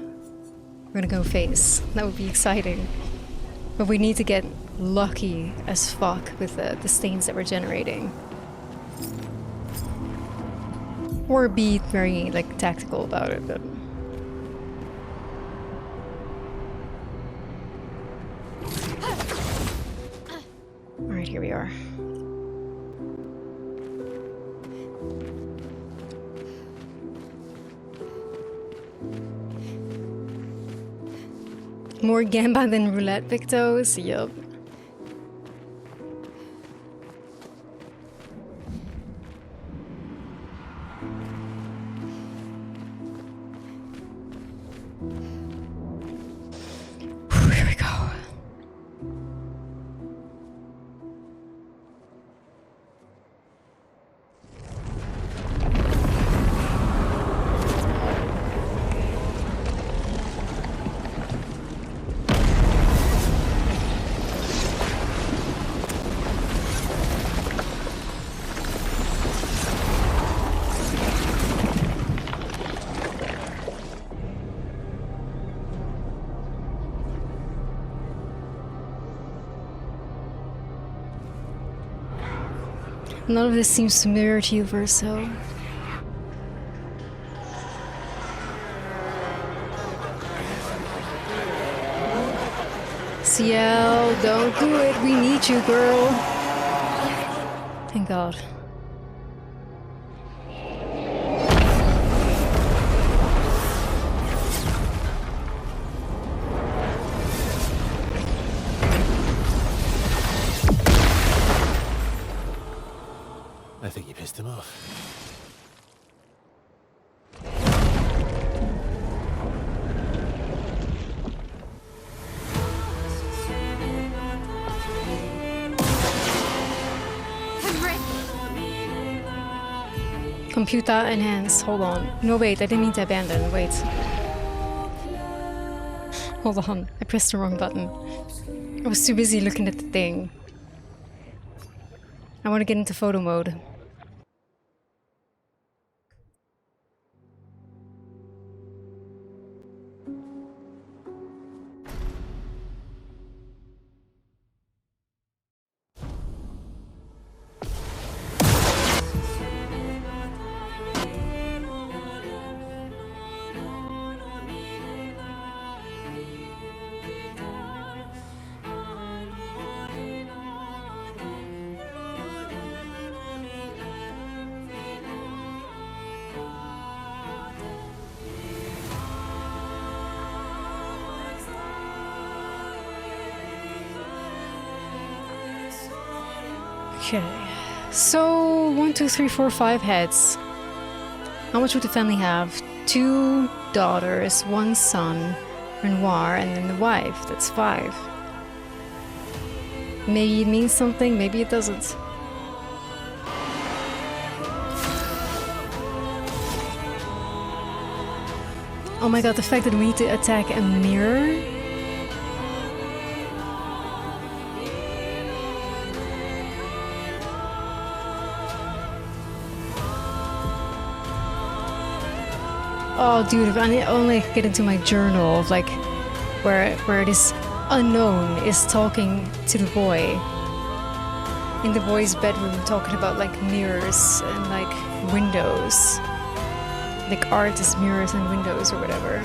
face. That would be exciting. But we need to get lucky as fuck with the stains that we're generating. Or be very, like, tactical about it, but... Alright, here we are. More Gamba than Roulette Victos? Yup. Here we go. None of this seems familiar to you, Verso. CL, don't do it. We need you, girl. Thank God. I think you pissed him off. Computer enhanced. Hold on. No, wait, I didn't mean to abandon. Wait. Hold on. I pressed the wrong button. I was too busy looking at the thing. I want to get into photo mode. Okay, so 1, 2, 3, 4, 5 heads. How much would the family have? 2 daughters, 1 son, Renoir, and then the wife. That's 5. Maybe it means something, maybe it doesn't. Oh my god, the fact that we need to attack a mirror? Oh dude, if I only get into my journal of like where this unknown is talking to the boy in the boy's bedroom, talking about like mirrors and like windows, like art is mirrors and windows or whatever.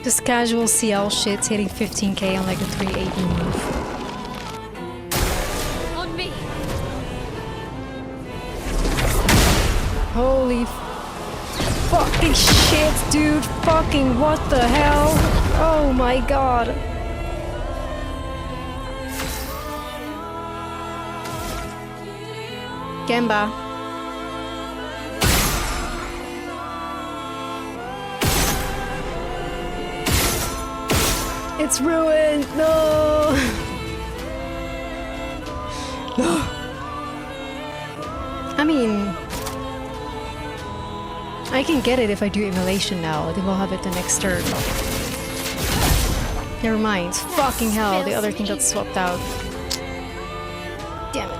Just casual CL shit hitting 15k on like a 380 move. On me. Holy fucking shit, dude. Fucking what the hell? Oh my god. Gemba. It's ruined! No! No! I mean... I can get it if I do immolation now. Then we'll have it the next turn. Never mind. Fucking hell, the other thing got swapped out. Damn it.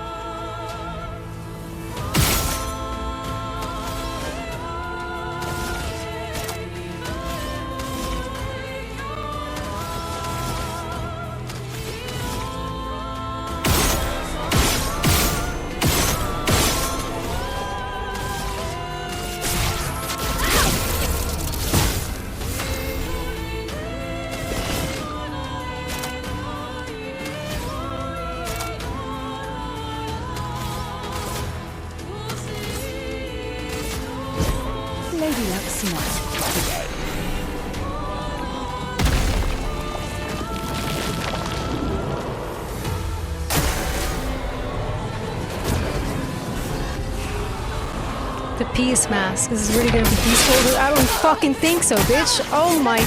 The peace mask. This is really gonna be peaceful? I don't fucking think so, bitch. Oh my...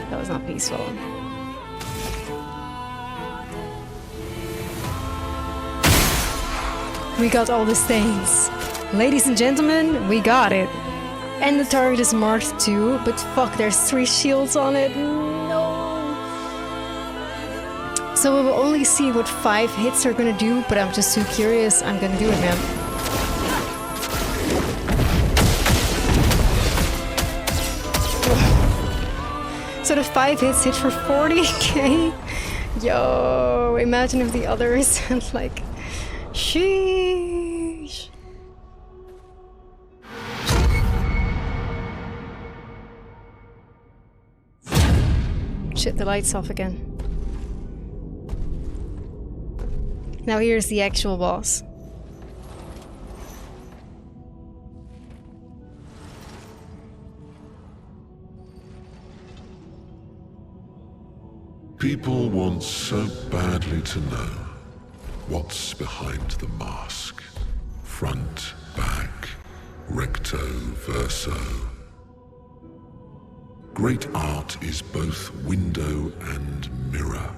That was not peaceful. We got all the stains. Ladies and gentlemen, we got it. And the target is marked too, but fuck, there's 3 shields on it. No. So we will only see what 5 hits are gonna do, but I'm just too curious. I'm gonna do it, man. So the 5 hits hit for 40k? Yo, imagine if the others had like... Sheesh. Shit, the light's off again. Now here's the actual boss. People want so badly to know what's behind the mask. Front, back, recto, verso. Great art is both window and mirror.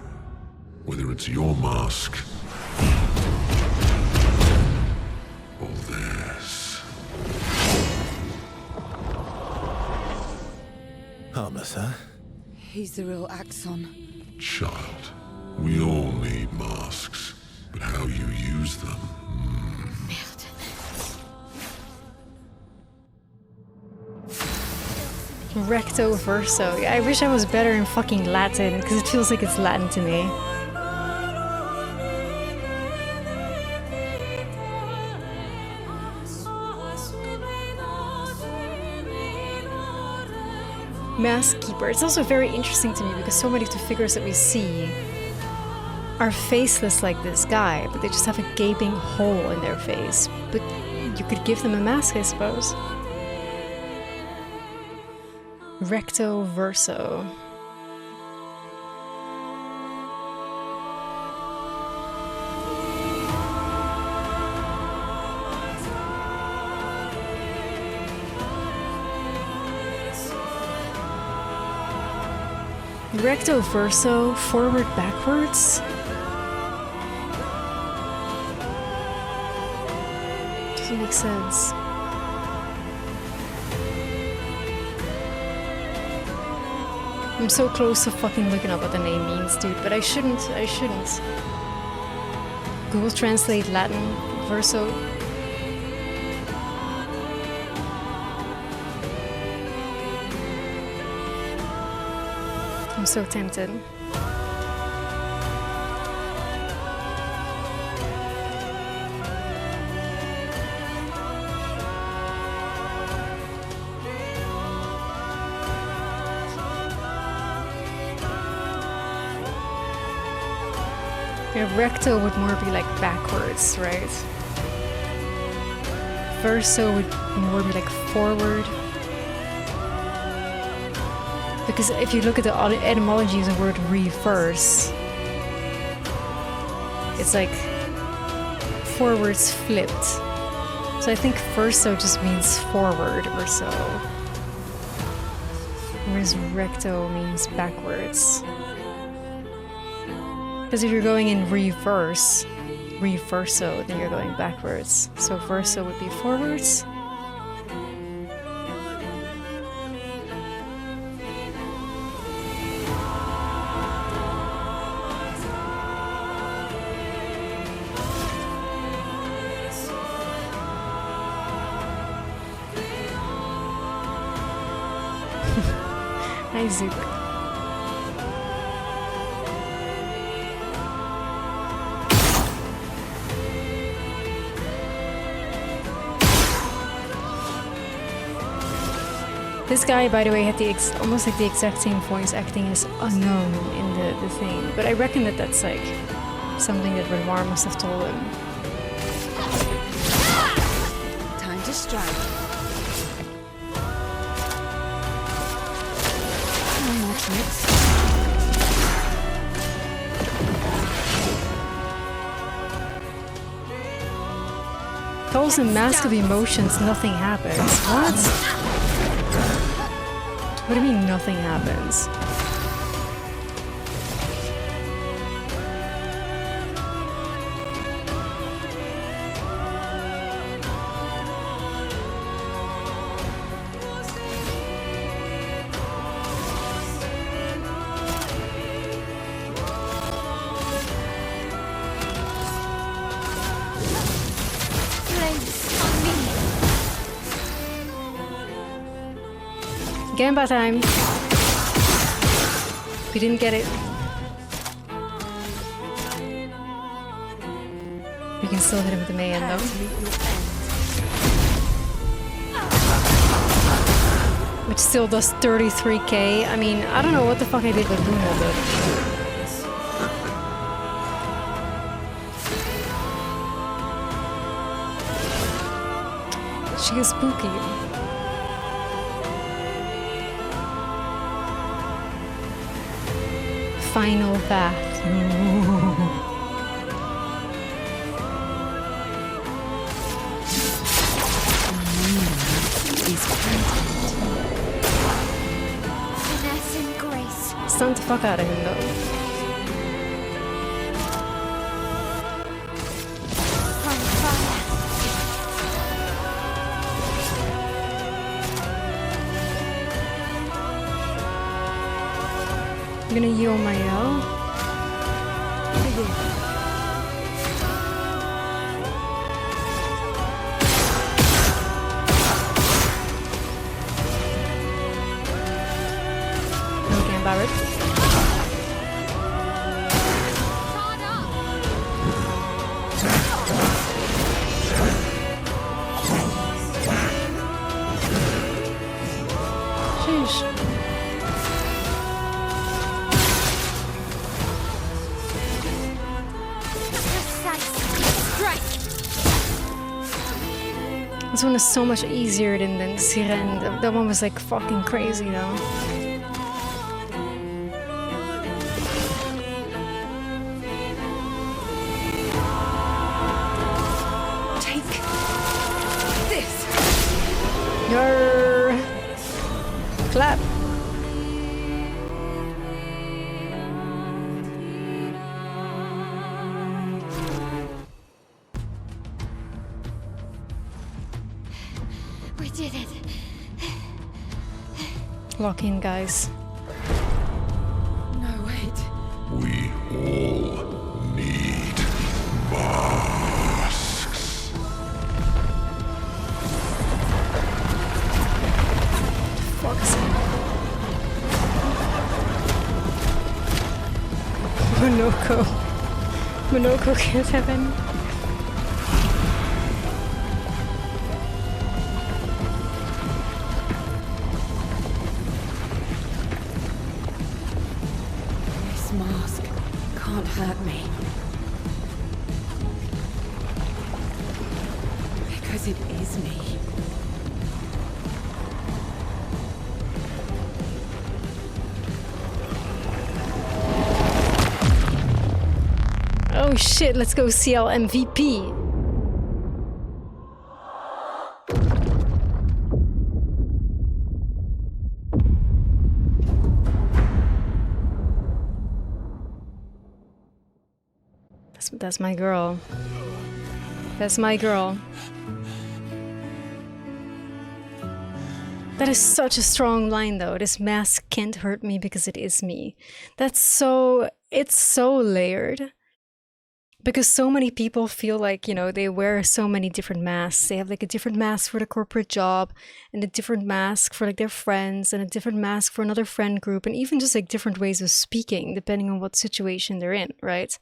Whether it's your mask or theirs. Harmless, huh? He's the real Axon. Child, we all need masks, but how you use them. Recto verso. Yeah, I wish I was better in fucking Latin, because it feels like it's Latin to me. Mask Keeper. It's also very interesting to me because so many of the figures that we see are faceless like this guy, but they just have a gaping hole in their face. But you could give them a mask, I suppose. Recto verso. Recto verso, forward backwards? Doesn't make sense. I'm so close to fucking looking up what the name means, dude, but I shouldn't. Google Translate Latin verso. I'm so tempted. Yeah, recto would more be like backwards, right? Verso would more be like forward. Because if you look at the etymology of the word reverse, it's like forwards flipped. So I think verso just means forward or so. Whereas recto means backwards. Because if you're going in reverse, reverso, then you're going backwards. So verso would be forwards. Hi, Zook. This guy, by the way, had the almost like the exact same voice acting as Unknown in the thing, but I reckon that that's like something that Renoir must have told him. Time to strike. One more tricks. Calls him Mask of Emotions, nothing happens. What? What do you mean nothing happens? Gamba time. We didn't get it. We can still hit him with the Mayan though. Which still does 33k. I mean, I don't know what the fuck I did with Luna, but... she is spooky. final bath. Finesse and grace. Stunned the fuck out of him though. On fire. I'm gonna yield my L. Okay, Barrett. Sheesh. This one is so much easier than Siren. That one was like fucking crazy though. Take this. Your clap. We did it. Lock in, guys. No, wait. We all need masks. Fuck's Monoko. Monoko can't have any. This mask can't hurt me. Because it is me. Oh shit, let's go CL MVP. That's my girl. That's my girl. That is such a strong line though. This mask can't hurt me because it is me. That's so... it's so layered. Because so many people feel like, you know, they wear so many different masks. They have like a different mask for the corporate job, and a different mask for like their friends, and a different mask for another friend group, and even just like different ways of speaking depending on what situation they're in, right?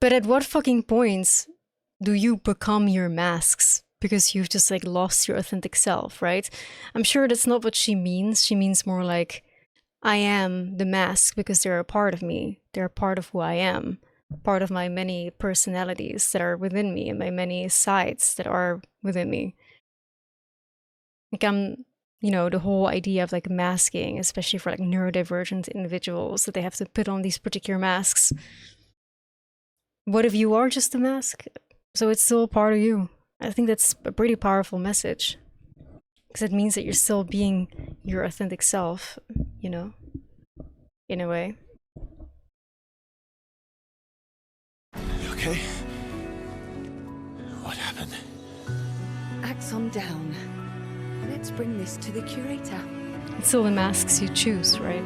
But at what fucking points do you become your masks? Because you've just like lost your authentic self, right? I'm sure that's not what she means. She means more like, I am the mask because they're a part of me. They're a part of who I am. Part of my many personalities that are within me and my many sides that are within me. Like you know, the whole idea of like masking, especially for like neurodivergent individuals, that they have to put on these particular masks. What if you are just a mask? So it's still a part of you. I think that's a pretty powerful message. Because it means that you're still being your authentic self, you know? In a way. You okay? What happened? Axon down. Let's bring this to the curator. It's still the masks you choose, right?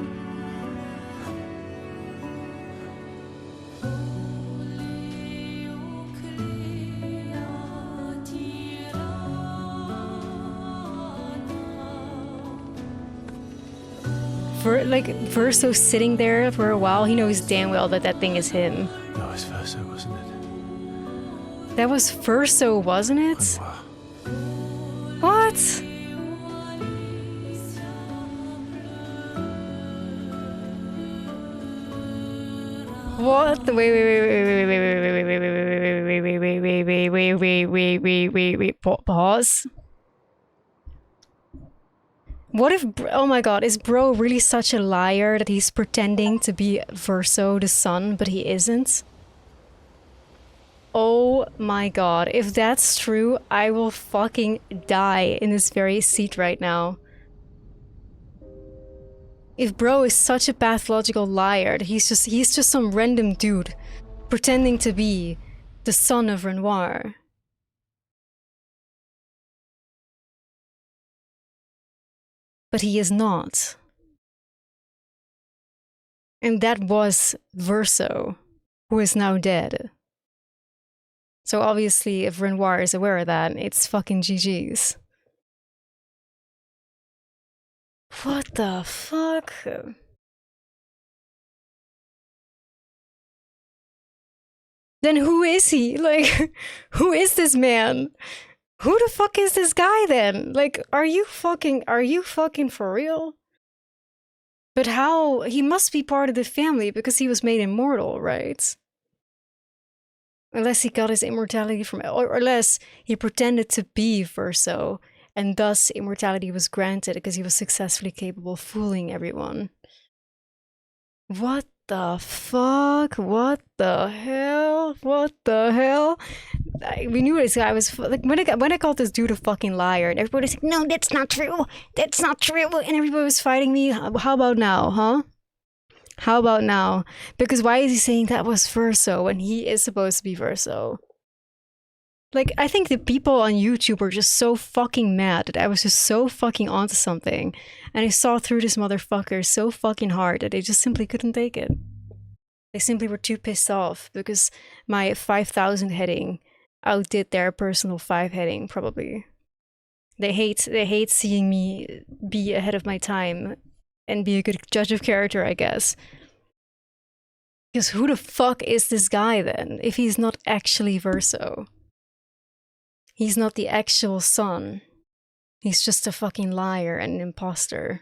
Like, Verso sitting there for a while, he knows damn well that that thing is him. That was VERSO, wasn't it? That was Verso, wasn't it? What? What? Wait. Pause. What if, oh my god, is bro really such a liar that he's pretending to be Verso, the son, but he isn't? Oh my god, if that's true, I will fucking die in this very seat right now. If bro is such a pathological liar that he's just some random dude pretending to be the son of Renoir. But he is not. And that was Verso, who is now dead. So obviously, if Renoir is aware of that, it's fucking GG's. What the fuck? Then who is he? Like, who is this man? Who the fuck is this guy then? Like, are you fucking for real? But how? He must be part of the family because he was made immortal, right? Unless he got his immortality from, or unless he pretended to be Verso, and thus immortality was granted because he was successfully capable of fooling everyone. What the fuck? What the hell? What the hell? We knew this guy was like when I called this dude a fucking liar, and everybody was like, "No, that's not true. That's not true." And everybody was fighting me. How about now, huh? How about now? Because why is he saying that was Verso when he is supposed to be Verso? Like, I think the people on YouTube were just so fucking mad that I was just so fucking onto something. And I saw through this motherfucker so fucking hard that they just simply couldn't take it. They simply were too pissed off because my 5,000 heading outdid their personal 5 heading, probably. They hate seeing me be ahead of my time and be a good judge of character, I guess. Because who the fuck is this guy then, if he's not actually Verso? He's not the actual son. He's just a fucking liar and an imposter.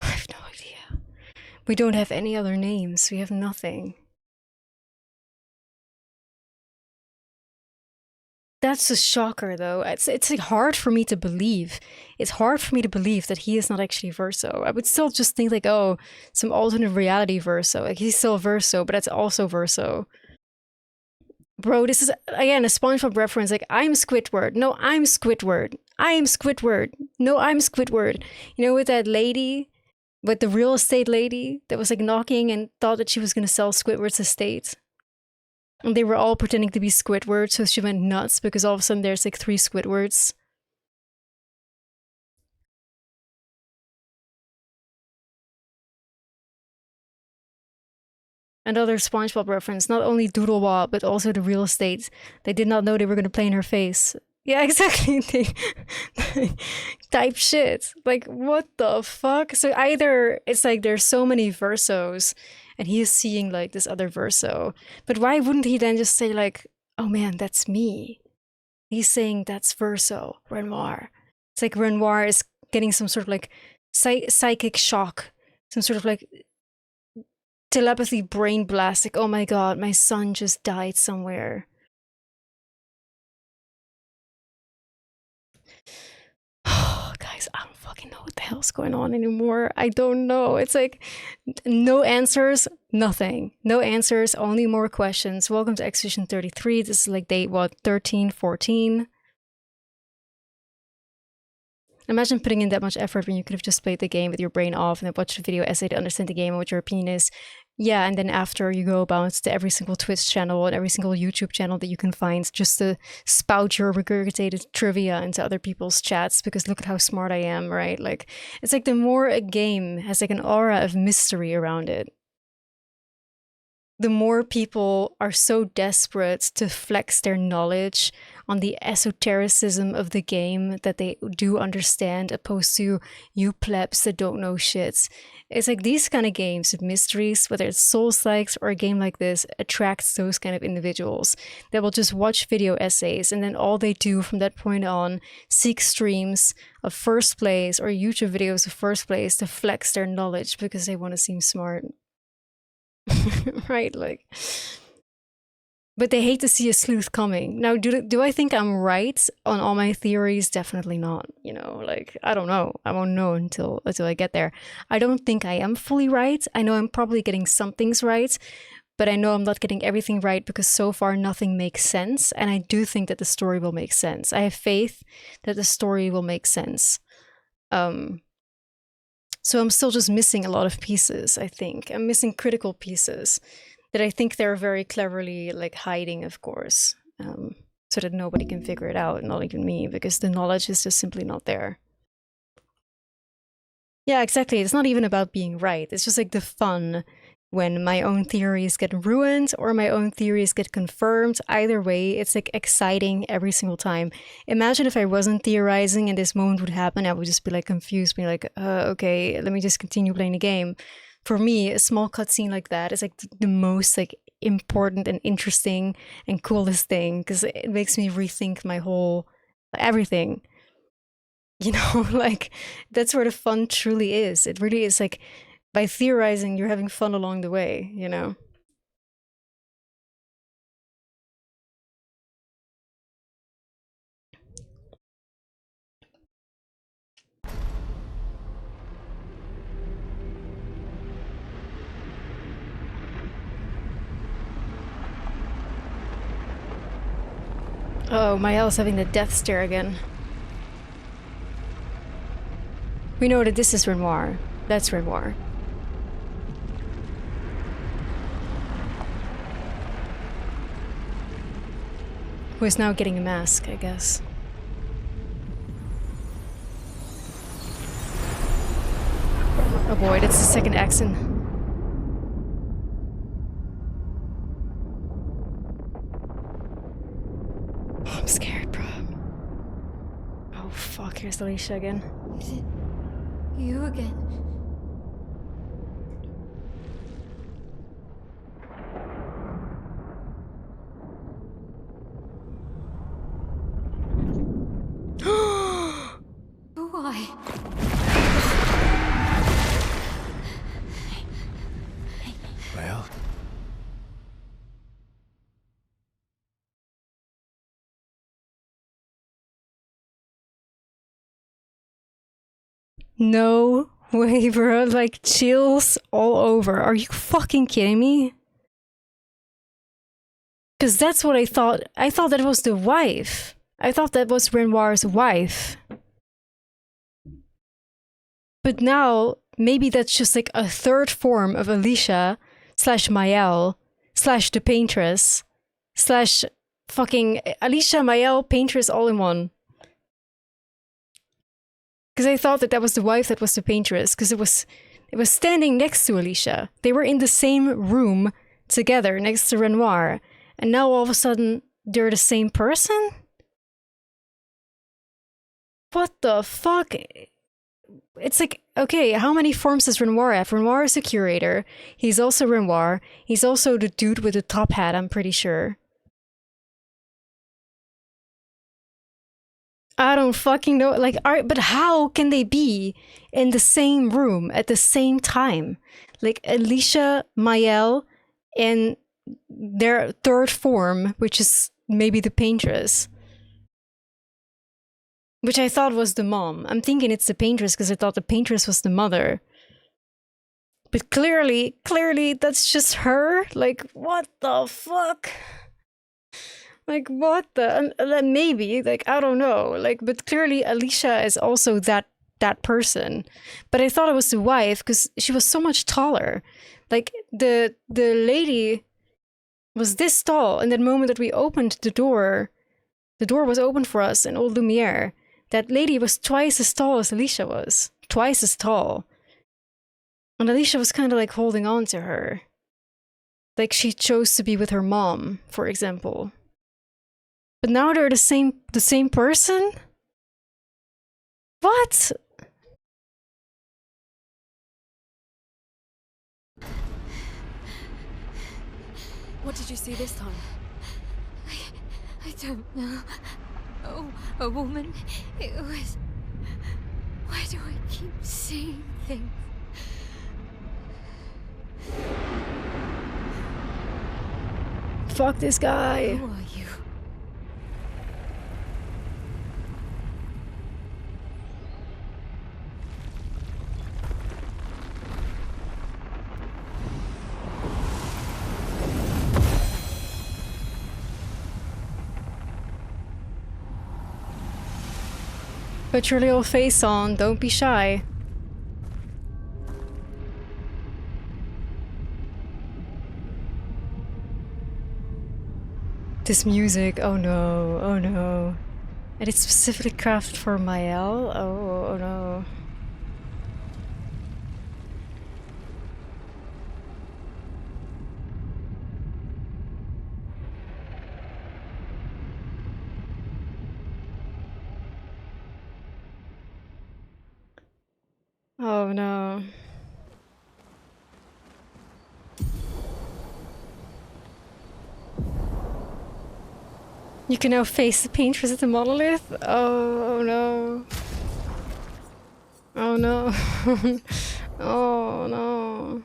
I have no idea. We don't have any other names. We have nothing. That's a shocker, though. It's like hard for me to believe. It's hard for me to believe that he is not actually Verso. I would still just think like, oh, some alternate reality Verso. Like he's still Verso, but that's also Verso. Bro, this is again a SpongeBob reference. Like I'm Squidward. No, I'm Squidward. I am Squidward. No, I'm Squidward. You know, with that lady, with the real estate lady that was like knocking and thought that she was gonna sell Squidward's estate. And they were all pretending to be Squidward, so she went nuts because all of a sudden there's like 3 Squidwards. Another SpongeBob reference, not only Doodlewop, but also the real estate. They did not know they were going to play in her face. Yeah, exactly. Type shit. Like, what the fuck? So either it's like there's so many Versos, and he is seeing like this other Verso. But why wouldn't he then just say like, oh man, that's me? He's saying that's Verso, Renoir. It's like Renoir is getting some sort of like psychic shock. Some sort of like telepathy brain blast. Like, oh my god, my son just died somewhere. Guys, I don't fucking know what the hell's going on anymore. I don't know. It's like no answers, nothing. No answers, only more questions. Welcome to Expedition 33. This is like day, what, 13, 14? Imagine putting in that much effort when you could have just played the game with your brain off and then watched a video essay to understand the game and what your opinion is. Yeah, and then after you go bounce to every single Twitch channel and every single YouTube channel that you can find just to spout your regurgitated trivia into other people's chats because look at how smart I am, right? Like, it's like the more a game has like an aura of mystery around it, the more people are so desperate to flex their knowledge on the esotericism of the game that they do understand, opposed to you plebs that don't know shit. It's like these kind of games with mysteries, whether it's Souls-likes or a game like this, attracts those kind of individuals that will just watch video essays and then all they do from that point on, seek streams of first place or YouTube videos of first place to flex their knowledge because they want to seem smart. Right, like But they hate to see a sleuth coming. Now, do I think I'm right on all my theories? Definitely not. You know, like, I don't know. I won't know until I get there. I don't think I am fully right. I know I'm probably getting some things right, but I know I'm not getting everything right because so far nothing makes sense. And I do think that the story will make sense. I have faith that the story will make sense. So I'm still just missing a lot of pieces, I think. I'm missing critical pieces that I think they're very cleverly like hiding, of course, so that nobody can figure it out, not even me, because the knowledge is just simply not there. Yeah, exactly. It's not even about being right. It's just like the fun when my own theories get ruined or my own theories get confirmed. Either way, it's like exciting every single time. Imagine if I wasn't theorizing and this moment would happen, I would just be like confused, be like, okay, let me just continue playing the game. For me, a small cutscene like that is like the most like important and interesting and coolest thing because it makes me rethink my whole everything. You know, like that's where the fun truly is. It really is like by theorizing, you're having fun along the way, you know? Oh, Mael's having the death stare again. We know that this is Renoir. That's Renoir. Who is now getting a mask, I guess. Oh boy, that's the second Axon. Oh, I'm scared, bro. Oh fuck, here's Alicia again. Is it you again? Why? Well, no way, bro. Like, chills all over. Are you fucking kidding me? Because that's what I thought. I thought that was the wife. I thought that was Renoir's wife. But now, maybe that's just like a third form of Alicia / Mael / the Paintress / fucking Alicia, Mael, Paintress all in one. Because I thought that that was the wife that was the Paintress, because it was standing next to Alicia. They were in the same room together next to Renoir. And now all of a sudden, they're the same person? What the fuck? It's like, okay, how many forms does Renoir have? Renoir is a curator. He's also Renoir. He's also the dude with the top hat, I'm pretty sure. I don't fucking know. Like, but how can they be in the same room at the same time? Like, Alicia, Mael, and their third form, which is maybe the Paintress. Which I thought was the mom. I'm thinking it's the Paintress because I thought the Paintress was the mother. But clearly, that's just her? Like, what the fuck? Like, what the... maybe, like, I don't know. Like, but clearly Alicia is also that person. But I thought it was the wife because she was so much taller. Like, the lady was this tall. And the moment that we opened the door was open for us in Old Lumiere. That lady was twice as tall as Alicia was. Twice as tall. And Alicia was kind of like holding on to her. Like she chose to be with her mom, for example. But now they're the same person? What? What did you see this time? I don't know. Oh, a woman. It was... Why do I keep seeing things? Fuck this guy. Who are you? Put your little face on, don't be shy. This music, oh no, oh no. And it's specifically crafted for Mael? Oh no. Oh no. You can now face the painters at the monolith? Oh no. Oh no. Oh no.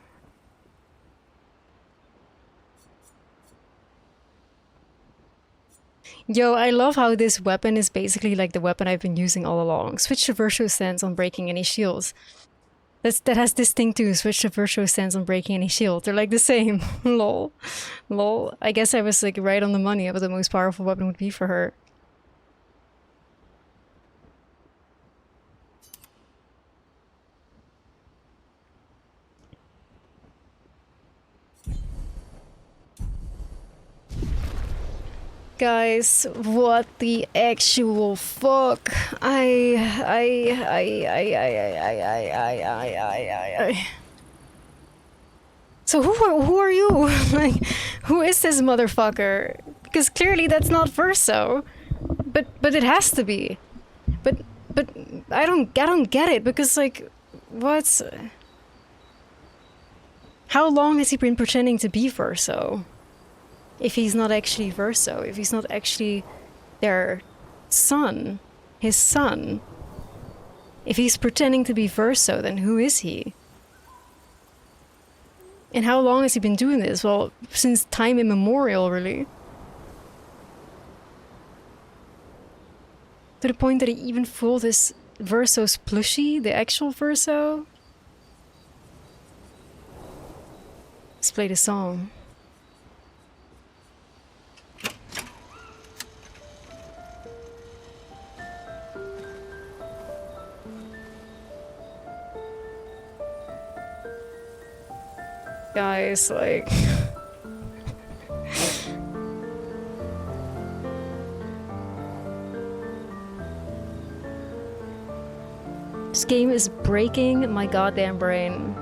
Yo, I love how this weapon is basically like the weapon I've been using all along. Switch to VERSO stance on breaking any shields. That has this thing too, switch to VERSO stance on breaking any shield. They're like the same. Lol. Lol. I guess I was like right on the money of what the most powerful weapon would be for her. Guys, what the actual fuck? So who are you? Like, who is this motherfucker? Because clearly that's not VERSO. But it has to be. But I don't get it because like what's how long has he been pretending to be VERSO? If he's not actually VERSO, if he's not actually their son, his son. If he's pretending to be VERSO, then who is he? And how long has he been doing this? Well, since time immemorial, really. To the point that he even fooled his VERSO's plushie, the actual VERSO. Let's play the song. Guys, like... This game is breaking my goddamn brain.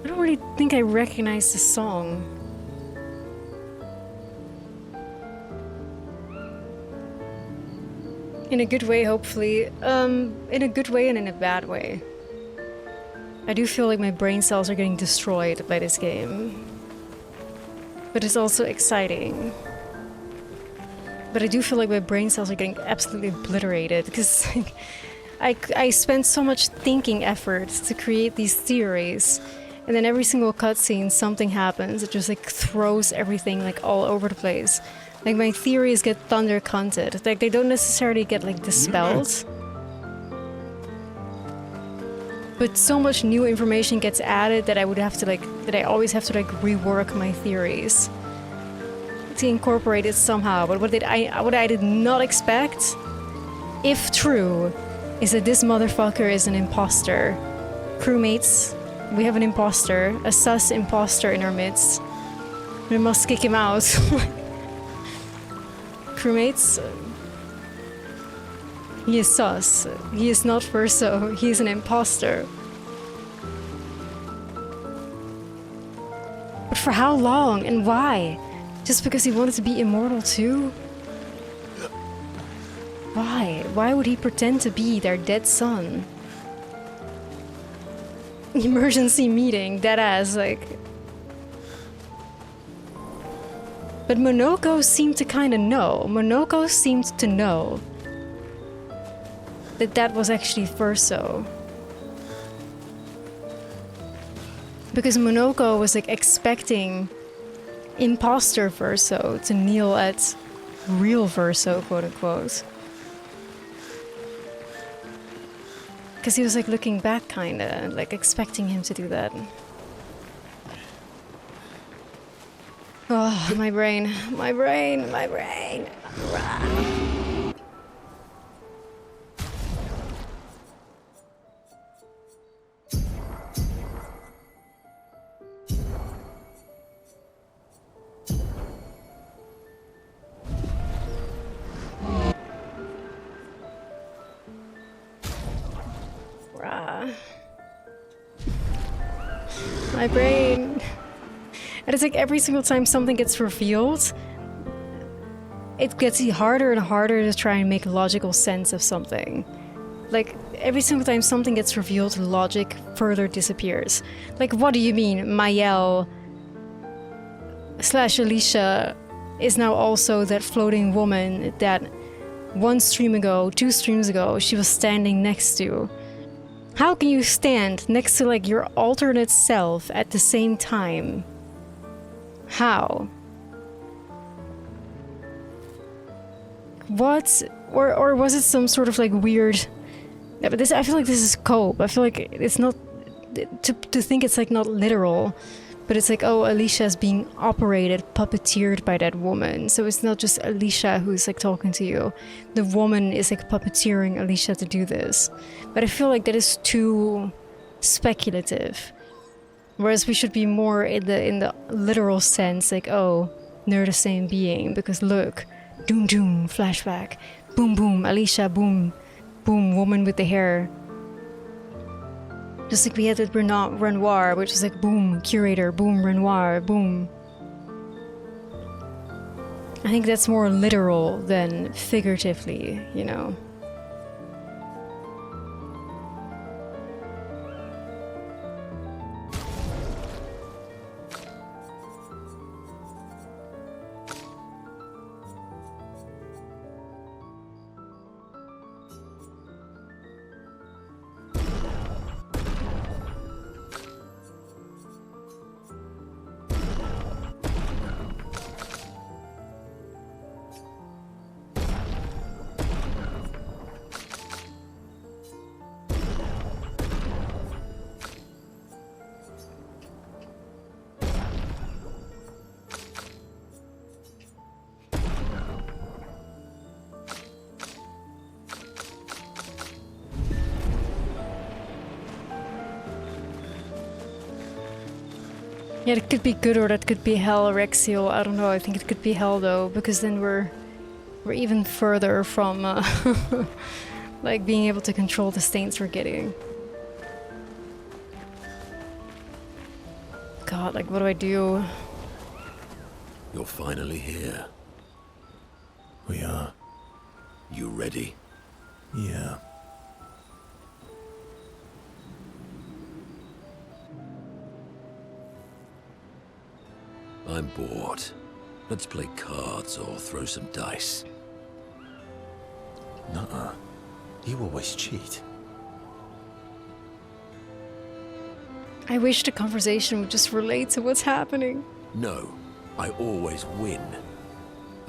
I don't really think I recognize the song. In a good way, hopefully. In a good way and in a bad way. I do feel like my brain cells are getting destroyed by this game. But it's also exciting. But I do feel like my brain cells are getting absolutely obliterated because like, I spent so much thinking effort to create these theories. And then every single cutscene, something happens. It just like throws everything like all over the place. Like my theories get thunder cunted. Like they don't necessarily get like dispelled. But so much new information gets added that I would have to like, that I always have to like rework my theories to incorporate it somehow. But what I did not expect, if true, is that this motherfucker is an imposter. Crewmates, we have an imposter, a sus imposter in our midst. We must kick him out. Crewmates, he is sus. He is not VERSO. He is an imposter. But for how long and why? Just because he wanted to be immortal too? Why? Why would he pretend to be their dead son? emergency meeting, deadass, like. But Monoko seemed to kind of know. Monoko seemed to know that that was actually Verso. Because Monoko was like expecting imposter Verso to kneel at real Verso, quote unquote. Because he was like looking back kinda, like expecting him to do that. Oh, my brain, my brain, my brain. My brain. And it's like every single time something gets revealed, it gets harder and harder to try and make logical sense of something. Like, every single time something gets revealed, logic further disappears. Like, what do you mean Mayel / Alicia is now also that floating woman that 1 stream ago, 2 streams ago, she was standing next to? How can you stand next to, like, your alternate self at the same time? How? What? Or was it some sort of, like, weird... Yeah, but this, I feel like this is cope. I feel like it's not... To think it's, like, not literal. But it's like, oh, Alicia is being operated, puppeteered by that woman. So it's not just Alicia who's, like, talking to you. The woman is, like, puppeteering Alicia to do this. But I feel like that is too speculative. Whereas we should be more in the literal sense, like, oh, they're the same being. Because look, doom doom, flashback. Boom boom, Alicia, boom. Boom, woman with the hair. Just like we had with Renoir, which was like boom, curator, boom, Renoir, boom. I think that's more literal than figuratively, you know. Yeah, it could be good or that could be hell, Rexiel. I don't know. I think it could be hell though, because then we're even further from like being able to control the stains we're getting. God, like what do I do? You're finally here. We are. You ready? Yeah. I'm bored. Let's play cards or throw some dice. Nuh-uh. You always cheat. I wish the conversation would just relate to what's happening. No, I always win.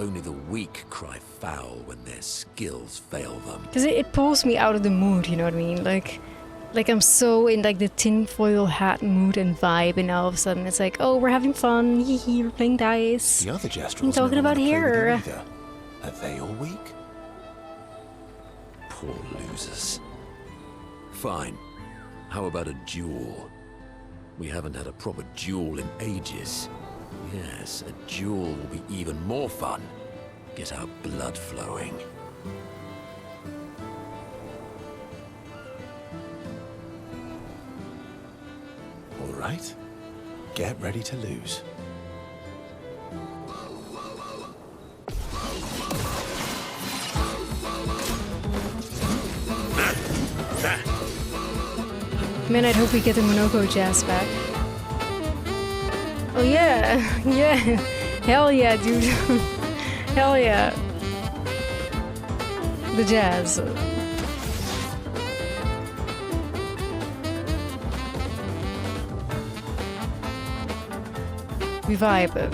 Only the weak cry foul when their skills fail them. Because it pulls me out of the mood, you know what I mean? Like I'm so in like the tinfoil hat mood and vibe, and all of a sudden it's like, oh, we're having fun, hee hee, we're playing dice. The other Jestrels I'm talking about here. Are they all weak? Poor losers. Fine. How about a duel? We haven't had a proper duel in ages. Yes, a duel will be even more fun. Get our blood flowing. All right. Get ready to lose. Man, I'd hope we get the Monoko jazz back. Oh yeah, yeah, hell yeah, dude, hell yeah. The jazz. We vibe.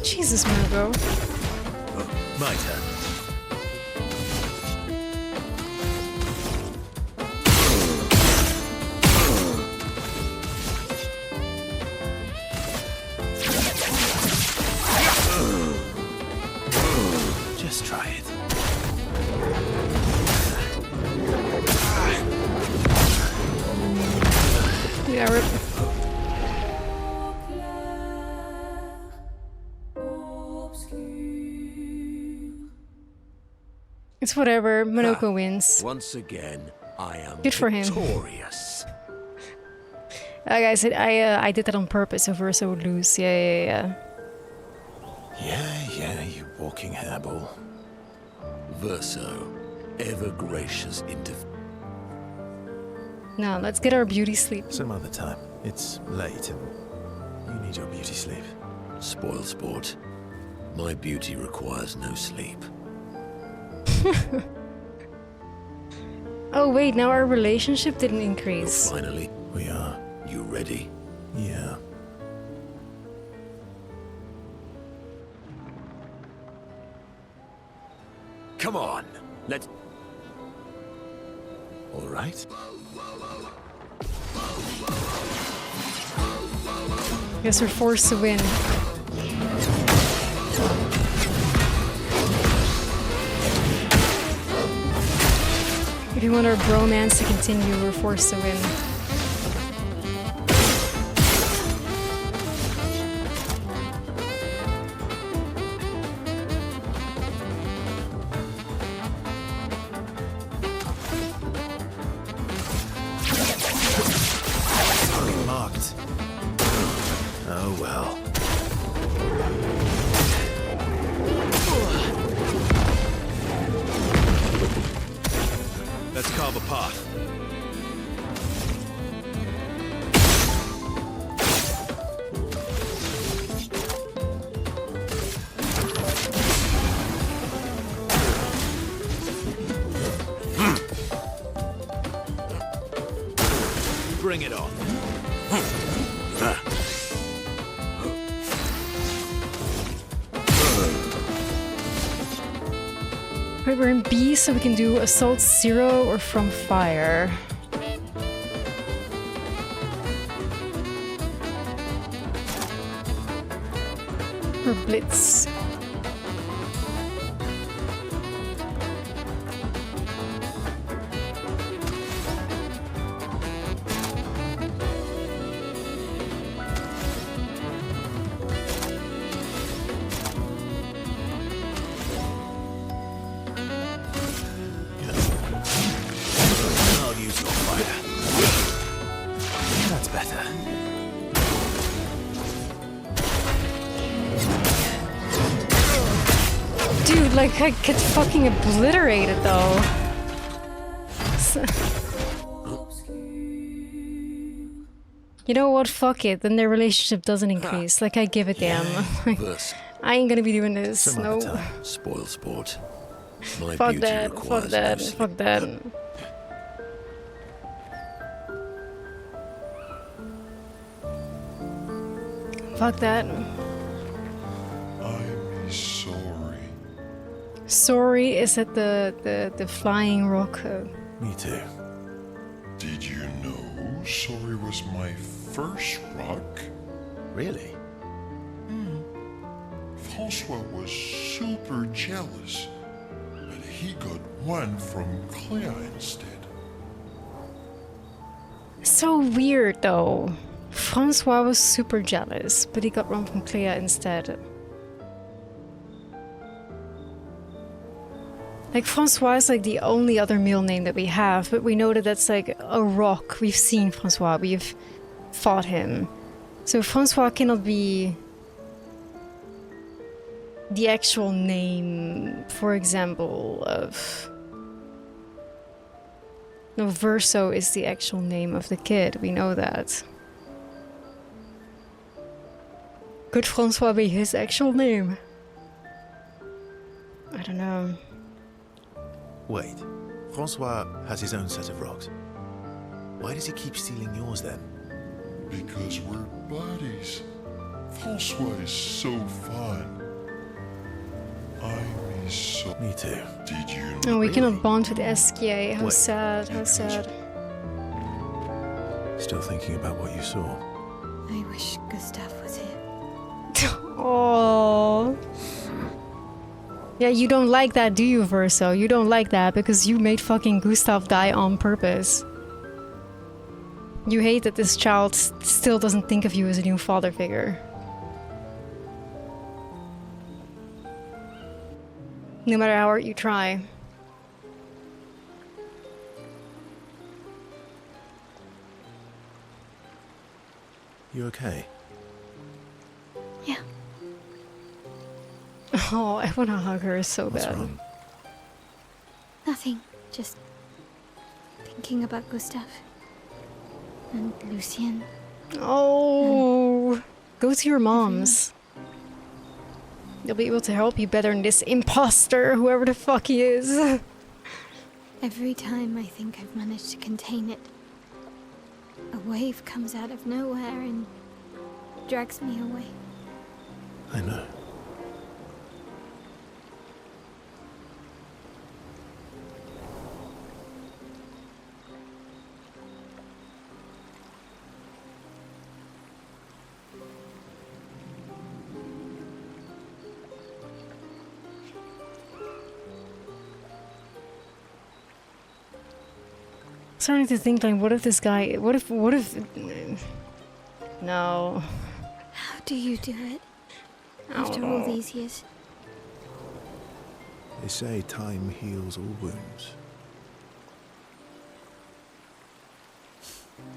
Jesus, Margot. My turn. Just try it. Yeah, rip. It's whatever. Monoko wins. Once again, I am Good for him. victorious. Guys, I did that on purpose so VERSO would lose. Yeah. Yeah, you walking hairball. VERSO, ever gracious Now, let's get our beauty sleep. Some other time. It's late and you need your beauty sleep. Spoil sport. My beauty requires no sleep. Oh wait, now our relationship didn't Well, increase. finally, We are. you ready? Yeah. Come on, let's... All right. Guess we're forced to win. If you want our bromance to continue, we're forced to win. Target marked. Oh well. Let's carve a path. Bring it on. Right, we're in B, so we can do Assault 0 or From Fire. Or Blitz. I'll use your fire. That's better. Dude, like, I get fucking obliterated though. You know what? Fuck it. Then their relationship doesn't increase. Like, I give a damn. VERSO, I ain't gonna be doing this. Some No. other time. spoil sport. My Fuck beauty that. requires Fuck that. no sleep. Fuck that. Fuck that. I'm sorry. Sorry, is it the flying rock? Me too. Did you know sorry was my first rock? Really? Francois was super jealous, but he got one from Claire instead. so weird though. Francois was super jealous, but he got wrong from Claire instead. Like, Francois is like the only other male name that we have, but we know that that's like a rock. We've seen Francois, we've fought him. So Francois cannot be the actual name, for example, of... No, Verso is the actual name of the kid, we know that. Could Francois be his actual name? I don't know. Wait, Francois has his own set of rocks. Why does he keep stealing yours then? Because we're buddies. Francois is so fun. I miss so... Me too. Did you know? Oh, we Really? cannot bond with SKA. How Wait. sad, how sad. Still thinking about what you saw. I wish Gustav was here. Oh. Yeah, you don't like that, do you, Verso? You don't like that because you made fucking Gustav die on purpose. You hate that this child still doesn't think of you as a new father figure. No matter how hard you try. You okay? Yeah. Oh, I wanna hug her so What's bad. wrong? Nothing. Just thinking about Gustav. And Lucien. Oh, go to your mom's. They'll be able to help you better than this imposter, whoever the fuck he is. Every time I think I've managed to contain it, a wave comes out of nowhere and drags me away. I know. Starting to think like, what if this guy, what if, no. How do you do it? I don't After all know. these years. They say time heals all wounds.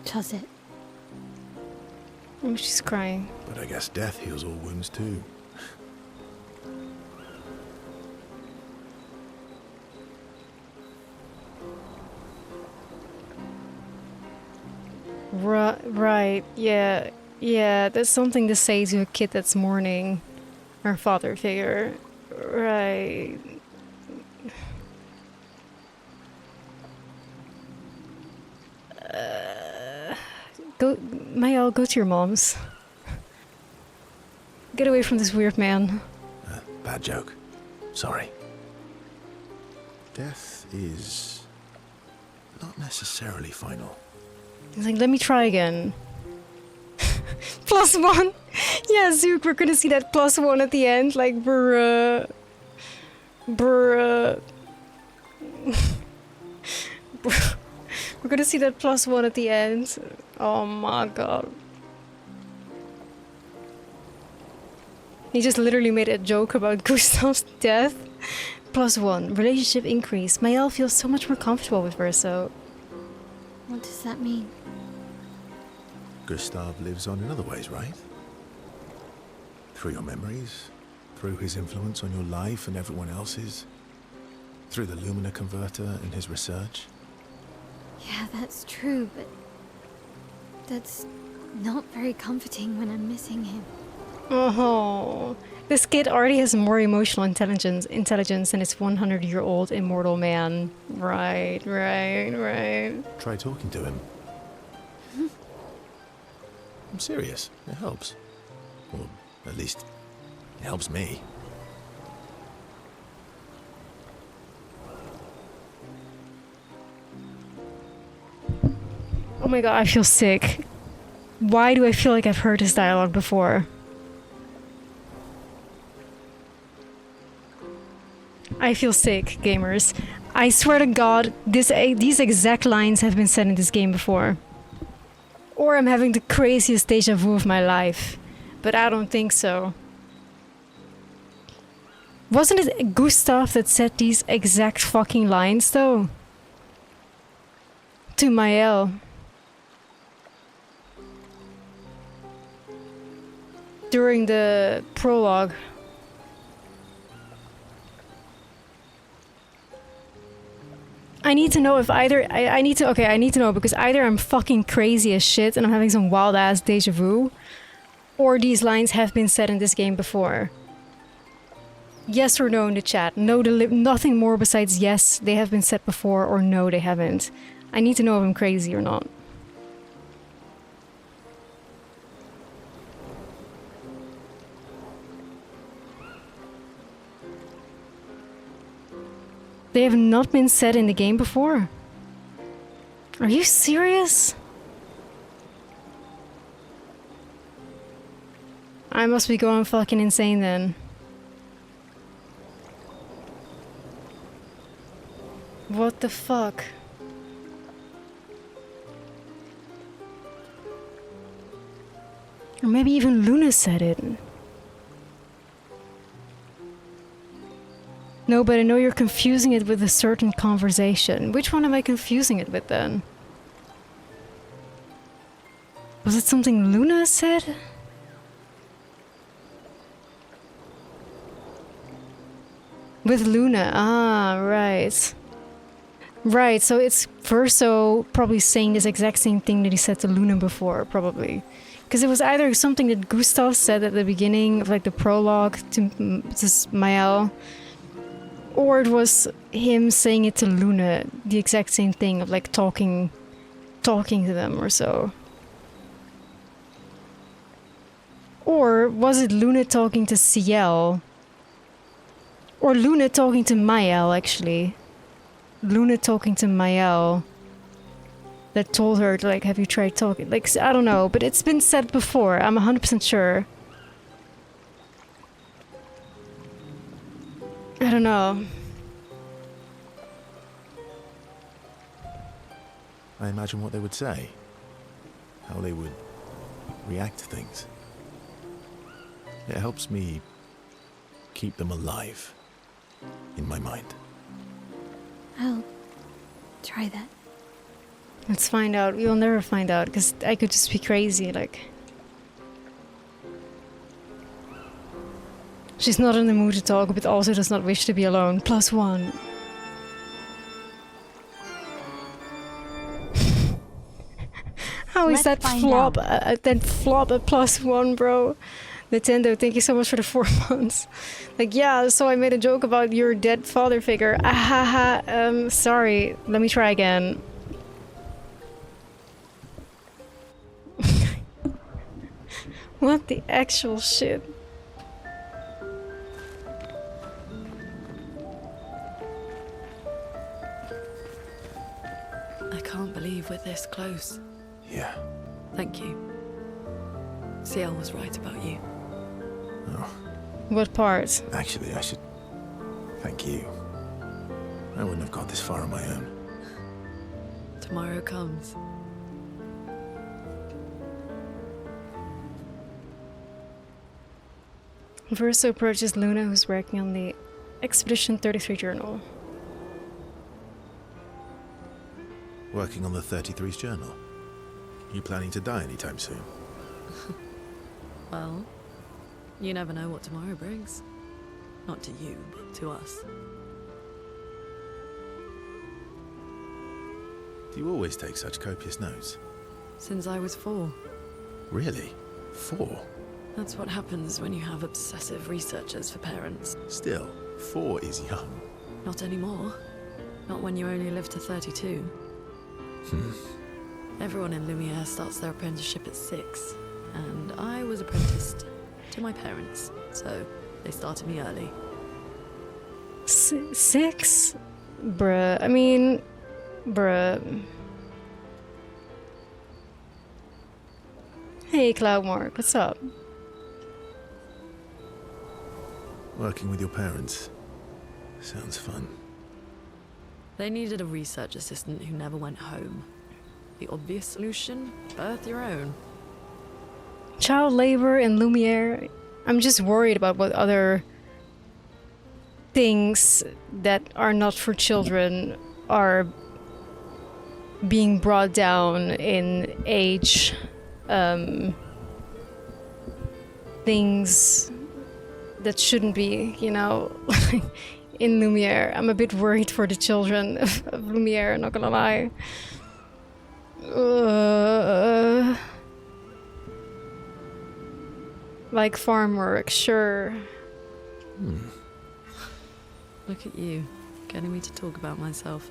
Does it? Oh, she's crying. But I guess death heals all wounds too. Right, yeah, that's something to say to a kid that's mourning her father figure. Right. Go, Mayel, go to your mom's. Get away from this weird man. Bad joke. Sorry. Death is not necessarily final. He's like, let me try again. +1! Yeah, Zook, we're gonna see that +1 at the end, like, bruh. We're gonna see that +1 at the end. Oh my god. He just literally made a joke about Gustav's death. +1, relationship increase. Mayel feels so much more comfortable with Verso. What does that mean? Gustav lives on in other ways, right? Through your memories, through his influence on your life and everyone else's, through the Lumina converter and his research. Yeah, that's true, but that's not very comforting when I'm missing him. Oh, this kid already has more emotional intelligence than his 100-year-old immortal man. Right. Try talking to him. I'm serious. It helps. Or at least, it helps me. Oh my god, I feel sick. Why do I feel like I've heard this dialogue before? I feel sick, gamers. I swear to god, these exact lines have been said in this game before. Or I'm having the craziest deja vu of my life. But I don't think so. Wasn't it Gustav that said these exact fucking lines though? To Mael. During the prologue. I need to know if either I need to know because either I'm fucking crazy as shit and I'm having some wild ass deja vu, or these lines have been said in this game before. Yes or no in the chat. No, nothing more besides yes, they have been said before, or no, they haven't. I need to know if I'm crazy or not. They have not been said in the game before? Are you serious? I must be going fucking insane then. What the fuck? Or maybe even Luna said it. No, but I know you're confusing it with a certain conversation. Which one am I confusing it with then? Was it something Luna said? With Luna, ah, right. Right, so it's Verso probably saying this exact same thing that he said to Luna before, probably. Because it was either something that Gustav said at the beginning of like the prologue to Mael, or it was him saying it to Luna, the exact same thing of like talking to them or so. Or was it Luna talking to Ciel? Or Luna talking to Mael, actually. Luna talking to Mael. That told her, like, have you tried talking? Like, I don't know, but it's been said before. I'm 100% sure. I don't know. I imagine what they would say. How they would react to things. It helps me keep them alive in my mind. I'll try that. Let's find out. We'll never find out, because I could just be crazy, like... She's not in the mood to talk, but also does not wish to be alone. +1. How is that flop? That flop a +1, bro? Nintendo, thank you so much for the 4 months. Like, yeah, so I made a joke about your dead father figure. Ahaha, sorry. Let me try again. What the actual shit? I can't believe we're this close. Yeah. Thank you. Ciel was right about you. Oh. What part? Actually, I should thank you. I wouldn't have got this far on my own. Tomorrow comes. Verso approaches Luna, who's working on the Expedition 33 journal. Working on the 33's journal. You planning to die anytime soon? Well, you never know what tomorrow brings. Not to you, but to us. Do you always take such copious notes? Since I was 4. Really? 4? That's what happens when you have obsessive researchers for parents. Still, 4 is young. Not anymore. Not when you only live to 32. Everyone in Lumiere starts their apprenticeship at 6. And I was apprenticed to my parents, so they started me early. 6? Bruh, I mean... Bruh. Hey, Cloudmark, what's up? Working with your parents. Sounds fun. They needed a research assistant who never went home. The obvious solution? Birth your own. Child labor in Lumiere. I'm just worried about what other things that are not for children are being brought down in age. Things that shouldn't be, you know, in Lumiere. I'm a bit worried for the children of Lumiere, not gonna lie. Like farm work, sure. Look at you, getting me to talk about myself.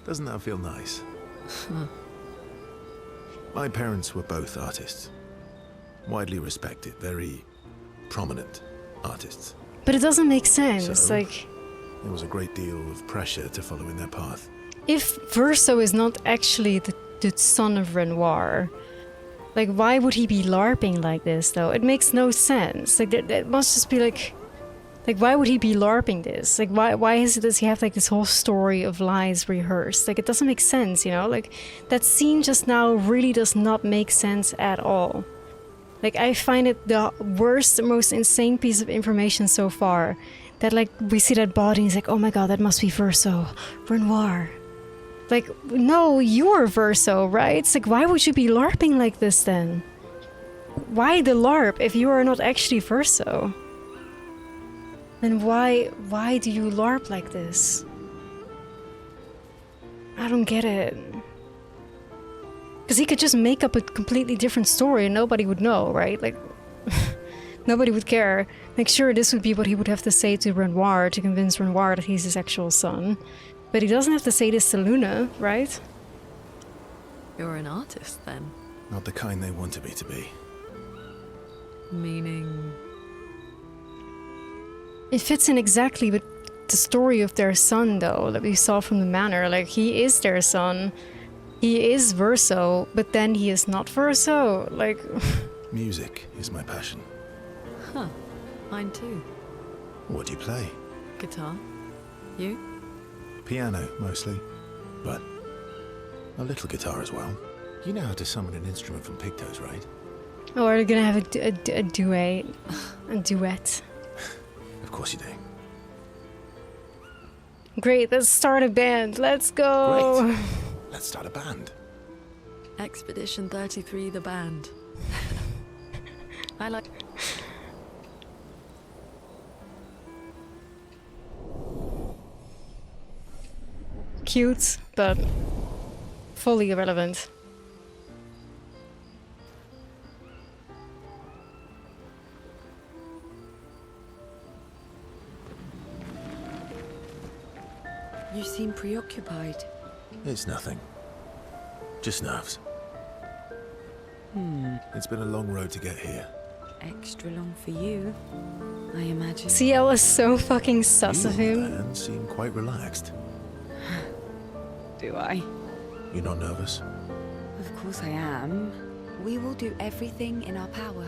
Doesn't that feel nice? My parents were both artists. Widely respected, very prominent artists. But it doesn't make sense, So, like... There was a great deal of pressure to follow in their path. If Verso is not actually the son of Renoir, like, why would he be LARPing like this, though? It makes no sense. Like, that must just be, like, why would he be LARPing this? Like, why does he have, like, this whole story of lies rehearsed? Like, it doesn't make sense, you know? Like, that scene just now really does not make sense at all. Like, I find it the worst, most insane piece of information so far. That, like, we see that body and it's like, oh my god, that must be Verso. Renoir. Like, no, you're Verso, right? It's like, why would you be LARPing like this then? Why the LARP if you are not actually Verso? Then why do you LARP like this? I don't get it. Because he could just make up a completely different story and nobody would know, right? Like, nobody would care. Like, sure, this would be what he would have to say to Renoir to convince Renoir that he's his actual son. But he doesn't have to say this to Luna, right? You're an artist, then? Not the kind they wanted me to be. Meaning... It fits in exactly with the story of their son, though, that we saw from the manor. Like, he is their son. He is Verso, but then he is not Verso. Like... Music is my passion. Huh. Mine too. What do you play? Guitar. You? Piano, mostly. But a little guitar as well. You know how to summon an instrument from pigtoes, right? Oh, are they gonna have a duet? A duet. Of course you do. Great, let's start a band. Let's go. Great. Let's start a band. Expedition 33, the band. I like... Cute, but fully irrelevant. You seem preoccupied. It's nothing. Just nerves. It's been a long road to get here. Extra long for you, I imagine. CL is so fucking sus of You, on the him. other hand, seem quite relaxed. Do I? You're not nervous? Of course I am. We will do everything in our power.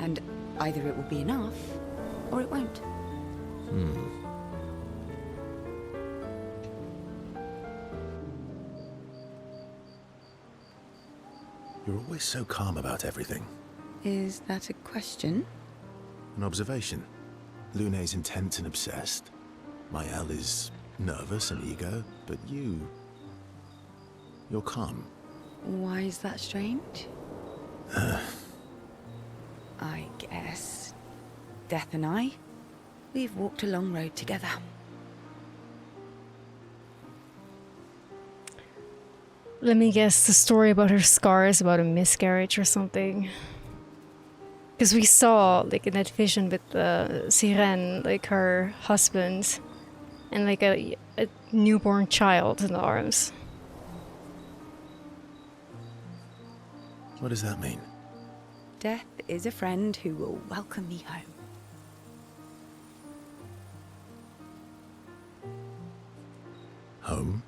And either it will be enough, or it won't. You're always so calm about everything. Is that a question? An observation. Lune's intense and obsessed. Mael is nervous and eager, but you're calm. Why is that strange? I guess Death and I, we've walked a long road together. Let me guess, the story about her scars about a miscarriage or something. Because we saw, like, in that vision with Sirene, like, her husband, and, like, a newborn child in the arms. What does that mean? Death is a friend who will welcome me home. Home?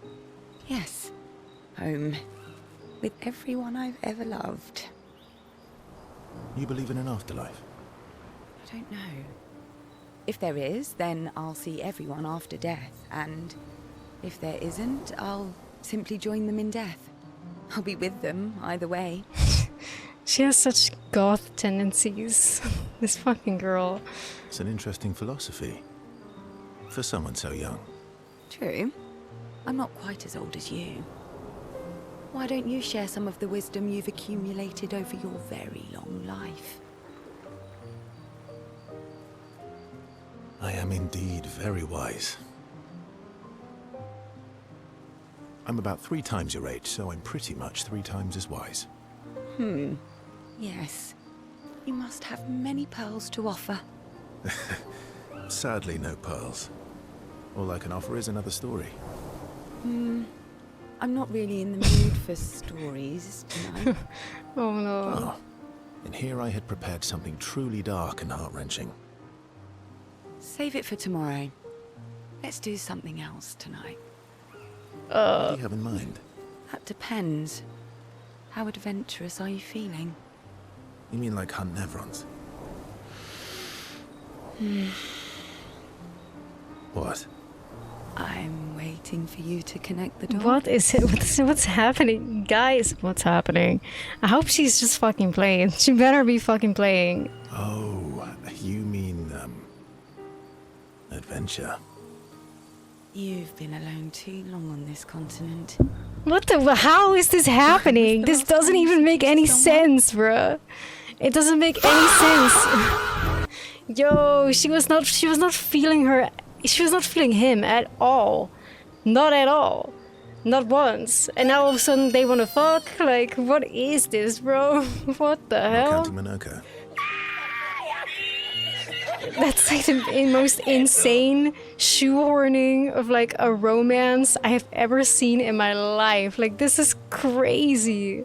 Yes, home. With everyone I've ever loved. You believe in an afterlife? I don't know. If there is, then I'll see everyone after death, and if there isn't, I'll simply join them in death. I'll be with them either way. She has such goth tendencies. This fucking girl. It's an interesting philosophy. For someone so young. True. I'm not quite as old as you. Why don't you share some of the wisdom you've accumulated over your very long life? I am indeed very wise. I'm about 3 times your age, so I'm pretty much 3 times as wise. Yes. You must have many pearls to offer. Sadly, no pearls. All I can offer is another story. I'm not really in the mood for stories tonight. Oh no. Oh, and here I had prepared something truly dark and heart-wrenching. Save it for tomorrow. Let's do something else tonight. What do you have in mind? That depends. How adventurous are you feeling? You mean like hunt Nevrons? What? I'm waiting for you to connect the dots. What is it? What's happening? Guys, what's happening? I hope she's just fucking playing. She better be fucking playing. Oh, you mean, adventure. You've been alone too long on this continent. What the? How is this happening? This doesn't even make any sense, bruh. It doesn't make any sense. Yo, she was not feeling her. She was not feeling him at all. Not at all. Not once. And now all of a sudden they want to fuck? Like, what is this, bro? What the hell? Counting Monaco. That's like the most insane shoehorning of like a romance I have ever seen in my life. Like, this is crazy.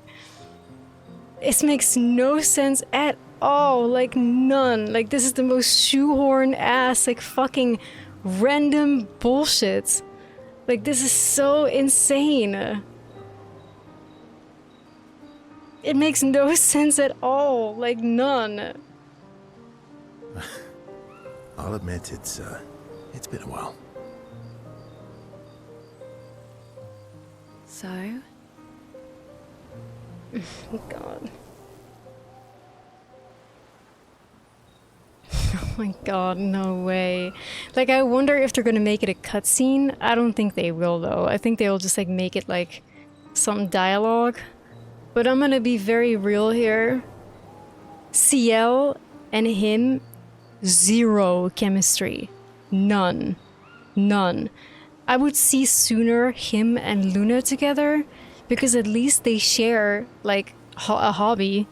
It makes no sense at all. Like, none. Like, this is the most shoehorn ass, like, fucking random bullshit. Like, this is so insane. It makes no sense at all. Like, none. I'll admit it's been a while. So? Oh god. Oh my god, no way. Like, I wonder if they're gonna make it a cutscene. I don't think they will, though. I think they'll just, like, make it, like, some dialogue. But I'm gonna be very real here. CL and him, zero chemistry. None. None. I would see sooner him and Luna together, because at least they share, like, a hobby.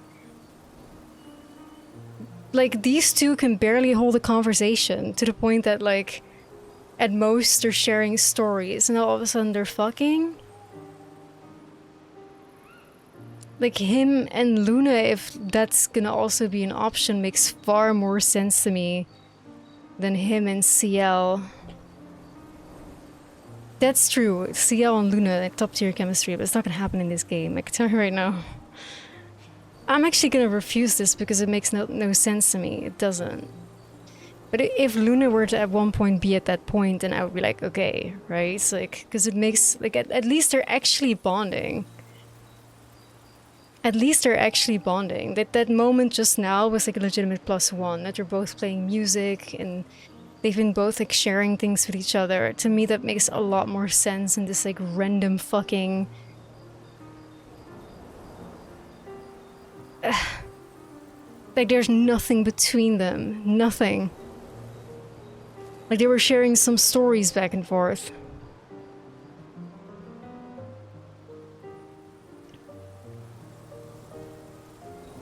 Like, these two can barely hold a conversation, to the point that, like, at most they're sharing stories, and all of a sudden they're fucking. Like, him and Luna, if that's gonna also be an option, makes far more sense to me than him and CL. That's true, CL and Luna, like, top tier chemistry, but it's not gonna happen in this game, I can tell you right now. I'm actually gonna refuse this because it makes no sense to me. It doesn't. But if Luna were to at one point be at that point, then I would be like, okay, right? It's like, because it makes, like, at least they're actually bonding. At least they're actually bonding. That moment just now was like a legitimate +1, that they're both playing music and they've been both, like, sharing things with each other. To me, that makes a lot more sense in this, like, random fucking... like, there's nothing between them. Nothing. Like, they were sharing some stories back and forth.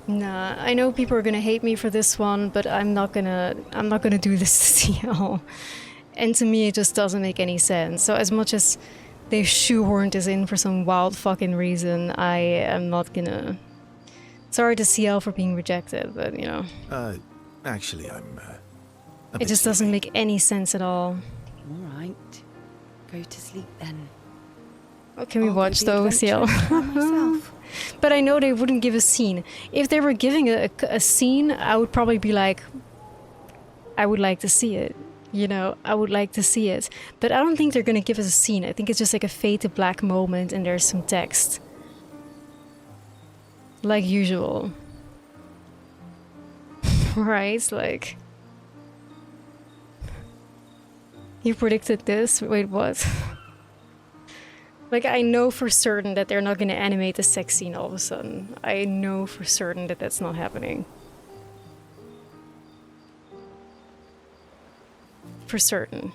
Nah, I know people are gonna hate me for this one, but I'm not gonna do this to CL. And to me, it just doesn't make any sense. So as much as they've shoehorned this in for some wild fucking reason, I am not gonna... Sorry to CL for being rejected, but, you know. Actually, I'm, it just doesn't make any sense at all. Alright. Go to sleep then. What can we watch, though, CL? But I know they wouldn't give a scene. If they were giving a scene, I would probably be like, I would like to see it. You know, I would like to see it. But I don't think they're gonna give us a scene. I think it's just like a fade to black moment and there's some text. Like usual. Right? Like... You predicted this? Wait, what? Like, I know for certain that they're not gonna animate the sex scene all of a sudden. I know for certain that that's not happening. For certain.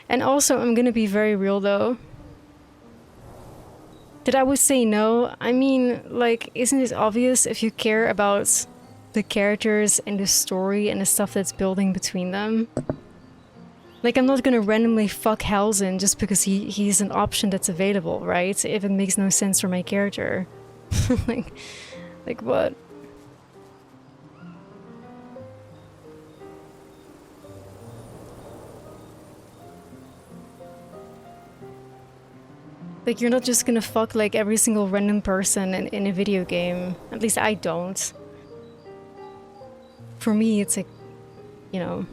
And also, I'm gonna be very real though. That I would say no. I mean, like, isn't it obvious if you care about the characters and the story and the stuff that's building between them? Like, I'm not gonna randomly fuck Halsin just because he's an option that's available, right? If it makes no sense for my character. like what? Like, you're not just gonna fuck, like, every single random person in a video game. At least I don't. For me, it's like, you know,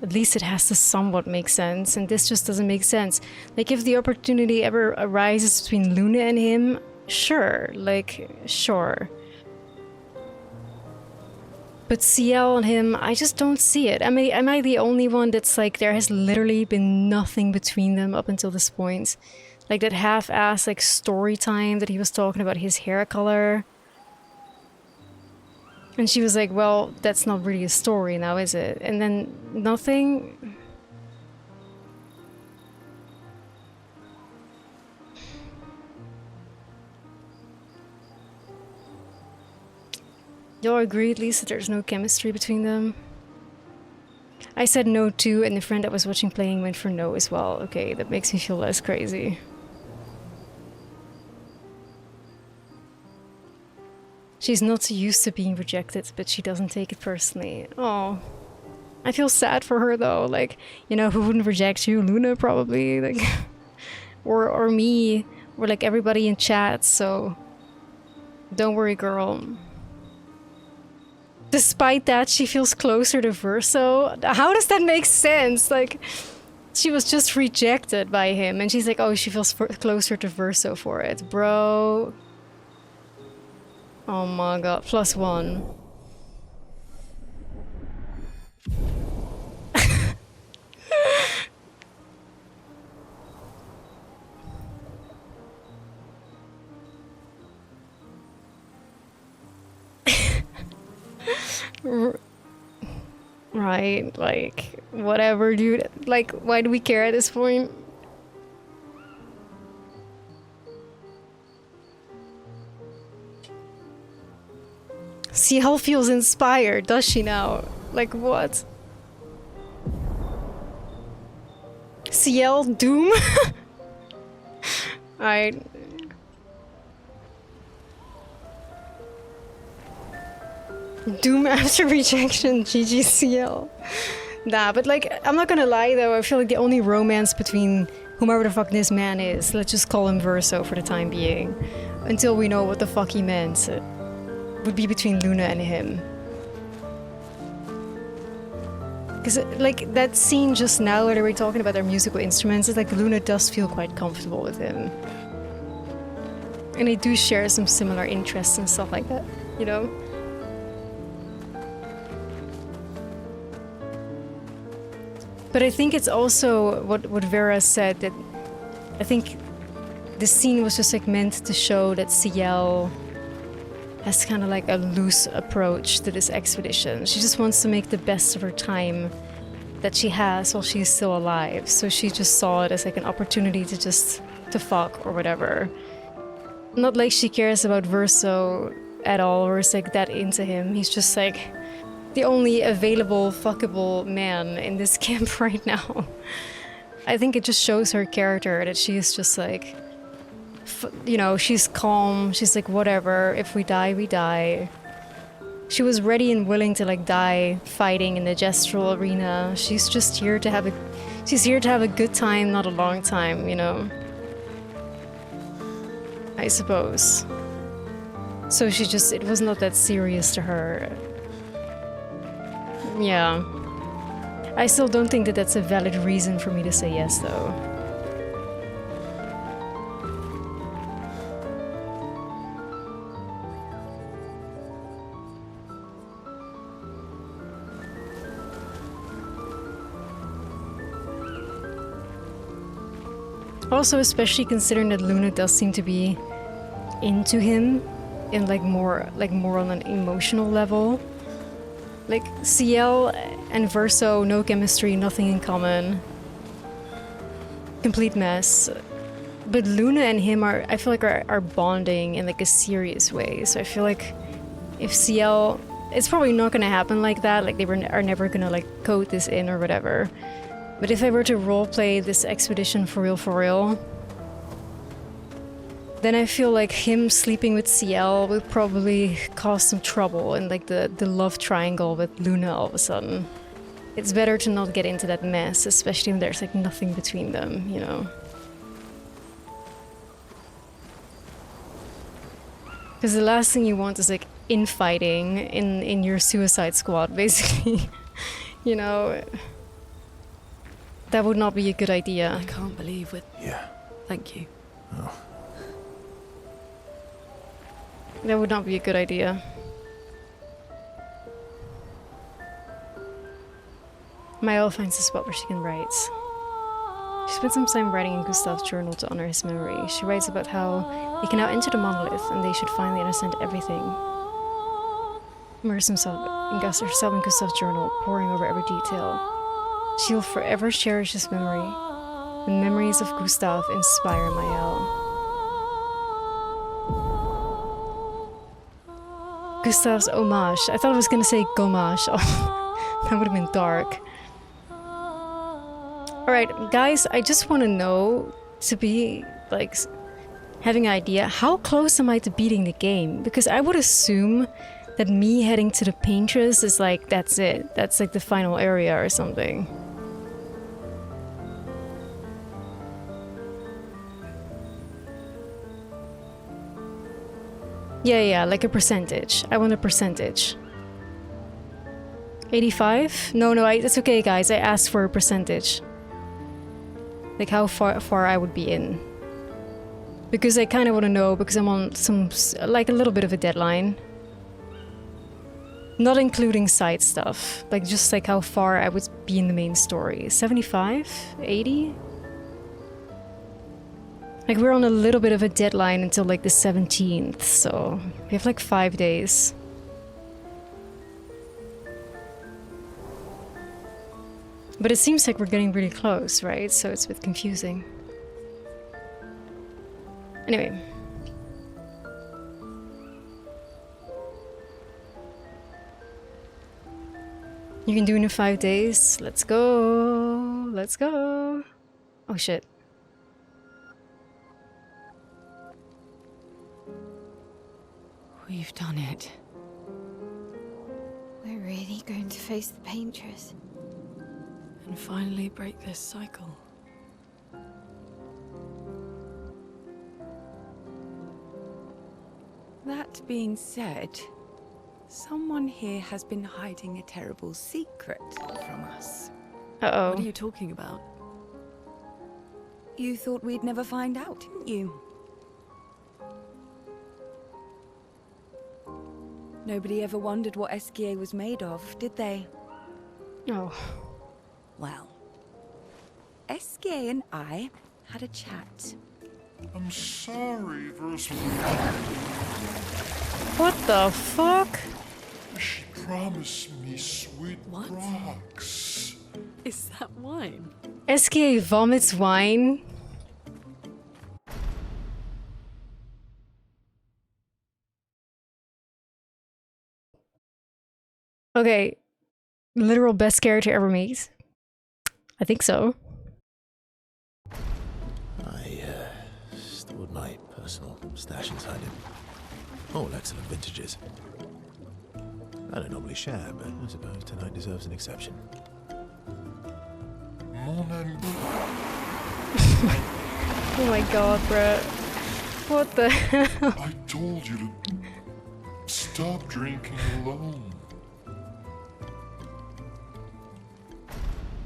at least it has to somewhat make sense, and this just doesn't make sense. Like, if the opportunity ever arises between Luna and him, sure, like, sure. But CL and him, I just don't see it. Am I the only one that's like, there has literally been nothing between them up until this point? Like that half-assed like story time that he was talking about his hair color. And she was like, well, that's not really a story now, is it? And then nothing. Y'all agree at least that there's no chemistry between them? I said no too, and the friend that was watching playing went for no as well. Okay, that makes me feel less crazy. She's not used to being rejected, but she doesn't take it personally. Oh, I feel sad for her though. Like, you know, who wouldn't reject you? Luna probably, like, or me, or like everybody in chat. So, don't worry, girl. Despite that, she feels closer to VERSO. How does that make sense? Like, she was just rejected by him, and she's like, oh, she feels closer to VERSO for it, bro. Oh my god, +1. Right, like, whatever, dude. Like, why do we care at this point? CL feels inspired, does she now? Like, what? CL Doom? Alright. Doom after rejection, GGCL. Nah, but like, I'm not gonna lie though, I feel like the only romance between whomever the fuck this man is, let's just call him VERSO for the time being, until we know what the fuck he meant, would be between Luna and him. Because like, that scene just now where they were talking about their musical instruments, it's like Luna does feel quite comfortable with him. And they do share some similar interests and stuff like that, you know? But I think it's also what Vera said, that I think the scene was just like meant to show that CL has kind of like a loose approach to this expedition. She just wants to make the best of her time that she has while she's still alive. So she just saw it as like an opportunity to fuck or whatever. Not like she cares about VERSO at all or is like that into him. He's just like the only available fuckable man in this camp right now. I think it just shows her character that she is just like, you know, she's calm, she's like, whatever, if we die, we die. She was ready and willing to like die fighting in the gestural arena. She's just here to have a good time, not a long time, you know? I suppose. So it was not that serious to her. Yeah. I still don't think that that's a valid reason for me to say yes, though. Also, especially considering that Luna does seem to be into him in more on an emotional level. Like CL and Verso, no chemistry, nothing in common. Complete mess. But Luna and him I feel like are bonding in like a serious way. So I feel like if CL, it's probably not gonna happen like that. Like they are never gonna like code this in or whatever. But if I were to roleplay this expedition for real, then I feel like him sleeping with CL would probably cause some trouble in like the love triangle with Luna all of a sudden. It's better to not get into that mess, especially when there's like nothing between them, you know? Because the last thing you want is like infighting in your Suicide Squad, basically. You know? That would not be a good idea. I can't believe with... Yeah. Thank you. Oh. That would not be a good idea. Mael finds a spot where she can write. She spent some time writing in Gustav's journal to honor his memory. She writes about how he can now enter the monolith and they should finally understand everything. Immerse herself in Gustav's journal, poring over every detail. She will forever cherish his memory. The memories of Gustav inspire Mael. Gustav's homage. I thought I was gonna say gommage. Oh, that would have been dark. Alright, guys, I just want to know, to be, like, having an idea, how close am I to beating the game? Because I would assume that me heading to the paintress is like, that's it. That's like the final area or something. Yeah, like a percentage. I want a percentage. 85? No, it's okay, guys. I asked for a percentage. Like how far I would be in. Because I kind of want to know, because I'm on like a little bit of a deadline. Not including side stuff. Like just like how far I would be in the main story. 75? 80? Like we're on a little bit of a deadline until like the 17th, so we have like 5 days. But it seems like we're getting really close, right? So it's a bit confusing. Anyway. You can do it in 5 days. Let's go. Let's go. Oh shit. We've done it. We're really going to face the paintress. And finally break this cycle. That being said, someone here has been hiding a terrible secret from us. Uh-oh. What are you talking about? You thought we'd never find out, didn't you? Nobody ever wondered what Esquier was made of, did they? Oh. Well, Esquier and I had a chat. I'm sorry, Verso. What the fuck? She promised me sweet What? rocks. Is that wine? SKA vomits wine? Okay. Literal best character ever made? I think so. I stored my personal stash inside it. All excellent vintages. I don't normally share, but I suppose tonight deserves an exception. Oh my god, bruh. What the hell? I told you to stop drinking alone.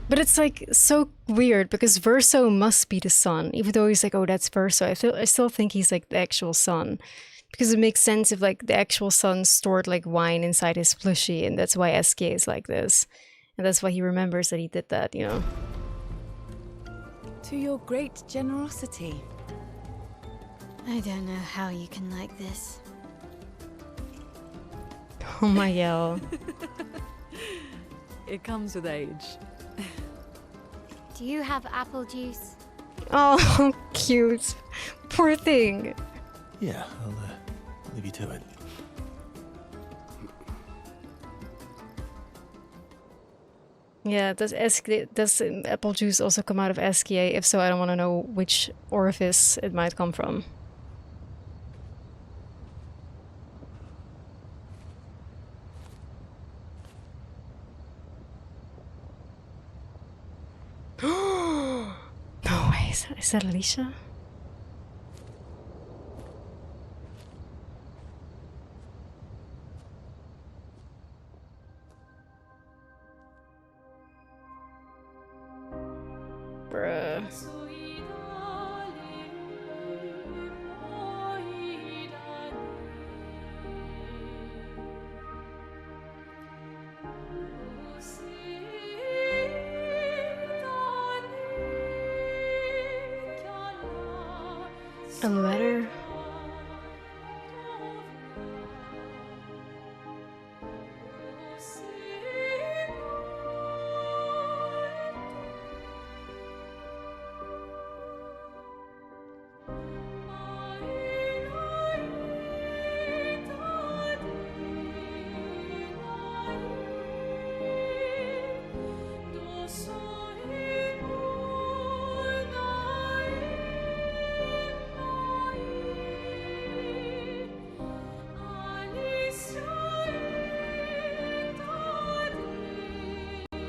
But it's like so weird because Verso must be the son, even though he's like, oh, that's Verso. I still think he's like the actual son. Because it makes sense if like the actual son stored like wine inside his plushie, and that's why SK is like this. And that's why he remembers that he did that, you know. To your great generosity. I don't know how you can like this. Oh my god. It comes with age. Do you have apple juice? Oh, cute. Poor thing. Yeah, I'll leave you to it. Yeah, does apple juice also come out of SKA? If so, I don't want to know which orifice it might come from. No way, is that Alicia? Bruh. A letter?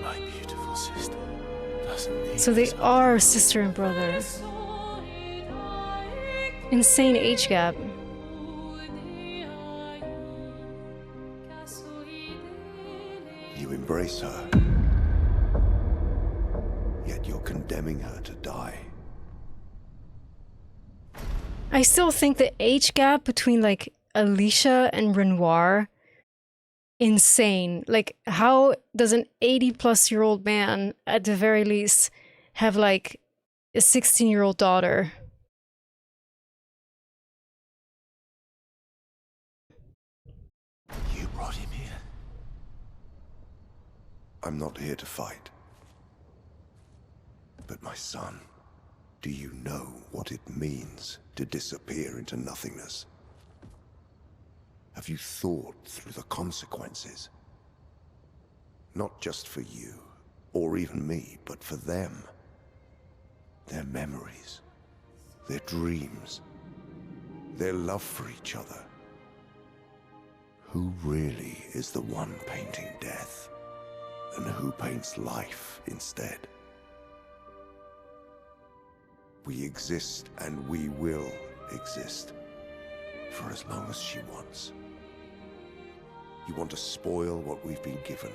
My beautiful sister doesn't need So they this. are sister and brother. Insane age gap. You embrace her, yet you're condemning her to die. I still think the age gap between like Alicia and Renoir, insane. Like, how does an 80-plus-year-old man, at the very least, have like a 16-year-old daughter? You brought him here. I'm not here to fight. But my son, do you know what it means to disappear into nothingness? Have you thought through the consequences? Not just for you, or even me, but for them. Their memories, their dreams, their love for each other. Who really is the one painting death? And who paints life instead? We exist and we will exist for as long as she wants. You want to spoil what we've been given.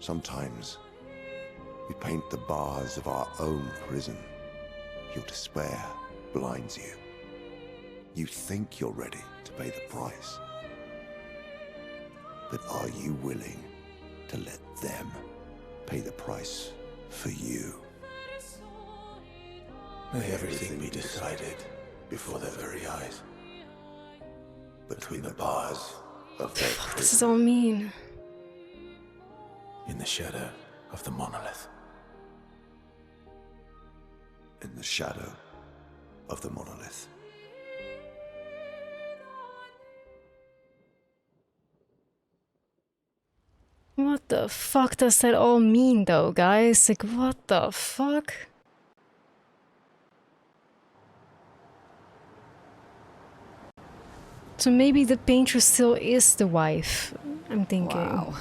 Sometimes we paint the bars of our own prison. Your despair blinds you. You think you're ready to pay the price. But are you willing to let them pay the price for you? May everything be decided before their very eyes. Between the bars of their What does this prison, all mean? in the shadow of the monolith. In the shadow of the monolith. What the fuck does that all mean, though, guys? Like, what the fuck? So maybe the painter still is the wife, I'm thinking. Wow.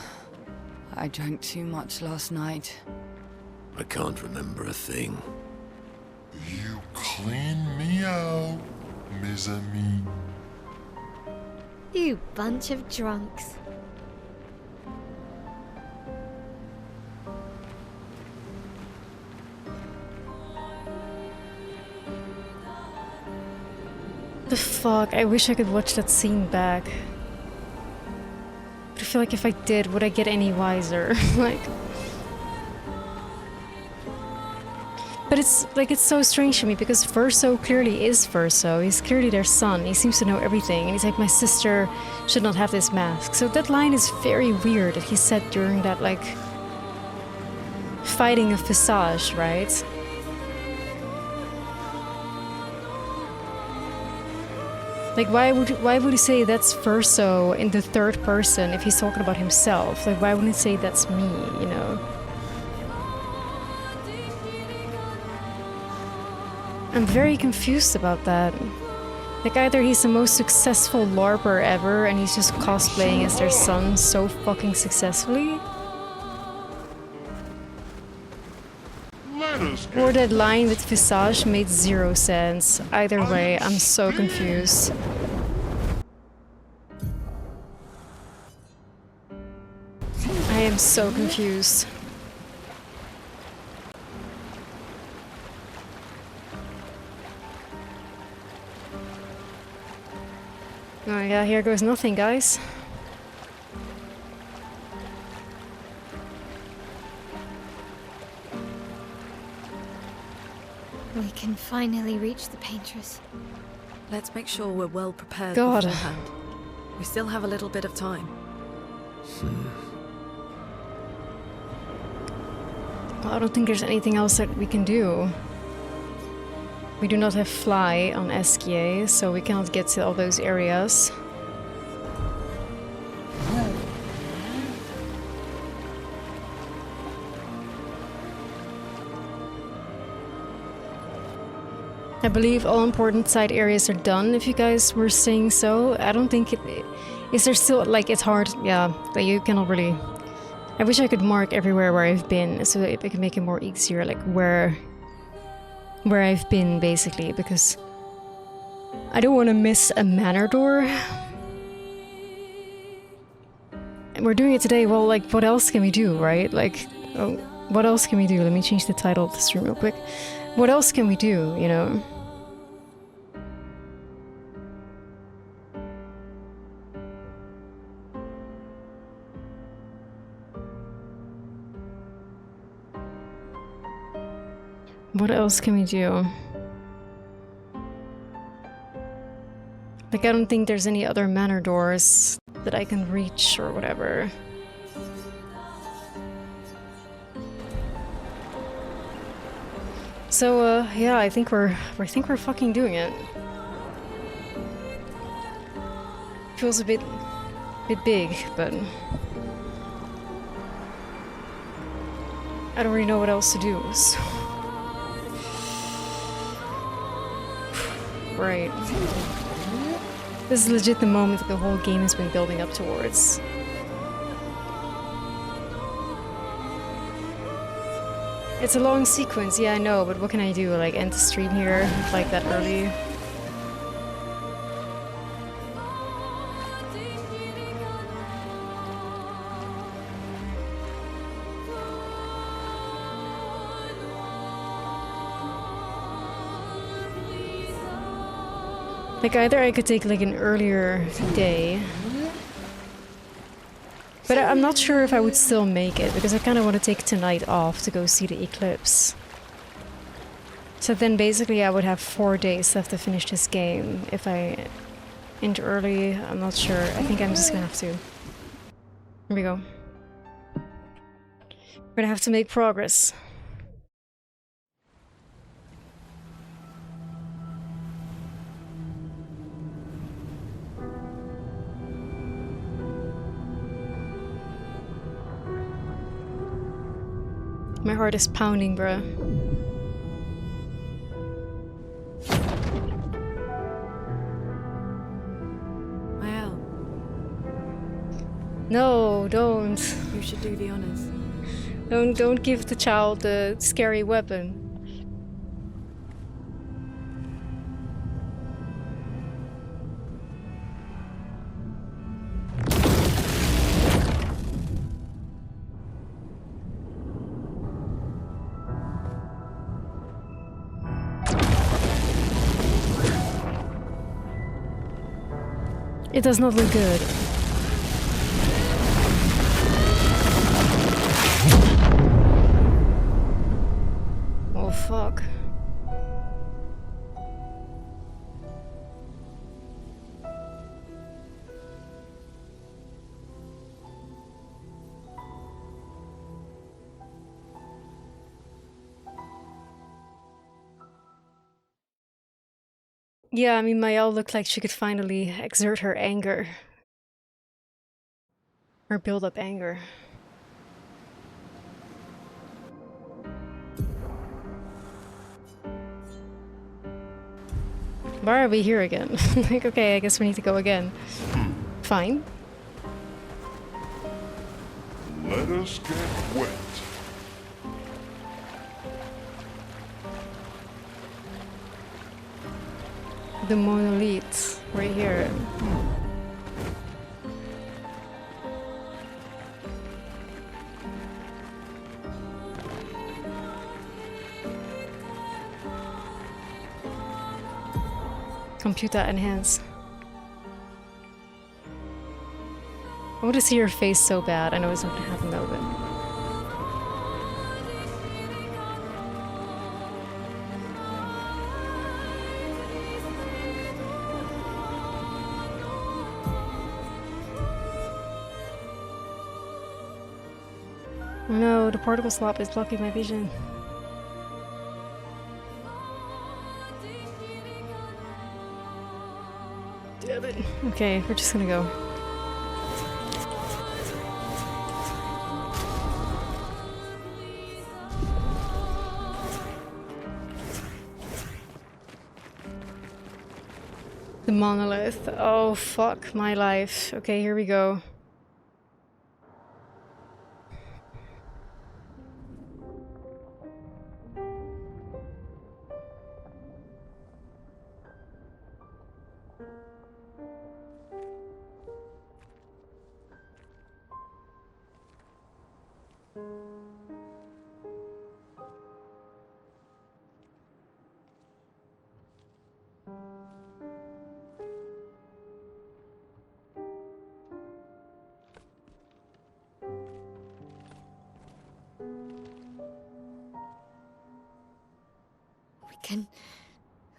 I drank too much last night. I can't remember a thing. You clean me out, mes amis. You bunch of drunks. The fuck? I wish I could watch that scene back. But I feel like if I did, would I get any wiser? Like... But it's like, it's so strange to me because Verso clearly is Verso. He's clearly their son. He seems to know everything. And he's like, my sister should not have this mask. So that line is very weird that he said during that, like, fighting of Visage, right? Like, why would he say that's Verso in the third person if he's talking about himself? Like, why wouldn't he say that's me, you know? I'm very confused about that. Like, either he's the most successful LARPer ever and he's just cosplaying as their son so fucking successfully, or that line with Visage made zero sense. Either way, I'm so confused. I am so confused. Oh yeah, here goes nothing, guys. We can finally reach the painters. Let's make sure we're well prepared God. beforehand. We still have a little bit of time. Well, I don't think there's anything else that we can do. We do not have fly on SKA, so we cannot get to all those areas. I believe all important side areas are done, if you guys were saying so. I don't think it... Is there still, like, it's hard, yeah, like you cannot really... I wish I could mark everywhere where I've been, so that it can make it more easier, like where I've been, basically, because I don't want to miss a manor door. And we're doing it today, well, like, what else can we do, right? Like, oh, what else can we do? Let me change the title of the stream real quick. What else can we do, you know? What else can we do? Like, I don't think there's any other manor doors that I can reach or whatever. So, yeah, I think we're fucking doing it. Feels a bit big, but I don't really know what else to do, so. Right. This is legit the moment that the whole game has been building up towards. It's a long sequence, yeah, I know, but what can I do? Like, end the stream here, like, that early? Like, either I could take, like, an earlier day. But I'm not sure if I would still make it, because I kind of want to take tonight off to go see the eclipse. So then basically I would have 4 days left to finish this game. If I end early, I'm not sure. I think I'm just gonna have to. Here we go. We're gonna have to make progress. My heart is pounding, bruh. Mael, No, don't. you should do the honors. Don't give the child the scary weapon. It does not look good. Oh fuck. Yeah, I mean, Mael looked like she could finally exert her anger. Or build up anger. Why are we here again? Like, okay, I guess we need to go again. Fine. Let us get wet. The monolith right here. Computer enhance. I want to see her face so bad. I know it's not gonna happen though, but oh no, the particle slop is blocking my vision. Damn it. Okay, we're just gonna go. The monolith. Oh, fuck my life. Okay, here we go.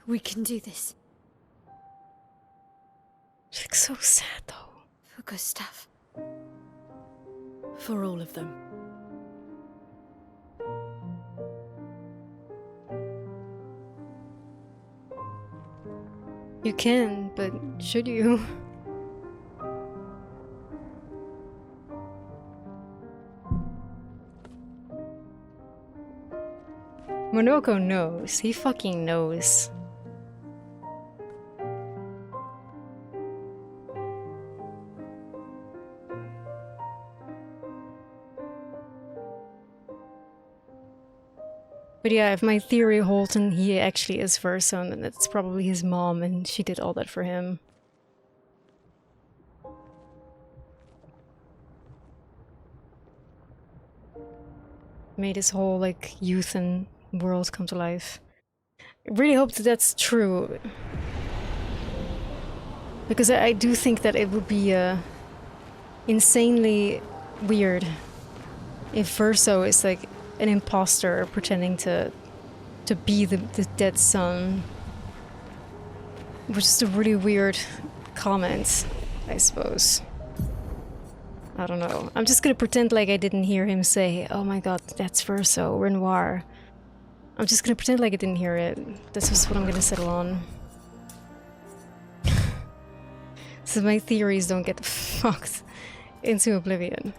We can do this. She looks so sad though. For Gustav. For all of them. You can, but should you? Monoko knows. He fucking knows. But yeah, if my theory holds and he actually is VERSO, then that's probably his mom and she did all that for him. Made his whole, like, youth and world come to life. I really hope that that's true. Because I do think that it would be insanely weird if VERSO is like an imposter pretending to be the dead son. Which is a really weird comment, I suppose. I don't know. I'm just gonna pretend like I didn't hear him say, "Oh my god, that's VERSO, Renoir." I'm just gonna pretend like I didn't hear it. That's just what I'm gonna settle on. So my theories don't get fucked into oblivion.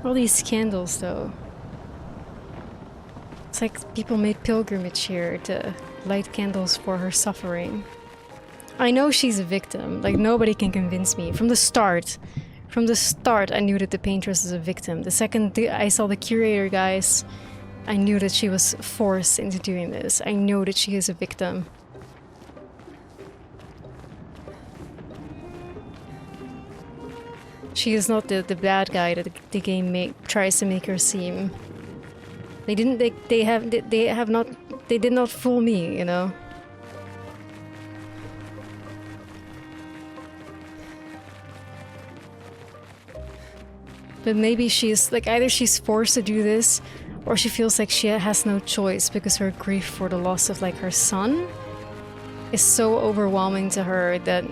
All these candles, though. It's like people made pilgrimage here to light candles for her suffering. I know she's a victim. Like, nobody can convince me. From the start, I knew that the paintress is a victim. The second I saw the curator guys, I knew that she was forced into doing this. I know that she is a victim. She is not the bad guy that the game tries to make her seem. They didn't. They have not. They did not fool me, you know. But maybe she's like, either she's forced to do this, or she feels like she has no choice because her grief for the loss of like her son is so overwhelming to her that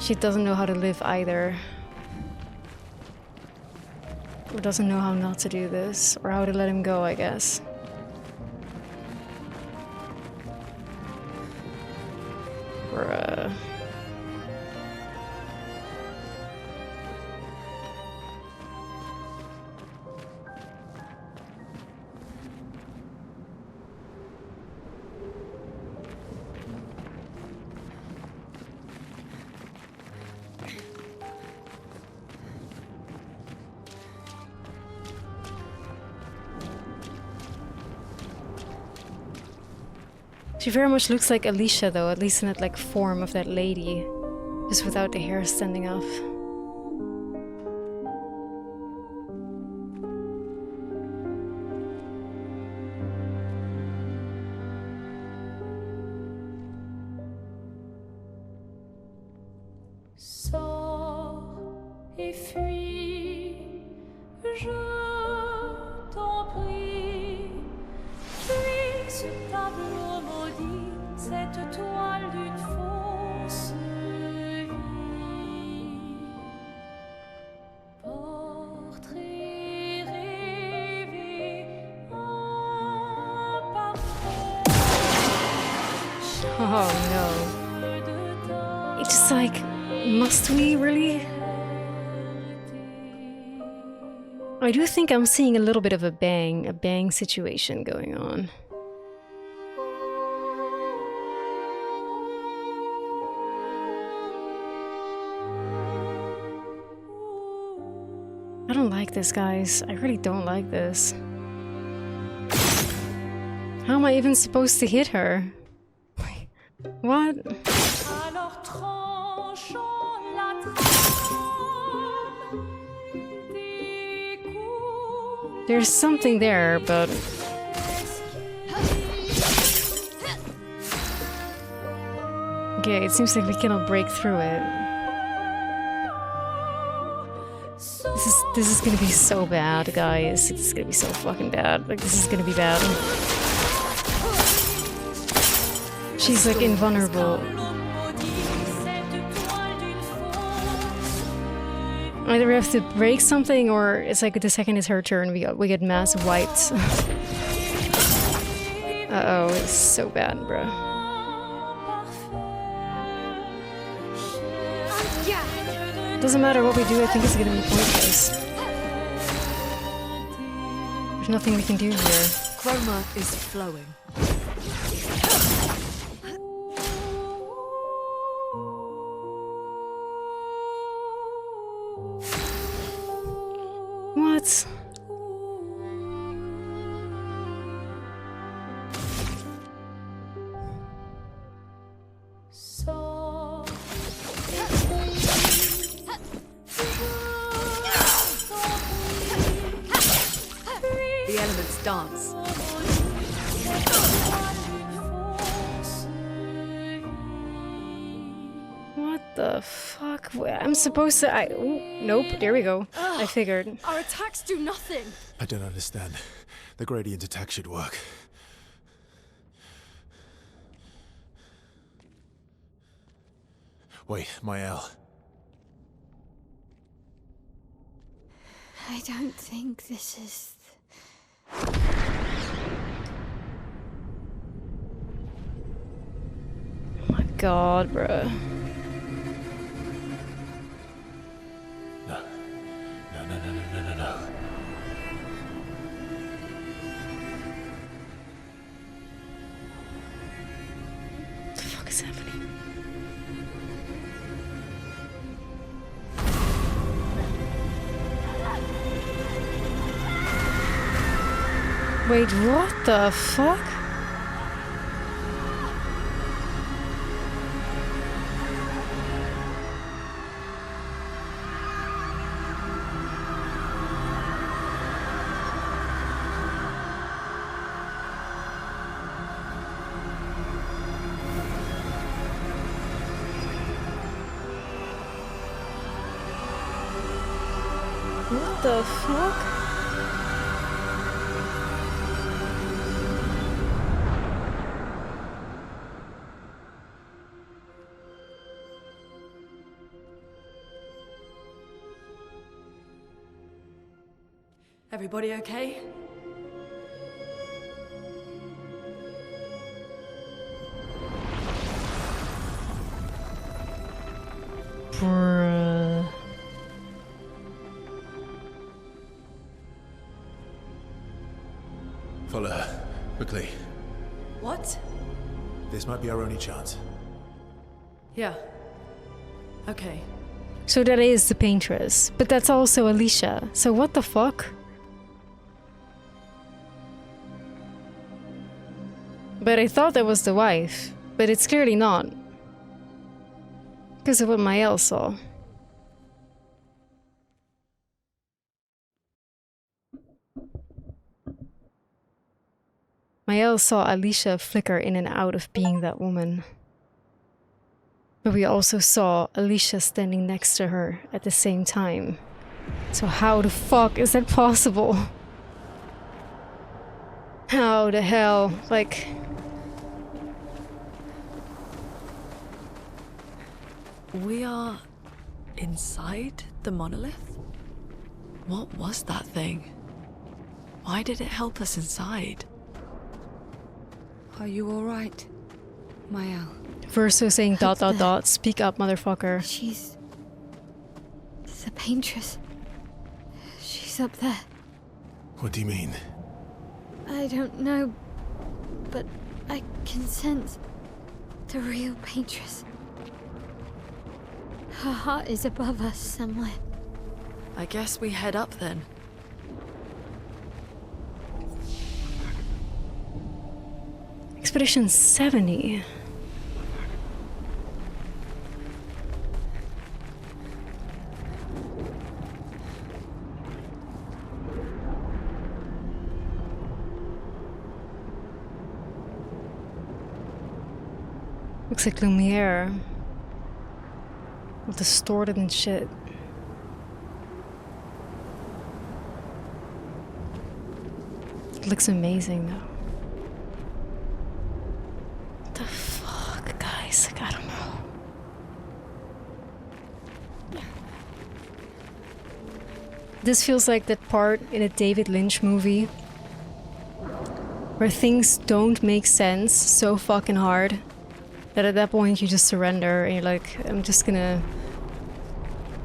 she doesn't know how to live either. Or doesn't know how not to do this, or how to let him go, I guess. Bruh. She very much looks like Alicia though, at least in that like form of that lady. Just without the hair standing up. Sors et fuis, je t'en prie. Fuis ce tableau maudit, cette toile d'une fausse vie. Portrait rêvé en parfum. Oh no. It's just like, must we really? I do think I'm seeing a little bit of a bang situation going on. I don't like this, guys. I really don't like this. How am I even supposed to hit her? What? Alors tranchons la trame des coups. There's something there, but okay, it seems like we cannot break through it. This is gonna be so bad, guys. It's gonna be so fucking bad. Like, this is gonna be bad. She's like invulnerable. Either we have to break something, or it's like the second it's her turn, we get mass wiped. Uh-oh, it's so bad, bruh. Doesn't matter what we do, I think it's gonna be pointless. There's nothing we can do here. Chroma is flowing. What? The elements dance. What the fuck? I'm supposed to... Ooh, nope, there we go. I figured. Our attacks do nothing. I don't understand. The gradient attack should work. Wait, Mael. I don't think this is... Oh my god, bruh. No. No. What the fuck is happening? Wait, what the fuck? the fuck? Everybody okay? Bruh. Follow her. Quickly. What? This might be our only chance. Yeah. Okay. So that is the paintress, but that's also Alicia. So what the fuck? But I thought that was the wife, but it's clearly not. Because of what Mael saw. Mael saw Alicia flicker in and out of being that woman. But we also saw Alicia standing next to her at the same time. So how the fuck is that possible? How the hell? Like... We are inside the monolith? What was that thing? Why did it help us inside? Are you alright, Mael? Verso saying ... Speak up, motherfucker. She's the paintress. She's up there. What do you mean? I don't know, but I can sense the real paintress. Her heart is above us somewhere. I guess we head up then. Expedition 70. Looks like Lumiere. All distorted and shit. It looks amazing though. What the fuck, guys? Like, I don't know. This feels like that part in a David Lynch movie where things don't make sense so fucking hard that at that point you just surrender and you're like, I'm just gonna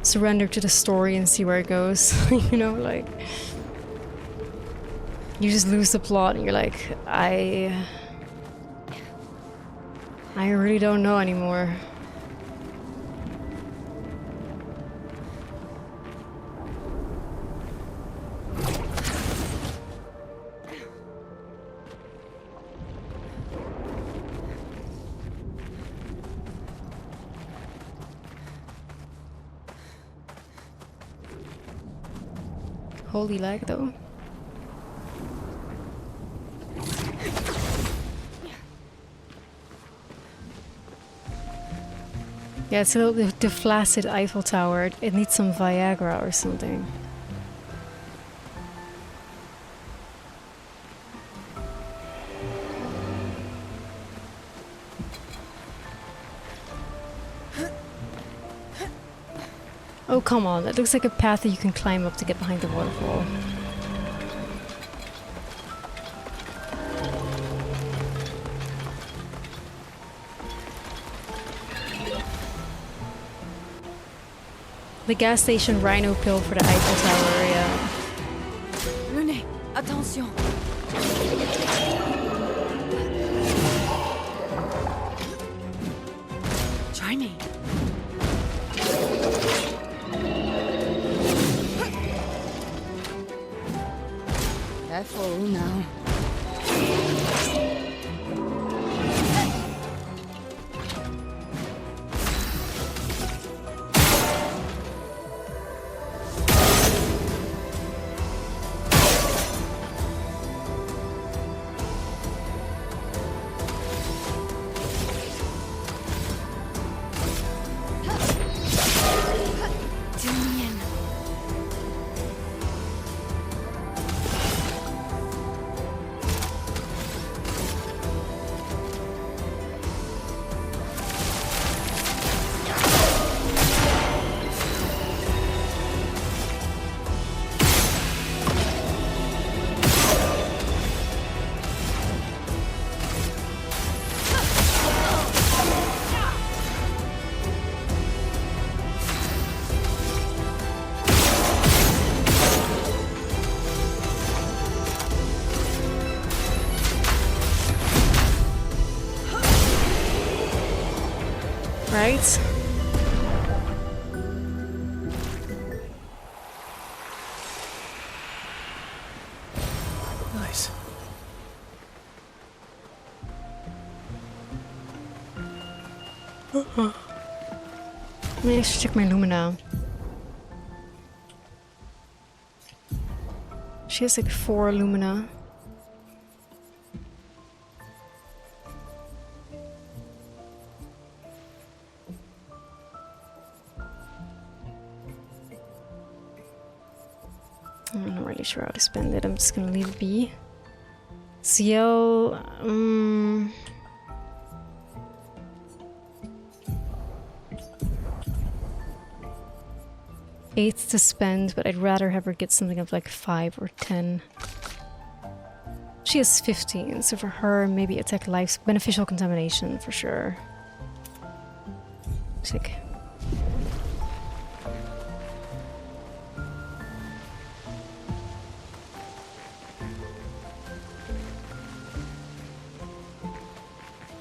surrender to the story and see where it goes. You know, like you just lose the plot and you're like, I really don't know anymore. Holy lag though. Yeah, it's a little bit the flaccid Eiffel Tower. It needs some Viagra or something. Oh, come on. That looks like a path that you can climb up to get behind the waterfall. The gas station rhino pill for the Eiffel Tower, yeah. René, attention. Try me. Careful now. Let me actually check my Lumina. She has like 4 Lumina. I'm not really sure how to spend it. I'm just gonna leave it be. CL, 8 to spend, but I'd rather have her get something of like 5 or 10. She has 15, so for her, maybe attack life's beneficial contamination for sure. Sick.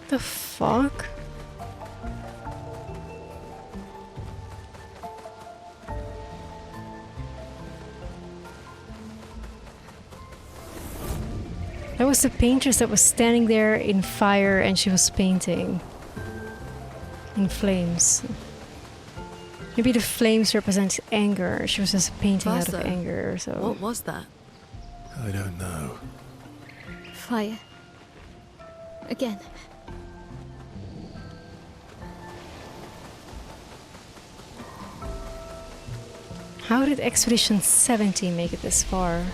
The fuck? That was the paintress that was standing there in fire and she was painting. In flames. Maybe the flames represent anger. She was just painting out of VERSO. anger or so. What was that? I don't know. Fire. Again. How did Expedition 70 make it this far?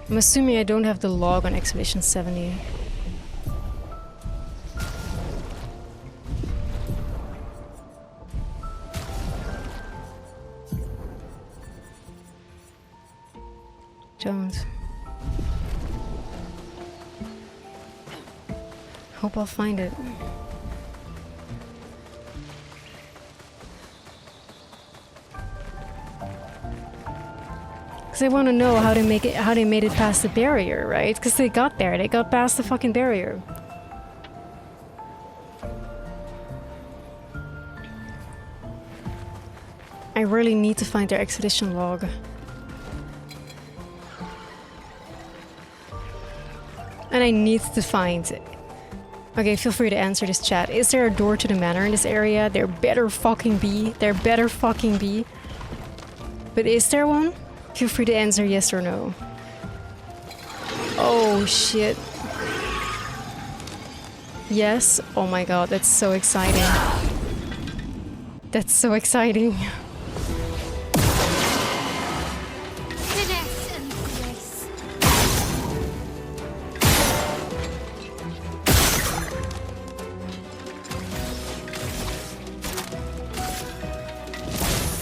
I'm assuming I don't have the log on Expedition 70. Don't. Hope I'll find it. Because I want to know how they made it past the barrier, right? Because they got there, they got past the fucking barrier. I really need to find their expedition log. And I need to find it. Okay, feel free to answer this chat. Is there a door to the manor in this area? There better fucking be. There better fucking be. But is there one? Feel free to answer yes or no. Oh shit. Yes? Oh my god, that's so exciting. That's so exciting. Finesse and grace.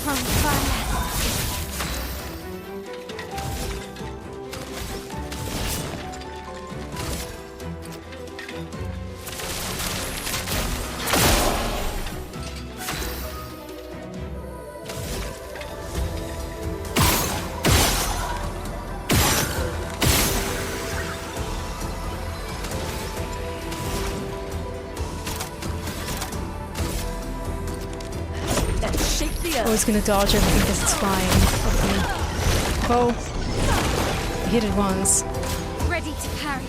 From fire. Oh, it's gonna dodge everything because it's flying. Okay. Oh. Hit it once. Ready to parry.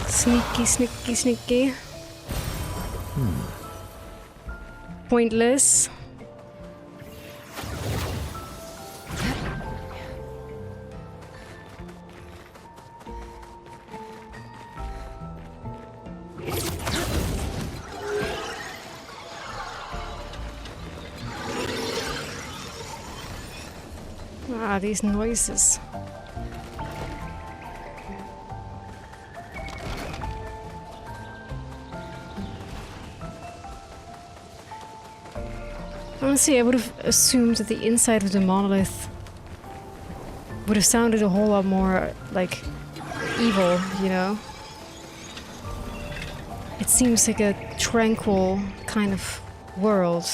Sneaky, sneaky, sneaky. Pointless. Ah, these noises. Honestly, I would have assumed that the inside of the monolith would have sounded a whole lot more, like, evil, you know? It seems like a tranquil kind of world.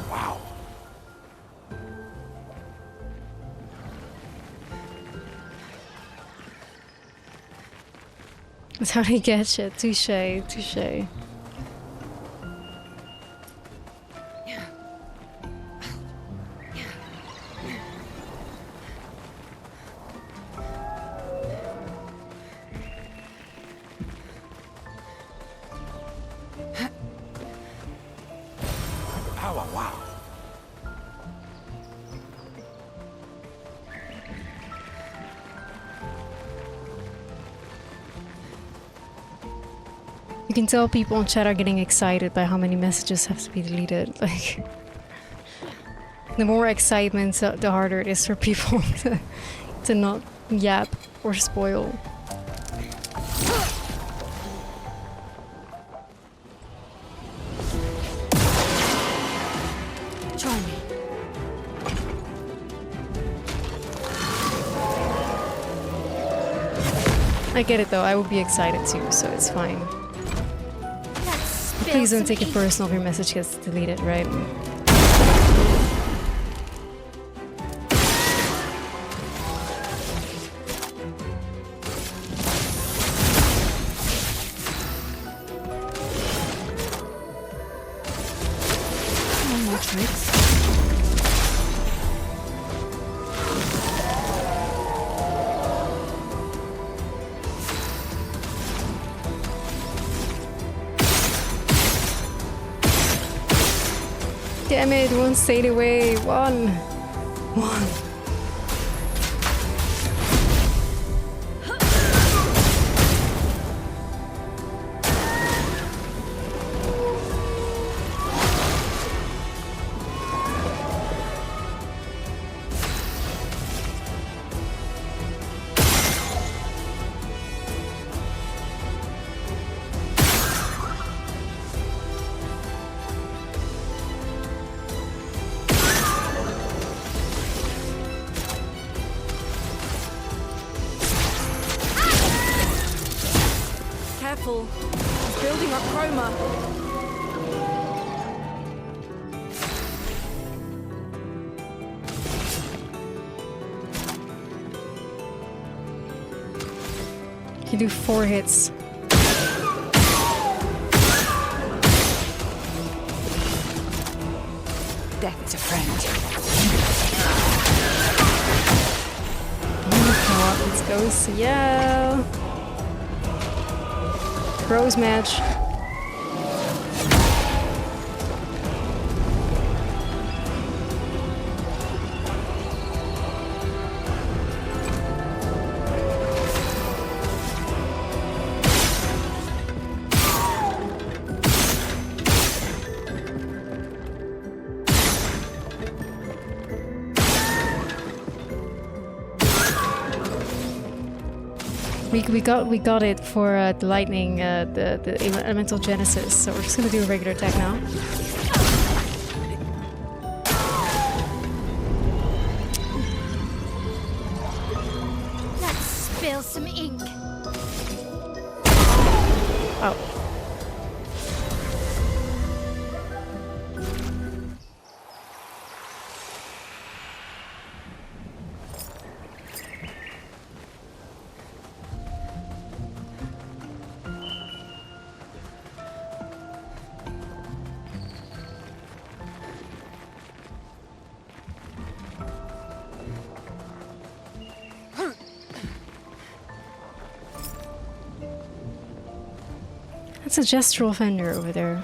Wow. That's how they get you. Touche, touche. You can tell people in chat are getting excited by how many messages have to be deleted. Like, the more excitement, the harder it is for people to not yap or spoil. Try me. I get it though, I would be excited too, so it's fine. Please don't take it personal if your message gets deleted, right? More tricks. Damn it, one stayed away. One. Careful. He's building up chroma. You do 4 hits. Death is a friend. Oh, let's go Ciel. Bros match. We got it for the lightning, the elemental genesis. So we're just gonna do a regular attack now. Let's spill some ink. Oh. That's a gestural fender over there.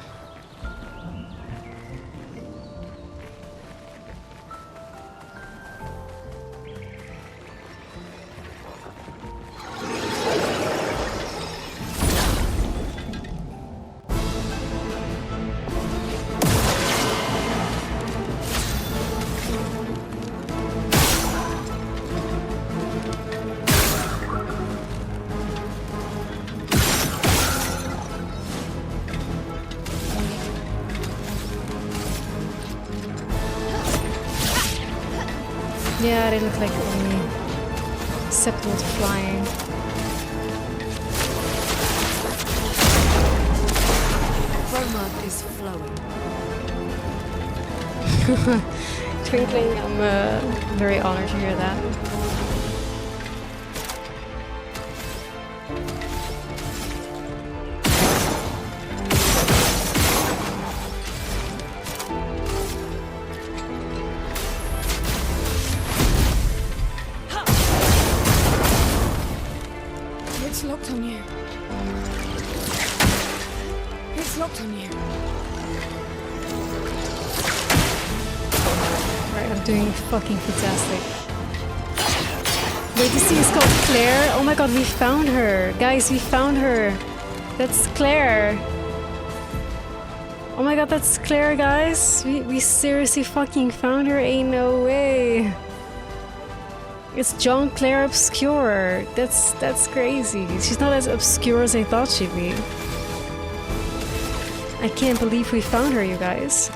Yeah, they look like only sepals flying. Chroma is flowing. Twinkling, I'm very honored to hear that. It's locked on you. It's locked on you. Right, I'm doing fucking fantastic. Wait, this thing is called Clair? Oh my god, we found her! Guys, we found her! That's Clair! Oh my god, that's Clair, guys! We seriously fucking found her, ain't no way! It's Clair Obscur. That's crazy. She's not as obscure as I thought she'd be. I can't believe we found her, you guys.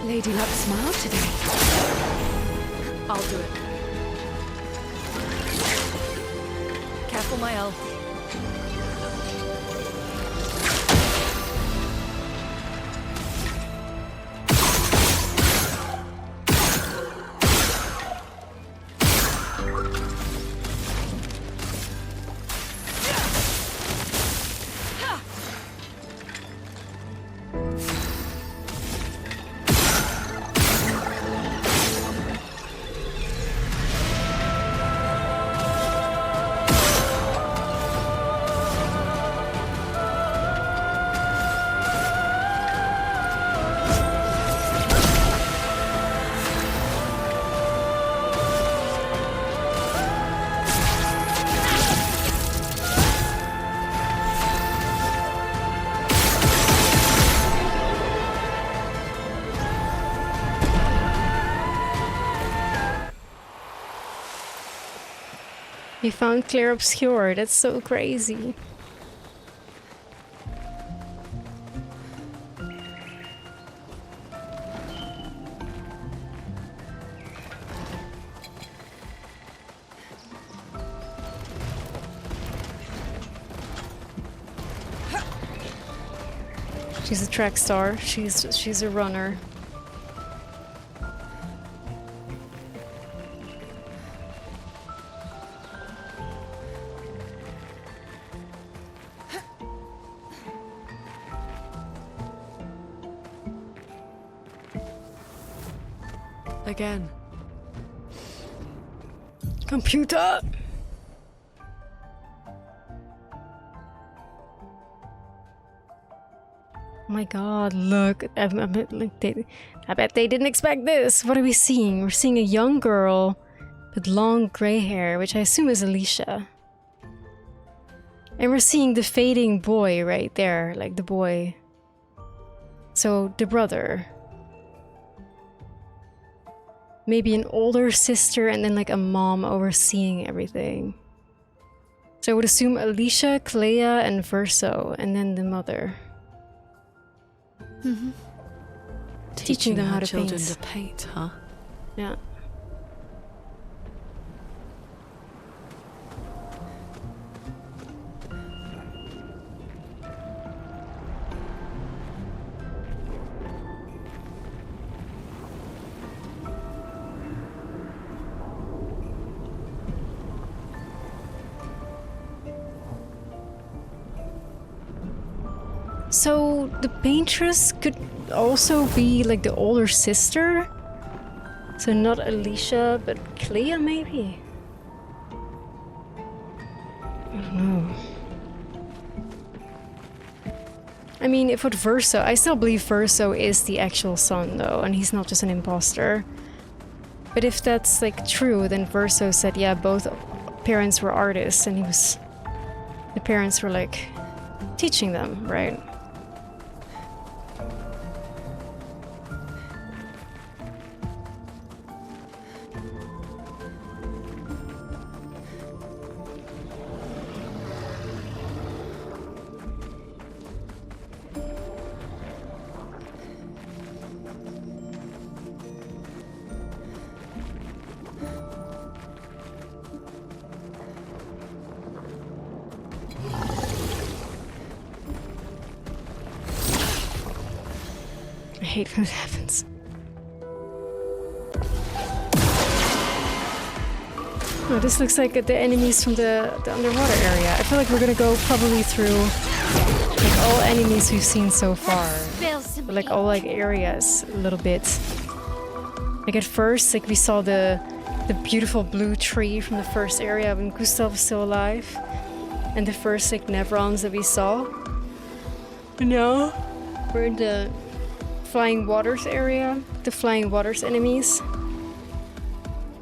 Lady Luck smiled today. I'll do it. Careful, my elf. We found Clair Obscur. That's so crazy. She's a track star. She's a runner. Again. Computer! Oh my god, look. I bet they didn't expect this. What are we seeing? We're seeing a young girl with long grey hair, which I assume is Alicia. And we're seeing the fading boy right there, like the boy. So, the brother. Maybe an older sister and then like a mom overseeing everything. So I would assume Alicia, Clea, and Verso, and then the mother. Mm-hmm. Teaching them how to children paint. to paint, huh? Yeah. So the paintress could also be like the older sister? So not Alicia, but Clea maybe? I don't know. I mean, if with Verso, I still believe Verso is the actual son though, and he's not just an imposter. But if that's like true, then Verso said, yeah, both parents were artists, and the parents were like teaching them, right? hate when it happens. Oh, this looks like the enemies from the underwater area. I feel like we're gonna go probably through like all enemies we've seen so far. But, like all like areas a little bit. Like at first, like we saw the beautiful blue tree from the first area when Gustav was still alive. And the first like Nevrons that we saw. But now we're in the Flying Waters area. The Flying Waters enemies.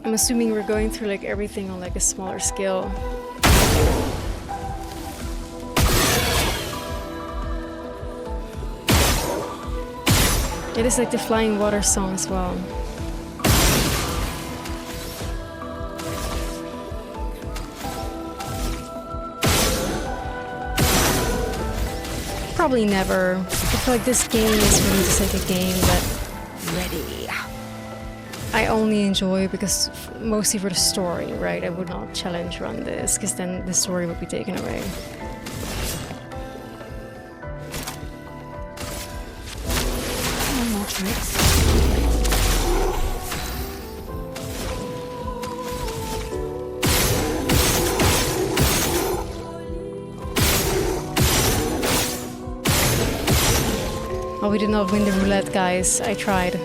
I'm assuming we're going through like everything on like a smaller scale. It is like the Flying Water song as well. Probably never. I feel like this game is really just like a game that Ready. I only enjoy because mostly for the story, right? I would not challenge run this because then the story would be taken away. No more tricks. Oh, we did not win the roulette, guys. I tried.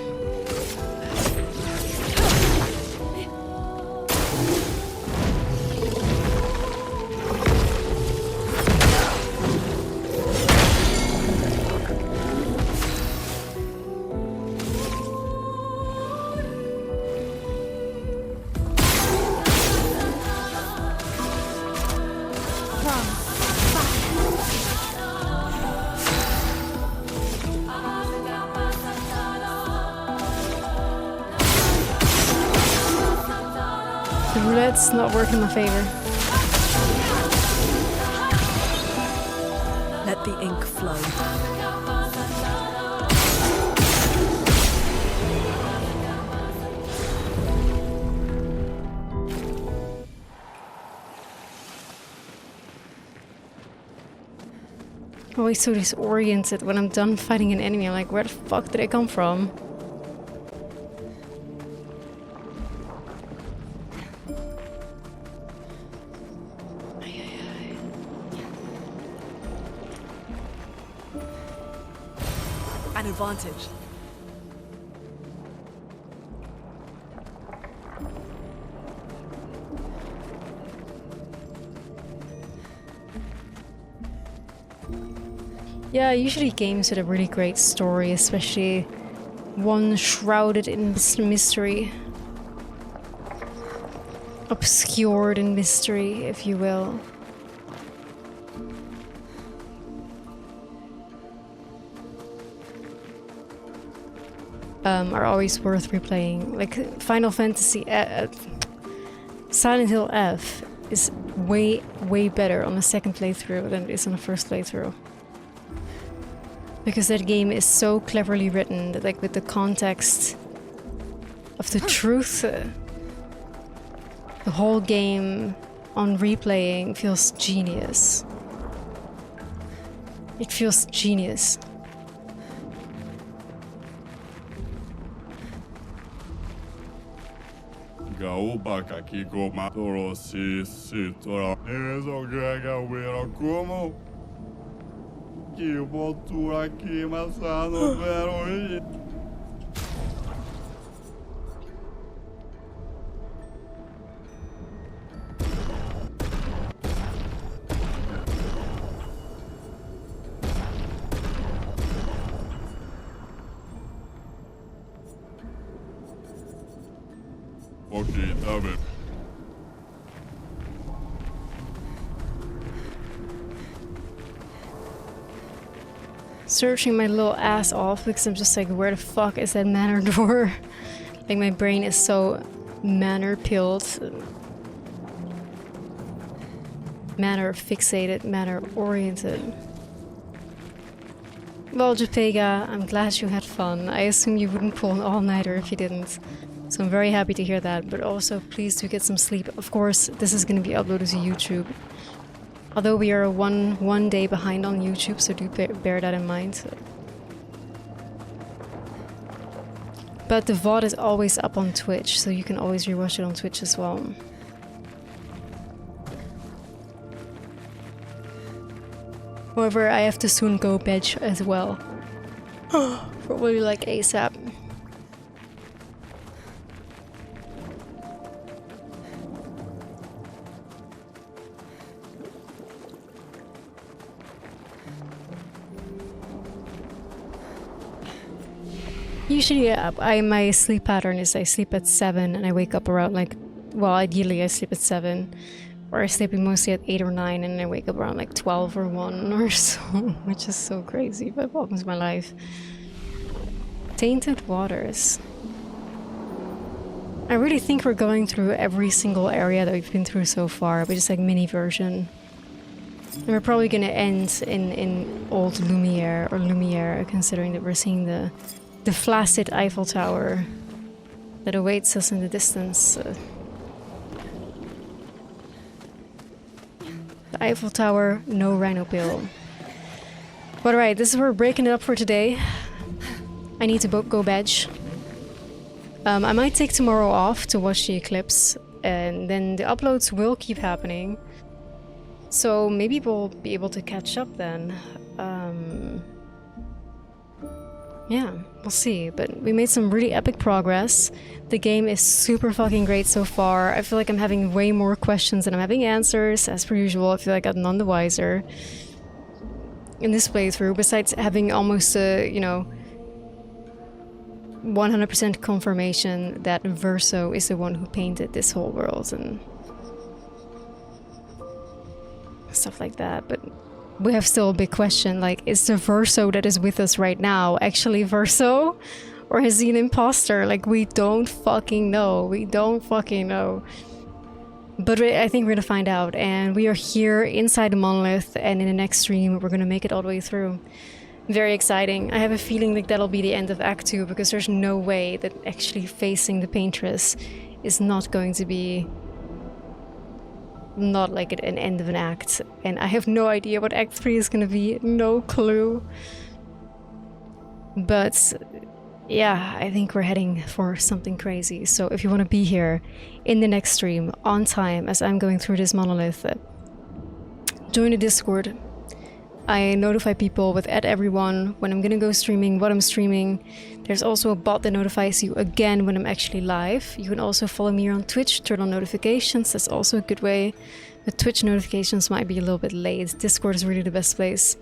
The roulette's not working in my favor. Let the ink flow. Always so disoriented when I'm done fighting an enemy. I'm like, where the fuck did I come from? An advantage. Yeah, usually games with a really great story, especially one shrouded in mystery. Obscured in mystery, if you will. Are always worth replaying. Like Final Fantasy, Silent Hill F is way better on the second playthrough than it is on the first playthrough. Because that game is so cleverly written that, like, with the context of the truth, the whole game on replaying feels genius. It feels genius. Gaubaka kiko matoro si sitora ezo gaga wera como que voltura aqui masano vero. Okay, David. Searching my little ass off because I'm just like, where the fuck is that manor door? Like, my brain is so manor pilled, manor fixated, manor oriented. Well, Japega, I'm glad you had fun. I assume you wouldn't pull an all-nighter if you didn't. So I'm very happy to hear that, but also please do get some sleep. Of course, this is going to be uploaded to YouTube. Although we are one day behind on YouTube, so do bear that in mind. But the VOD is always up on Twitch, so you can always rewatch it on Twitch as well. However, I have to soon go bed as well. Probably like ASAP. Usually, my sleep pattern is I sleep at 7 and I wake up around like, well, ideally I sleep at 7, or I'm sleeping mostly at 8 or 9 and I wake up around like 12 or 1 or so, which is so crazy, but welcome to my life. Tainted Waters. I really think we're going through every single area that we've been through so far, but just like mini version. And we're probably gonna end in old Lumiere, or Lumiere, considering that we're seeing the flaccid Eiffel Tower that awaits us in the distance. The Eiffel Tower, no rhino pill. But alright, this is where we're breaking it up for today. I need to go bed. I might take tomorrow off to watch the eclipse, and then the uploads will keep happening. So maybe we'll be able to catch up then. Yeah, we'll see. But we made some really epic progress. The game is super fucking great so far. I feel like I'm having way more questions than I'm having answers. As per usual, I feel like I'm none the wiser in this playthrough, besides having almost a, you know, 100% confirmation that VERSO is the one who painted this whole world and stuff like that. But we have still a big question, like, is the VERSO that is with us right now actually VERSO? Or is he an imposter? Like, we don't fucking know. We don't fucking know. But I think we're gonna find out. And we are here inside the monolith, and in the next stream we're gonna make it all the way through. Very exciting. I have a feeling like that'll be the end of Act 2, because there's no way that actually facing the Paintress is not going to be not like an end of an act. And I have no idea what Act 3 is gonna be. No clue. But yeah, I think we're heading for something crazy. So if you want to be here in the next stream on time as I'm going through this monolith, join the Discord. I notify people with @everyone when I'm gonna go streaming, what I'm streaming. There's also a bot that notifies you again when I'm actually live. You can also follow me on Twitch, turn on notifications. That's also a good way. The Twitch notifications might be a little bit late. Discord is really the best place.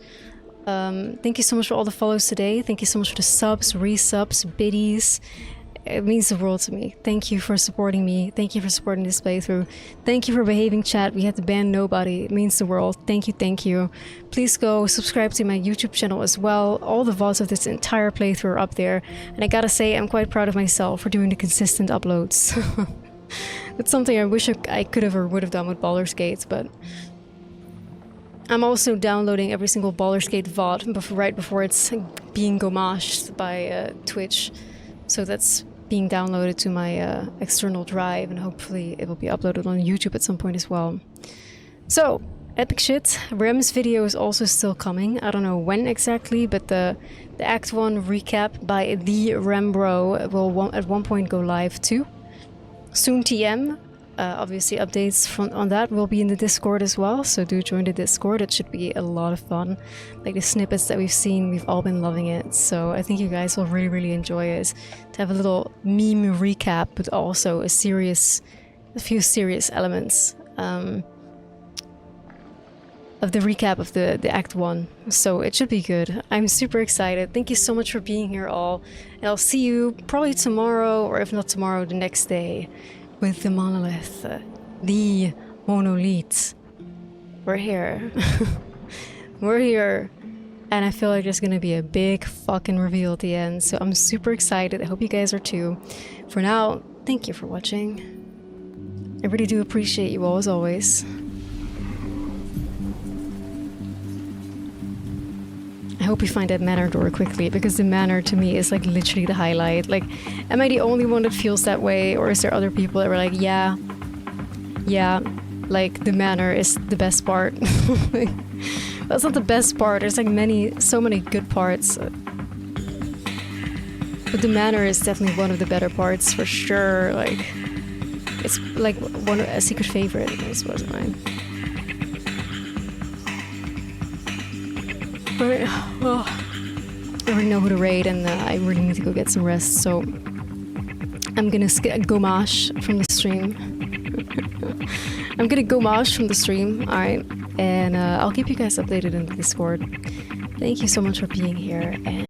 Thank you so much for all the follows today. Thank you so much for the subs, resubs, biddies. It means the world to me. Thank you for supporting me. Thank you for supporting this playthrough. Thank you for behaving, chat. We had to ban nobody. It means the world. Thank you, thank you. Please go subscribe to my YouTube channel as well. All the VODs of this entire playthrough are up there. And I gotta say, I'm quite proud of myself for doing the consistent uploads. It's something I wish I could have or would have done with Baldur's Gate, but I'm also downloading every single Baldur's Gate VOD right before it's being gomaged by Twitch. So that's being downloaded to my external drive, and hopefully it will be uploaded on YouTube at some point as well. So, epic shit. Rem's video is also still coming. I don't know when exactly, but the Act 1 recap by the Rembro will at one point go live too. Soon TM. Obviously updates on that will be in the Discord as well, so do join the Discord. It should be a lot of fun. Like the snippets that we've seen, we've all been loving it, so I think you guys will really, really enjoy it. To have a little meme recap, but also a few serious elements of the recap of the Act 1, so it should be good. I'm super excited. Thank you so much for being here all, and I'll see you probably tomorrow, or if not tomorrow, the next day, with the monolith, the monolith. We're here. We're here. And I feel like there's gonna be a big fucking reveal at the end, so I'm super excited. I hope you guys are too. For now, thank you for watching. I really do appreciate you all, as always. I hope you find that manor door quickly, because the manor to me is like literally the highlight. Like, am I the only one that feels that way, or is there other people that were like, yeah, like the manor is the best part? That's not the best part. There's like so many good parts. But the manor is definitely one of the better parts for sure. Like, it's like a secret favorite. This wasn't mine. Alright, well, I already know who to raid, and I really need to go get some rest. So I'm gonna go mosh from the stream. I'm gonna go mosh from the stream. All right, and I'll keep you guys updated in the Discord. Thank you so much for being here, and